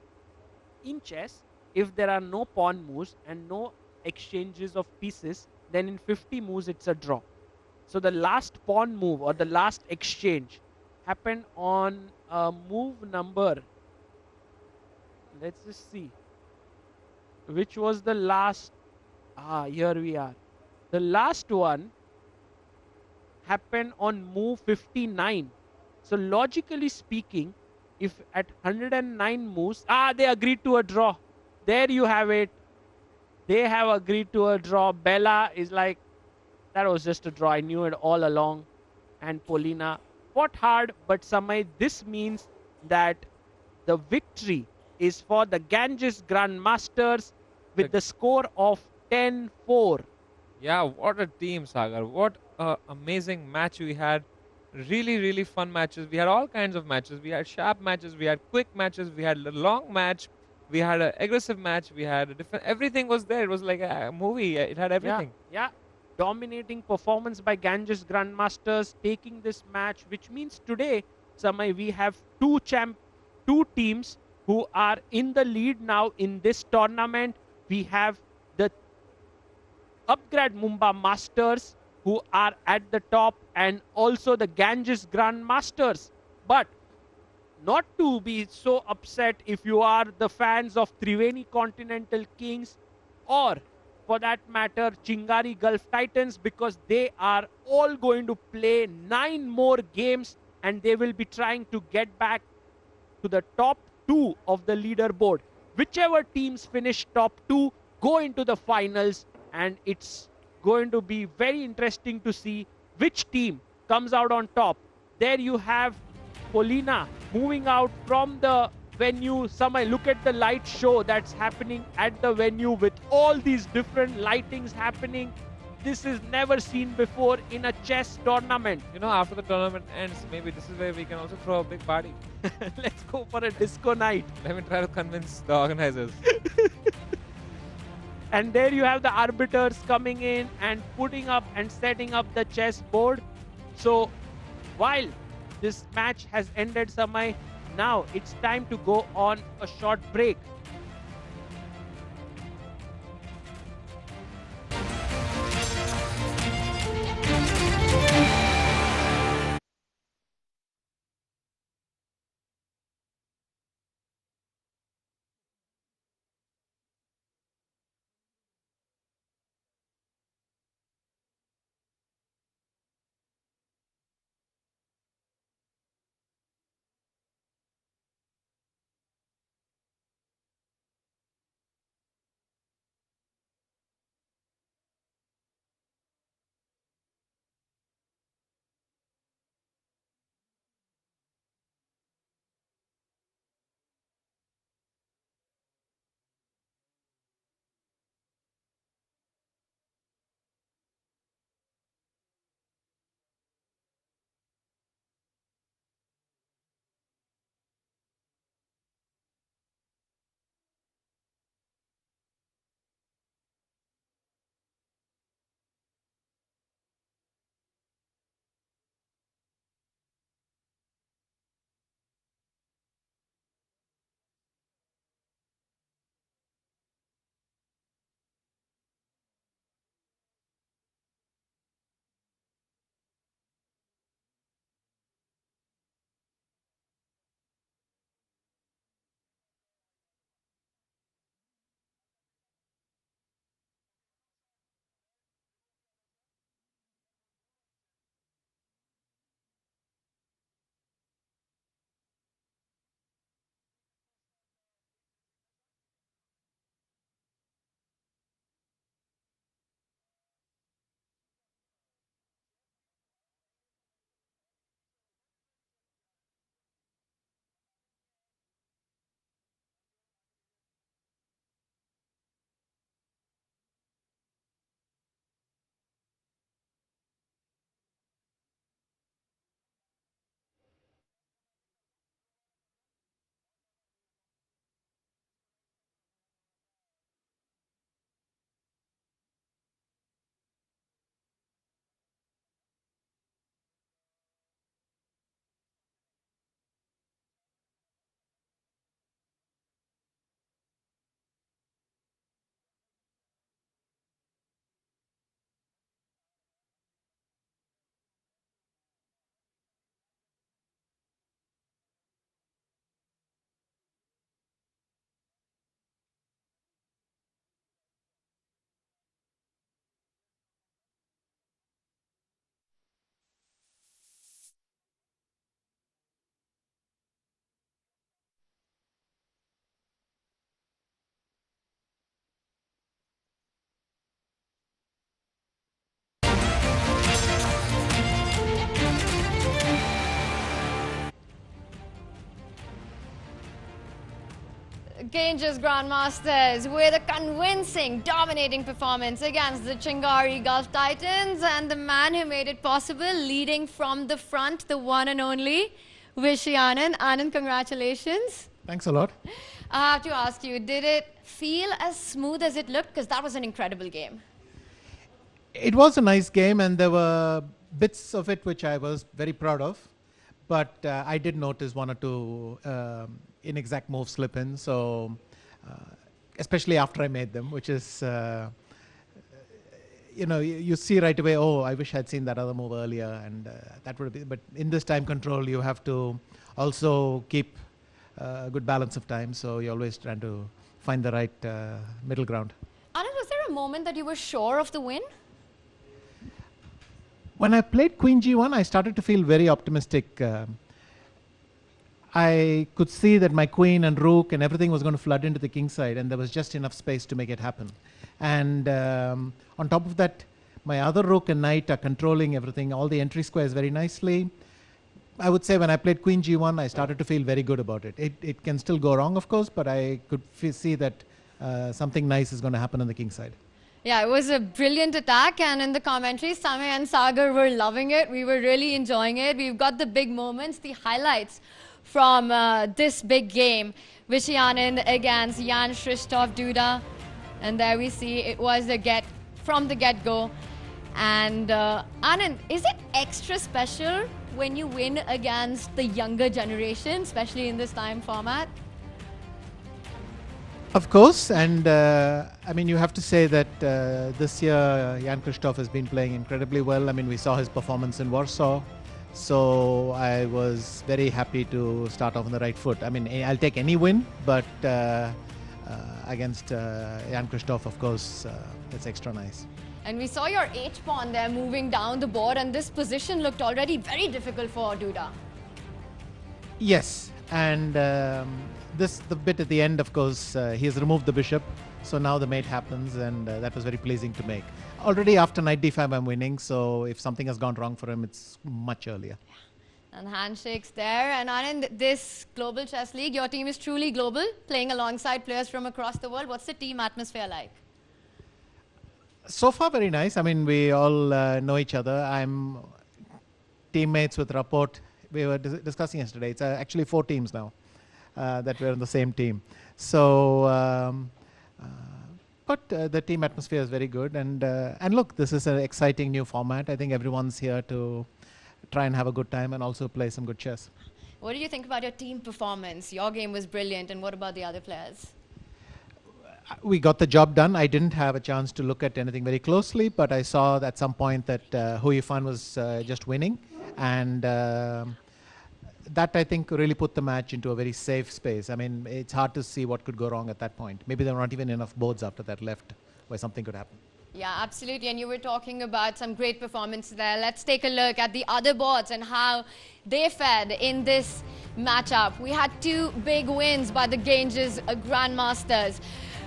In chess, if there are no pawn moves and no exchanges of pieces, then in 50 moves it's a draw. So the last pawn move or the last exchange happened on move number. Let's just see. Which was the last? Here we are. The last one happened on move 59. So logically speaking, if at 109 moves, they agreed to a draw. There you have it. They have agreed to a draw. Bella is like, that was just a draw. I knew it all along. And Polina fought hard, but Samay, this means that the victory is for the Ganges Grandmasters with the score of 10-4. Yeah, what a team, Sagar. What an amazing match we had. Really, really fun matches. We had all kinds of matches. We had sharp matches. We had quick matches. We had a long match. We had an aggressive match. We had a different... Everything was there. It was like a movie. It had everything. Yeah. Dominating performance by Ganges Grandmasters taking this match, which means today, Samay, we have two teams who are in the lead now in this tournament. We have the Upgrad Mumba Masters who are at the top, and also the Ganges Grandmasters. But not to be so upset if you are the fans of Triveni Continental Kings or for that matter, Chingari Gulf Titans, because they are all going to play 9 more games and they will be trying to get back to the top 2 of the leaderboard. Whichever teams finish top 2 go into the finals, and it's going to be very interesting to see which team comes out on top. There you have Polina moving out from the venue. Samay, look at the light show that's happening at the venue with all these different lightings happening. This is never seen before in a chess tournament. You know, after the tournament ends, maybe this is where we can also throw a big party. Let's go for a disco night. Let me try to convince the organizers. And there you have the arbiters coming in and putting up and setting up the chess board. So while this match has ended, Samay, now it's time to go on a short break. Ganges Grandmasters with a convincing, dominating performance against the Chingari Gulf Titans, and the man who made it possible, leading from the front, the one and only Vishy Anand. Anand, congratulations. Thanks a lot. I have to ask you, did it feel as smooth as it looked? Because that was an incredible game. It was a nice game, and there were bits of it which I was very proud of. But I did notice one or two inexact moves slip in. So, especially after I made them, which is, you see right away, oh, I wish I'd seen that other move earlier. And that would be, but in this time control, you have to also keep a good balance of time. So you're always trying to find the right middle ground. Anand, was there a moment that you were sure of the win? When I played Queen G1, I started to feel very optimistic. I could see that my queen and rook and everything was going to flood into the king side, and there was just enough space to make it happen. And on top of that, my other rook and knight are controlling everything, all the entry squares very nicely. I would say when I played Queen G1, I started to feel very good about it. It can still go wrong, of course, but I could see that something nice is going to happen on the king side. Yeah, it was a brilliant attack, and in the commentary, Samay and Sagar were loving it. We were really enjoying it. We've got the big moments, the highlights from this big game. Vishy Anand against Jan Krzysztof Duda. And there we see it was from the get-go. And Anand, is it extra special when you win against the younger generation, especially in this time format? Of course, and I mean, you have to say that this year Jan Krzysztof has been playing incredibly well. I mean, we saw his performance in Warsaw, so I was very happy to start off on the right foot. I mean, I'll take any win, but against Jan Krzysztof, of course, that's extra nice. And we saw your H-pawn there moving down the board, and this position looked already very difficult for Duda. Yes, and the bit at the end, of course, he has removed the bishop, so now the mate happens, and that was very pleasing to make. Already after knight d5 I'm winning, so if something has gone wrong for him, it's much earlier. And handshakes there. And Anand, this Global Chess League, your team is truly global, playing alongside players from across the world. What's the team atmosphere like? So far, very nice. I mean, we all know each other. I'm teammates with Rapport. We were discussing yesterday. It's actually 4 teams now that we're on the same team. So, but the team atmosphere is very good. And look, this is an exciting new format. I think everyone's here to try and have a good time and also play some good chess. What did you think about your team performance? Your game was brilliant. And what about the other players? We got the job done. I didn't have a chance to look at anything very closely, but I saw at some point that Hu Yifan was just winning. And that, I think, really put the match into a very safe space. I mean, it's hard to see what could go wrong at that point. Maybe there were not even enough boards after that left where something could happen. Yeah, absolutely. And you were talking about some great performance there. Let's take a look at the other boards and how they fared in this matchup. We had 2 big wins by the Ganges Grandmasters.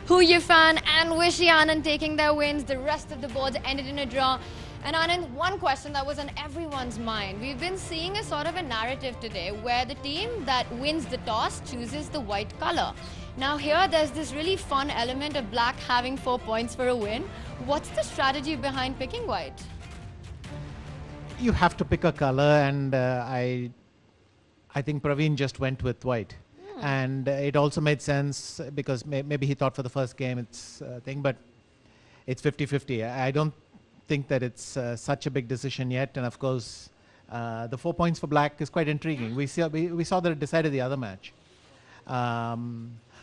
Hu Yifan and Vishy Anand taking their wins. The rest of the boards ended in a draw. And Anand, one question that was on everyone's mind. We've been seeing a sort of a narrative today where the team that wins the toss chooses the white color. Now here there's this really fun element of black having 4 points for a win. What's the strategy behind picking white? You have to pick a color, and I think Praveen just went with white. And it also made sense because maybe he thought for the first game it's a thing, but it's 50-50. I don't think that it's such a big decision yet. And of course, the 4 points for black is quite intriguing. We saw that it decided the other match.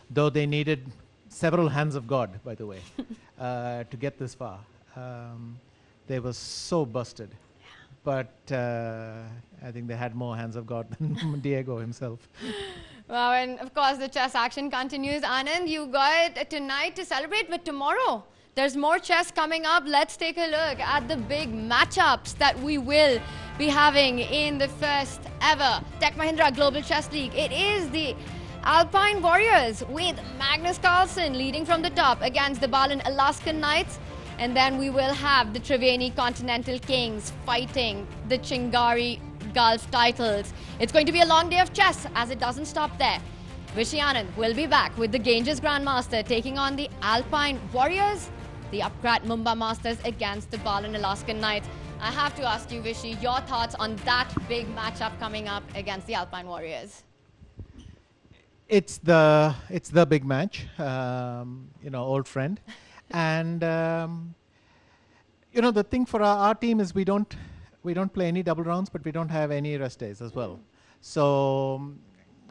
Though they needed several hands of God, by the way, to get this far. They were so busted. But I think they had more hands of God than Diego himself. Wow, and of course the chess action continues. Anand, you got tonight to celebrate, but tomorrow there's more chess coming up. Let's take a look at the big matchups that we will be having in the first ever Tech Mahindra Global Chess League. It is the Alpine Warriors with Magnus Carlsen leading from the top against the Balan Alaskan Knights. And then we will have the Triveni Continental Kings fighting the Chingari Gulf titles. It's going to be a long day of chess as it doesn't stop there. Vishy Anand will be back with the Ganges Grandmaster taking on the Alpine Warriors, the Upgrad Mumbai Masters against the Balan Alaskan Knights. I have to ask you, Vishy, your thoughts on that big matchup coming up against the Alpine Warriors. It's the big match, you know, old friend. And you know, the thing for our team is we don't play any double rounds, but we don't have any rest days as well. So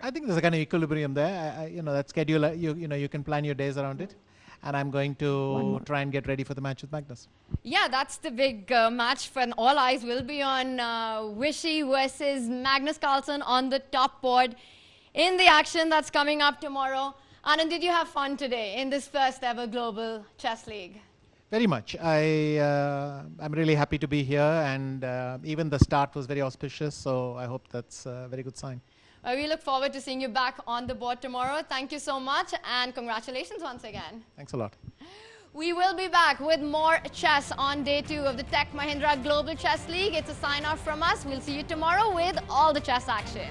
I think there's a kind of equilibrium there. You know, that schedule, you know, you can plan your days around it. And I'm going to try and get ready for the match with Magnus. Yeah, that's the big match, and all eyes will be on Vishy versus Magnus Carlsen on the top board in the action that's coming up tomorrow. Anand, did you have fun today in this first ever Global Chess League? Very much. I'm really happy to be here, and even the start was very auspicious, so I hope that's a very good sign. We look forward to seeing you back on the board tomorrow. Thank you so much, and congratulations once again. Thanks a lot. We will be back with more chess on day 2 of the Tech Mahindra Global Chess League. It's a sign-off from us. We'll see you tomorrow with all the chess action.